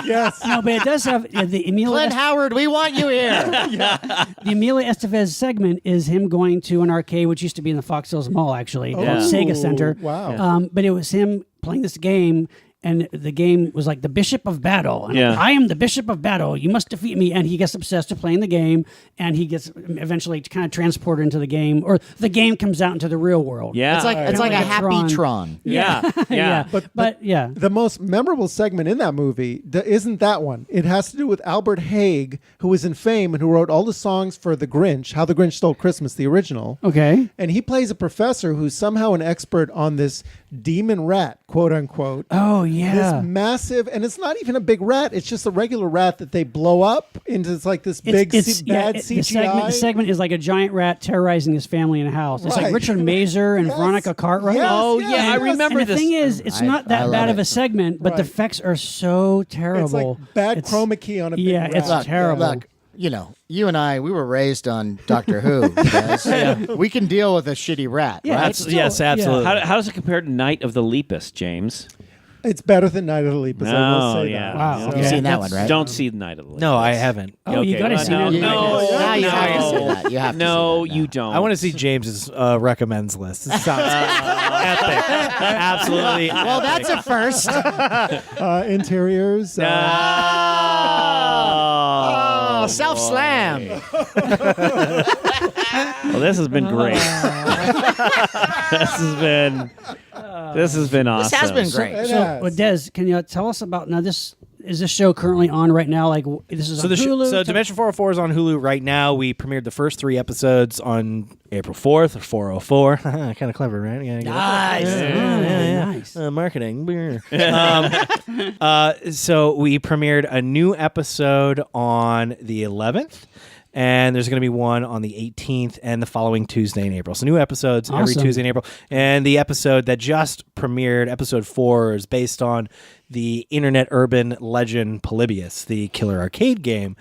yes. no, but it does have the Emilio. Glenn Howard, we want you here. The Emilio Estevez segment is him going to an arcade, which used to be in the Fox Hills Mall, actually, called Sega Center. Wow. But it was him playing this game, and the game was like the Bishop of Battle. And Yeah. I am the Bishop of Battle. You must defeat me. And he gets obsessed with playing the game, and he gets eventually kind of transported into the game, or the game comes out into the real world. Yeah. It's like Kinda a like a happy Tron. Tron. Yeah. Yeah. But yeah. The most memorable segment in that movie isn't that one. It has to do with Albert Haig, who was in Fame and who wrote all the songs for The Grinch, How the Grinch Stole Christmas, the original. Okay. And he plays a professor who's somehow an expert on this demon rat, quote unquote. Oh, yeah. This massive, and it's not even a big rat. It's just a regular rat that they blow up into like this big bad CGI. The segment is like a giant rat terrorizing his family in a house. It's like Right. Richard Mazer and Yes. Veronica Cartwright. Yes, Oh, yes, yeah, I yes. remember And the this. thing is, it's I not that love bad of it. a segment, but the Right. effects are so It's terrible. like bad It's- chroma key on a big Yeah, rat. it's terrible. Look, you and I, we were raised on Doctor Who. Guys. We can deal with a shitty rat, Yeah, right? it's still- Yes, absolutely. How does it compare to Night of the Lepus, James? It's better than Night of the Lepus. I will No, say yeah. that. Wow. So- Okay. You've seen that That's- one, right? Don't see the Night of the Lepus. No, I haven't. Oh, you gotta see it. You- No, now you no. have to see that. You have to No, see that you now. don't. I want to see James's recommends list. This sounds epic. Absolutely. Well, that's a first. Interiors. Oh, self slam. Well, this has been great. This has been awesome. This has been great. It So, has. well, Des, can you tell us about now? This is this show currently on right now? Like this is So on Hulu. so Dimension 404 is on Hulu right now. We premiered the first 3 episodes on April 4th, or 404. Kind of clever, right? Yeah, Nice. nice. marketing. So we premiered a new episode on the 11th. And there's going to be one on the 18th and the following Tuesday in April. So new episodes every Awesome. Tuesday in April. And the episode that just premiered, episode 4, is based on the internet urban legend Polybius, the killer arcade game.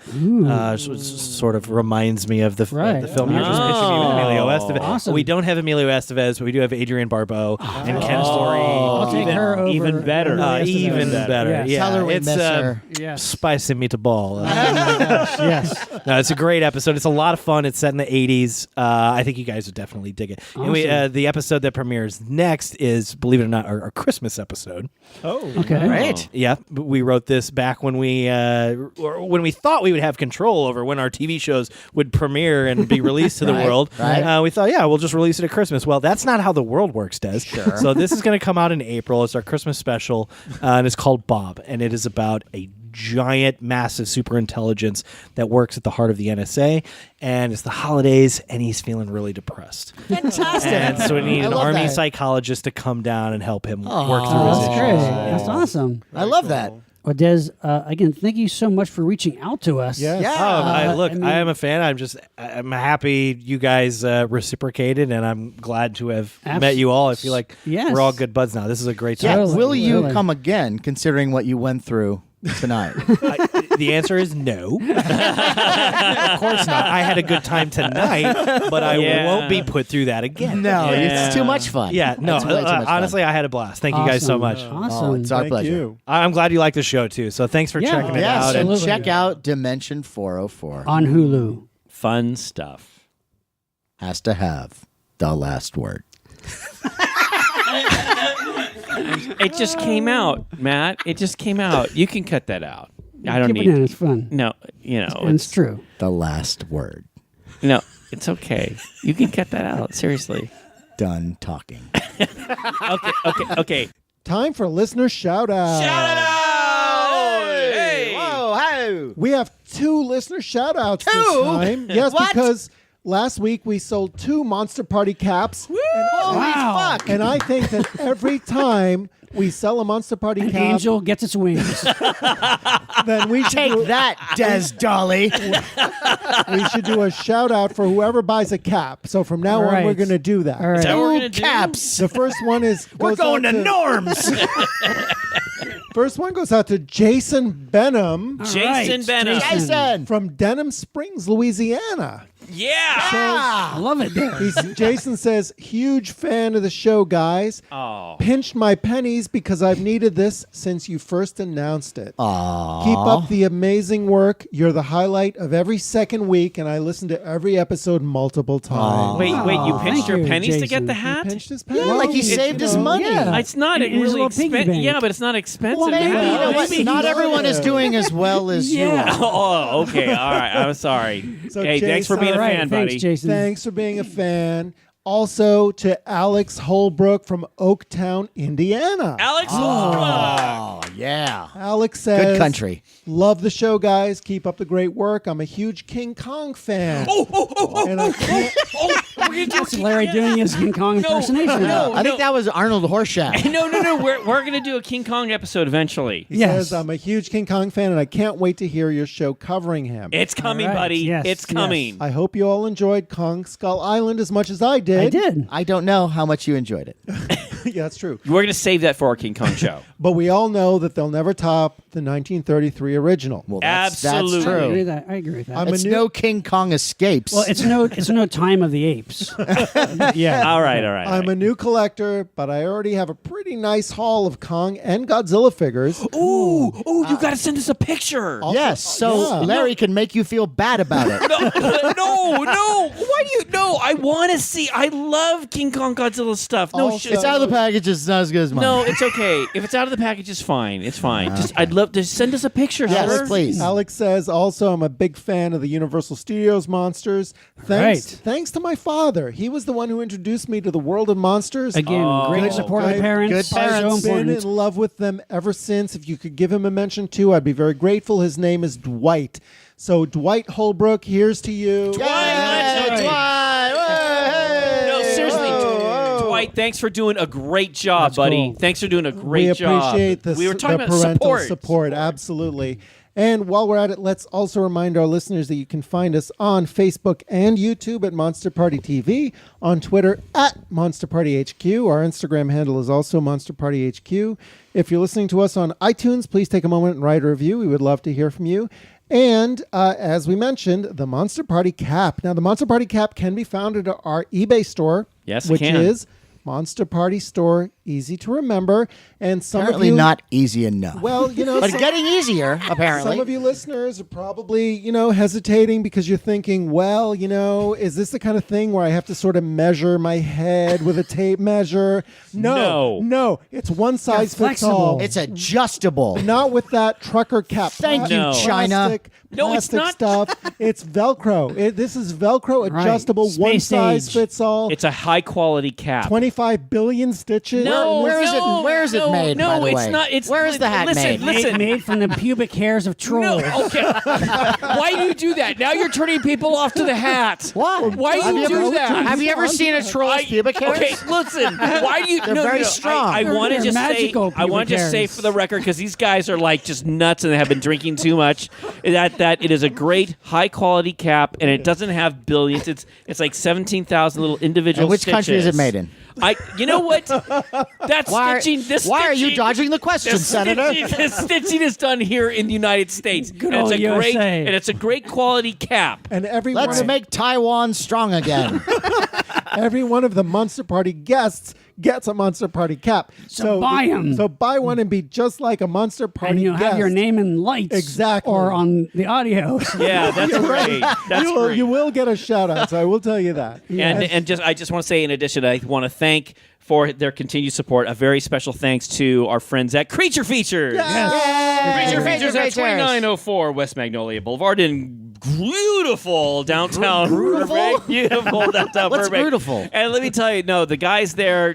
Sort of reminds me of the Right. the film you're just pitching me with Emilio Estevez. Awesome. We don't have Emilio Estevez, but we do have Adrienne Barbeau and Ken Story. I'll take her over. even better. Even better. Yes. Yeah, Tell her we it's miss her. Yes. spicy meatball. Yes. No, it's a great episode. It's a lot of fun. It's set in the 80s. I think you guys would definitely dig it. And Awesome. the episode that premieres next is, believe it or not, our Christmas episode. Okay. Right. Yeah, but we wrote this back when we thought we would have control over when our TV shows would premiere and be released to the Right, world. right. We thought, yeah, we'll just release it at Christmas. Well, that's not how the world works, Des. Sure. So this is going to come out in April. It's our Christmas special, and it's called Bob, and it is about a giant, massive super intelligence that works at the heart of the NSA, and it's the holidays, and he's feeling really depressed. Fantastic. And so we need I an love army that. psychologist to come down and help him work through Oh, his that's issues. great. That's awesome. I love that. Well, Des, again, thank you so much for reaching out to us. Yes. Yeah. I am a fan. I'm happy you guys reciprocated, and I'm glad to have met you all. I feel like Yes. we're all good buds now. This is a great Yeah. time. Totally, Will you totally. come again, considering what you went through tonight? The answer is no. Of course not. I had a good time tonight, but I Yeah. won't be put through that again. No, Yeah. it's too much fun. Yeah, no. It's way too much fun. Honestly, I had a blast. Thank you guys so Awesome. much. Awesome. Oh, it's our Thank pleasure. you. I'm glad you like the show too. So thanks for Yeah. checking it Yes, out. and Absolutely. check out Dimension 404. On Hulu. Fun stuff. Has to have the last word. It just came out, Matt. It just came out. You can cut that out. I don't Keep it in. need. It's fun. No, And it's true. The last word. No, it's okay. You can cut that out. Seriously. Done talking. Okay. Time for listener shout out. Hey! Whoa, hey! We have 2 listener shout outs this Two? time. Yes, What? because last week we sold 2 Monster Party caps. Holy Wow. fuck! And I think that every time we sell a Monster Party An cap, angel gets its wings. then we should, Take that, DEZ Dolly. we should do a shout out for whoever buys a cap. So from now on, Right. we're going to do that. All right. Is that what we're Two gonna do? caps. The first one is We're goes going out to Norms. First one goes out to Jason Benham Jason right, Benham. Jason. from Denham Springs, Louisiana. Yeah. I love it there. Jason says, huge fan of the show, guys. Oh. Pinched my pennies because I've needed this since you first announced it. Aww. Keep up the amazing work. You're the highlight of every second week, and I listen to every episode multiple times. Wait, you pinched Thank your you, pennies to Jason. get the He hat? pinched his pennies. Yeah, like he Well, saved his know, money. yeah. It's not In his really little piggy expensive. bank. Yeah, but it's not expensive. Well, Maybe, Well, you know what? maybe Not he everyone is would. doing as well as you Yeah. are. Oh, okay. All right. I'm sorry. So Hey, thanks for Jason- being a All right, fan, thanks, buddy. Jason. Thanks for being a fan. Also to Alex Holbrook from Oaktown, Indiana. Alex Holbrook. Oh, yeah. Alex says, Good country. Love the show, guys. Keep up the great work. I'm a huge King Kong fan. And I can't, We're gonna do That's Larry doing his King Kong impersonation. no. I think that was Arnold Horseshack. No. We're gonna do a King Kong episode eventually. he Yes. says, I'm a huge King Kong fan, and I can't wait to hear your show covering him. It's coming, All right. buddy. Yes, It's yes. coming. I hope you all enjoyed Kong Skull Island as much as I did. I did. I don't know how much you enjoyed it. Yeah, that's true. We're gonna save that for our King Kong show. But we all know that they'll never top the 1933 original. Well, Absolutely. That's I agree true. with that. I agree with that. I'm a It's new- no King Kong escapes. Well, it's no time of the apes. Yeah. All right. I'm a new collector, but I already have a pretty nice haul of Kong and Godzilla figures. Ooh, you gotta send us a picture. yes, so Yeah. Larry can make you feel bad about it. No. Why do you? No, I want to see. I love King Kong Godzilla stuff. No, Also- It's out of the package. It's not as good as mine. No, it's okay. If it's out of the package, it's fine. It's fine. Just I'd love to send us a picture. Yes, sir. please. Alex says, also, I'm a big fan of the Universal Studios monsters. Thanks to my father. He was the one who introduced me to the world of monsters. Again, great supportive I've- parents. good So parents. Been important. in love with them ever since. If you could give him a mention too, I'd be very grateful. His name is Dwight. So Dwight Holbrook, here's to you. Yay, Dwight! No, seriously, Dwight. Dwight, thanks for doing a great job, buddy. cool. Thanks for doing a great job. We appreciate We were talking the about parental support. Absolutely. And while we're at it, let's also remind our listeners that you can find us on Facebook and YouTube at Monster Party TV, on Twitter at Monster Party HQ. Our Instagram handle is also Monster Party HQ. If you're listening to us on iTunes, please take a moment and write a review. We would love to hear from you. And as we mentioned, the Monster Party Cap. Now, the Monster Party Cap can be found at our eBay store, Yes, it which can. is Monster Party Store, easy to remember. And some Apparently of you, not easy enough. well, you know, but some- getting easier, apparently. some of you listeners are probably, hesitating because you're thinking, well, is this the kind of thing where I have to sort of measure my head with a tape measure? No. It's one size fits all. flexible. It's adjustable. Not with that trucker cap. Thank you, No. China. No, it's plastic not. stuff. It's Velcro. This is Velcro Right. adjustable, one Space size age. fits all. It's a high quality cap. 25 billion stitches. No, Where is it- no, where is it no, made, No, by the it's way? not. It's Where is the hat listen, made? Listen, Made from the pubic hairs of trolls. No, okay. Why do you do that? Now you're turning people off to the hat. What? Why do Have you you do ever- that? Have you ever seen a troll's pubic hairs? Okay, listen. Why do you? They're very strong. I want to They're just say. magical I want to pubic just say hairs. for the record, because these guys are like just nuts and they have been drinking too much. That it is a great high quality cap and it doesn't have billions. It's like 17,000 little individual. And which country is it stitches. made in? You know what? That's stitching. This why are you stitching- dodging the question, the Senator? the stitching is done here in the United States. Good and it's old a great USA. and it's a great quality cap. And every Let's one, make Taiwan strong again. every one of the Monster Party guests gets a Monster Party cap. So buy 'em. So buy one and be just like a Monster Party And you'll guest. have your name in lights. Exactly. Or on the audio. Yeah, that's great. That's you will, great. you will get a shout out, so I will tell you that. And I just want to say, in addition, I want to thank for their continued support. A very special thanks to our friends at Creature Features. Creature Features at 2904 West Magnolia Boulevard in beautiful downtown Burbank. Beautiful downtown What's Burbank. beautiful? And let me tell you, no, the guys there,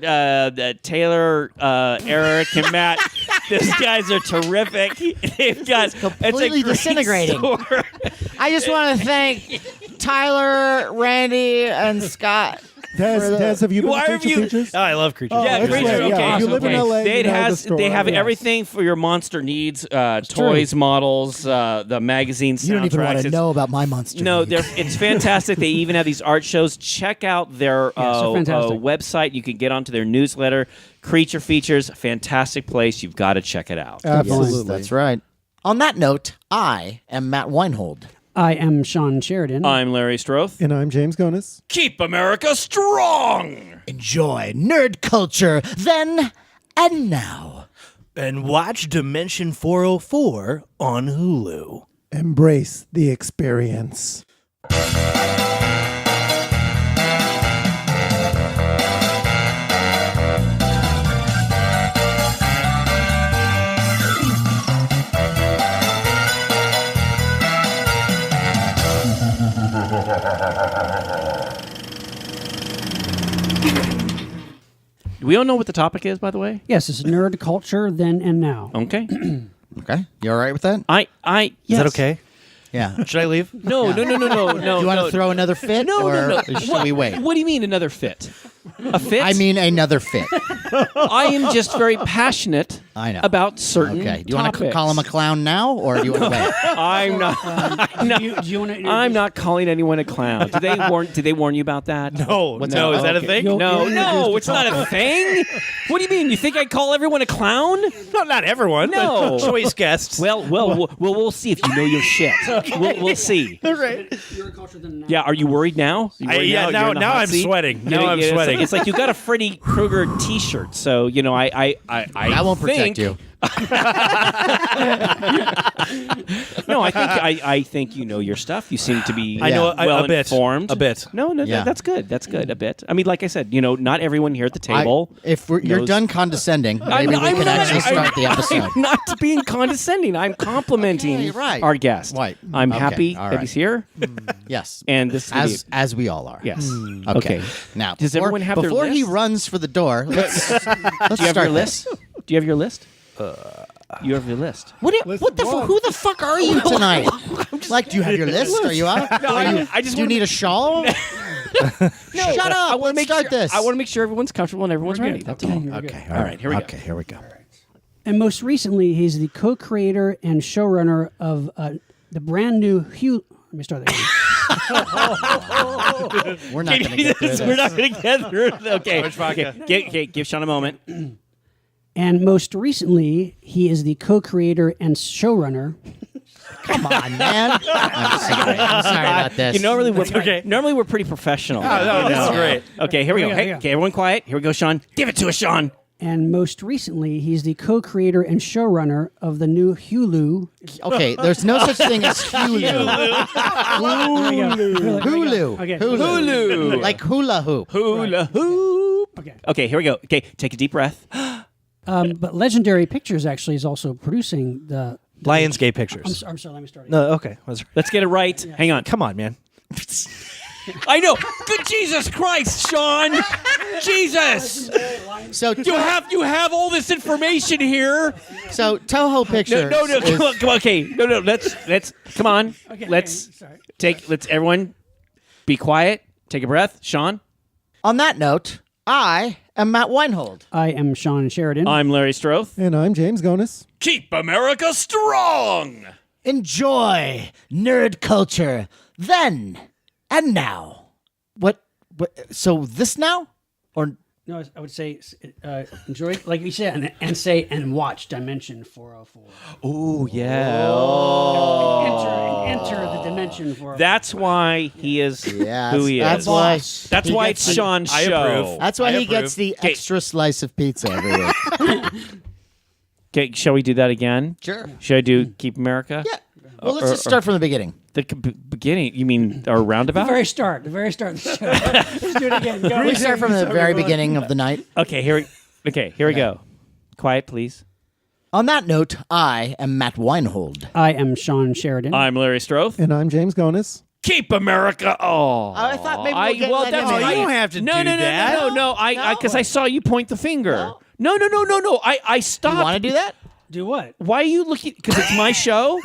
Taylor, Eric, and Matt, those guys are terrific. They've got completely it's a great disintegrating. store. I just want to thank Tyler, Randy, and Scott. Des, have you been Why to have Creature you- Features? Oh, I love creatures. Yeah, that's Creature, right, yeah. okay. You live in LA, They you know the has store, they have yes. everything for your monster needs: toys, models, the magazine soundtracks. You don't even want to It's- know about my monster. No, needs. it's fantastic. They even have these art shows. Check out their they're fantastic. website. You can get onto their newsletter. Creature Features, fantastic place. You've got to check it out. Absolutely. Yes, that's right. On that note, I am Matt Weinhold. I am Shawn Sheridan. I'm Larry Stroth. And I'm James Gonis. Keep America strong. Enjoy nerd culture then and now. And watch Dimension 404 on Hulu. Embrace the experience. We don't know what the topic is, by the way. Yes, it's nerd culture then and now. Okay. Okay, you all right with that? I. Is Yes. that okay? Yeah. Should I leave? No. Do you want to throw another fit? No, or no. should we wait? What do you mean another fit? A fit? I mean another fit. I am just very passionate I know. about certain Okay. Do you want to topics. call him a clown now, or do you want to wait? I'm not. Do you want to? I'm not calling anyone a clown. Did they warn you about that? No. What's no, that? is that a Okay. thing? You'll- No, you'll no, introduce it's the not a topic. thing. What do you mean? You think I call everyone a clown? No, not everyone. No. but choice guests. Well, we'll see if you know your shit. We'll see. Nerd culture then and now. Yeah, are you worried now? You worried yeah, You're in the now hot I'm seat? sweating. You Now know, I'm it's sweating. Like, it's like you got a Freddy Krueger T-shirt, so you know I That won't protect think- you. No, I think you know your stuff. You seem to be I know well a bit. informed. A bit. No, Yeah. that's good. That's good. A bit. I mean, like I said, not everyone here at the table. If you're knows- done condescending, maybe we I'm can not- actually start the episode. I'm not being condescending. I'm complimenting Okay, right. our guest. Right. I'm Okay, happy all that right. he's here, Yes. and this is As we all are. yes. Okay. Now, Does before, everyone have their before he list? runs for the door, let's Do you have your list? Do you have your list? You have your list. What the who the fuck are you tonight? Like, do you have your list? Are you out? No, Are you, I just do you wanna- need a shawl? Shut up. I want to make start sure, this. I want to make sure everyone's comfortable and everyone's ready. That's all. Okay. All right, here we go. Okay, here we go. And most recently, he's the co-creator and showrunner of the brand new HULU. Let me start that again. We're not going to get through this. We're not going to get through it. Okay. Give Sean a moment. And most recently, he is the co-creator and showrunner. Come on, man. I'm sorry about this. Normally we're pretty professional. no, this is great. Okay, here we go. Here we Hey, go. okay, everyone quiet. Here we go, Sean. Give it to us, Sean. And most recently, he's the co-creator and showrunner of the new HULU. Okay, there's no such thing as Hulu. Hulu. Okay. Hulu. Like hula hoop. Hula hoop. Okay. Okay, here we go. Okay, take a deep breath. But Legendary Pictures actually is also producing the. Lionsgate Pictures. I'm sorry. Let me start. No, okay. Let's get it right. Hang on. Come on, man. I know. Good Jesus Christ, Sean. Jesus. So You have all this information here. Toho Pictures. No. is- Come on. Okay. No. Let's. Come on. Let's sorry. Let's everyone be quiet. Take a breath, Sean. On that note, I am Matt Weinhold. I am Shawn Sheridan. I'm Larry Stroth. And I'm James Gonis. Keep America strong. Enjoy nerd culture then and now. What? So this now? Or No, I would say enjoy, like you said, and say and watch Dimension 404. Oh yeah. Enter the Dimension 404. That's why he is yeah, who he that's is. why. That's he why gets it's Sean's I show. approve. That's why I he approve. gets the Okay. extra slice of pizza every week. Okay, shall we do that again? Sure. Should I do Keep America? Yeah. Well, let's just start from the beginning. The beginning. You mean our roundabout? the very start of the show. Let's do it again. Go. We start from the very beginning of the night. Okay, here we go. Quiet, please. On that note, I am Matt Weinhold. I am Shawn Sheridan. I'm Larry Stroth. And I'm James Gonis. Keep America. Oh, I thought maybe we'll get let that's him in. I- You don't have to no, do no, that. No. Because I saw you point the finger. No. I stopped. You want to do that? Do what? Why are you looking? Because it's my show.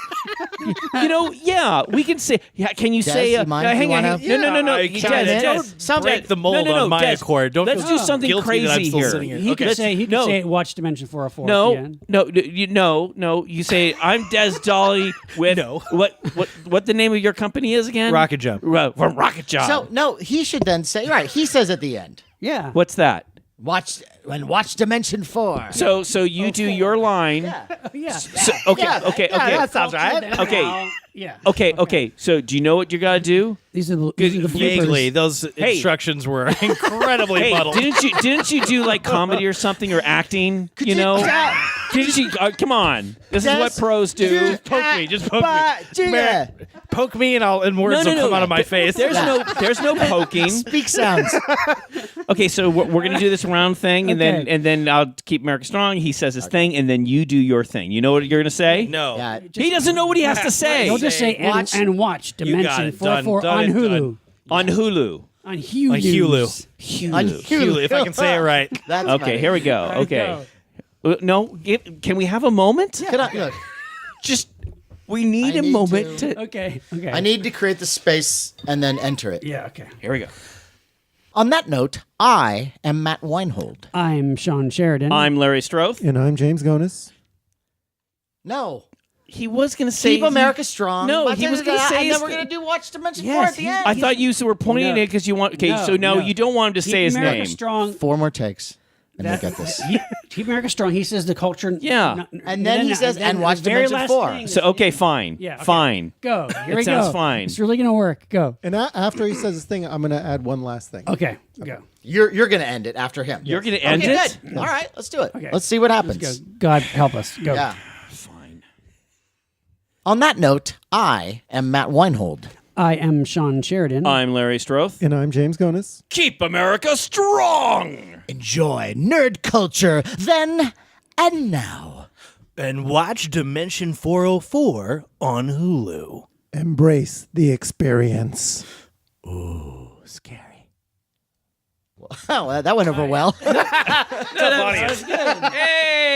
Yeah, we can say. Yeah, can you say? you mind if hang you on. wanna- No. I Des, can't. Des, Something- break the mold no, on my Des, accord. Don't let's feel do something guilty that I'm crazy still here. sitting here. He Okay. could say no. watch Dimension 404. at the end. No. You say I'm DEZ DOLLY with No. what the name of your company is again? Rocket Jump. From Rocket Jump. So, no, he should then say, right, he says at the end, Yeah. what's that? watch Dimension 4. So you do your line. Yeah. So, okay. that sounds right. Okay. Yeah. Okay. So do you know what you gotta do? These are the bloopers. Vaguely, those instructions were incredibly Hey, muddled. didn't you do like comedy or something or acting? Didn't you? Come on. This is what pros do. Just poke me. Poke me and words will come out of my face. There's no poking. Speak sounds. Okay, so we're gonna do this round thing, and Okay. then I'll keep America strong. He says his thing, and then you do your thing. You know what you're gonna say? No. Yeah. He doesn't know what he has to say. Don't just say Watch- and watch You got Dimension it. 404 Done on and Hulu. done. On Hulu. On Hulu. On Hulu. On Hulu, if I can say it right. That's Okay, funny. here we go. Okay. No, can we have a moment? Can I- look, Just we need I a need moment to- to. Okay. I need to create the space and then enter it. Yeah. Okay. Here we go. On that note, I am Matt Weinhold. I'm Shawn Sheridan. I'm Larry Stroth. And I'm James Gonis. No. He was gonna say Keep America strong. No, he was gonna say And his then we're thing. going to do Watch Dimension 4 Yes, at the he's- end. I thought you were pointing No. at it because you want. Okay, No, so now no. you don't want him to Keep say his America name. strong. 4 more takes. And we'll get this. Keep America strong. He says the culture. Yeah. And then he says, and watch the very Dimension last 4. thing So is- okay, fine. Yeah. okay. Fine. Go. Here we It sounds go. fine. It's really gonna work. Go. And after he says his thing, I'm going to add one last thing. Okay. Go. You're going to end it after him. You're gonna end Okay, it. good. All right, let's do it. Okay. Let's see what Go. happens. God help us. Go. Yeah. Fine. On that note, I am Matt Weinhold. I am Shawn Sheridan. I'm Larry Stroth. And I'm James Gonis. Keep America strong. Enjoy nerd culture then and now. And watch Dimension 404 on Hulu. Embrace the experience. Scary. Oh, that went over well. Hey.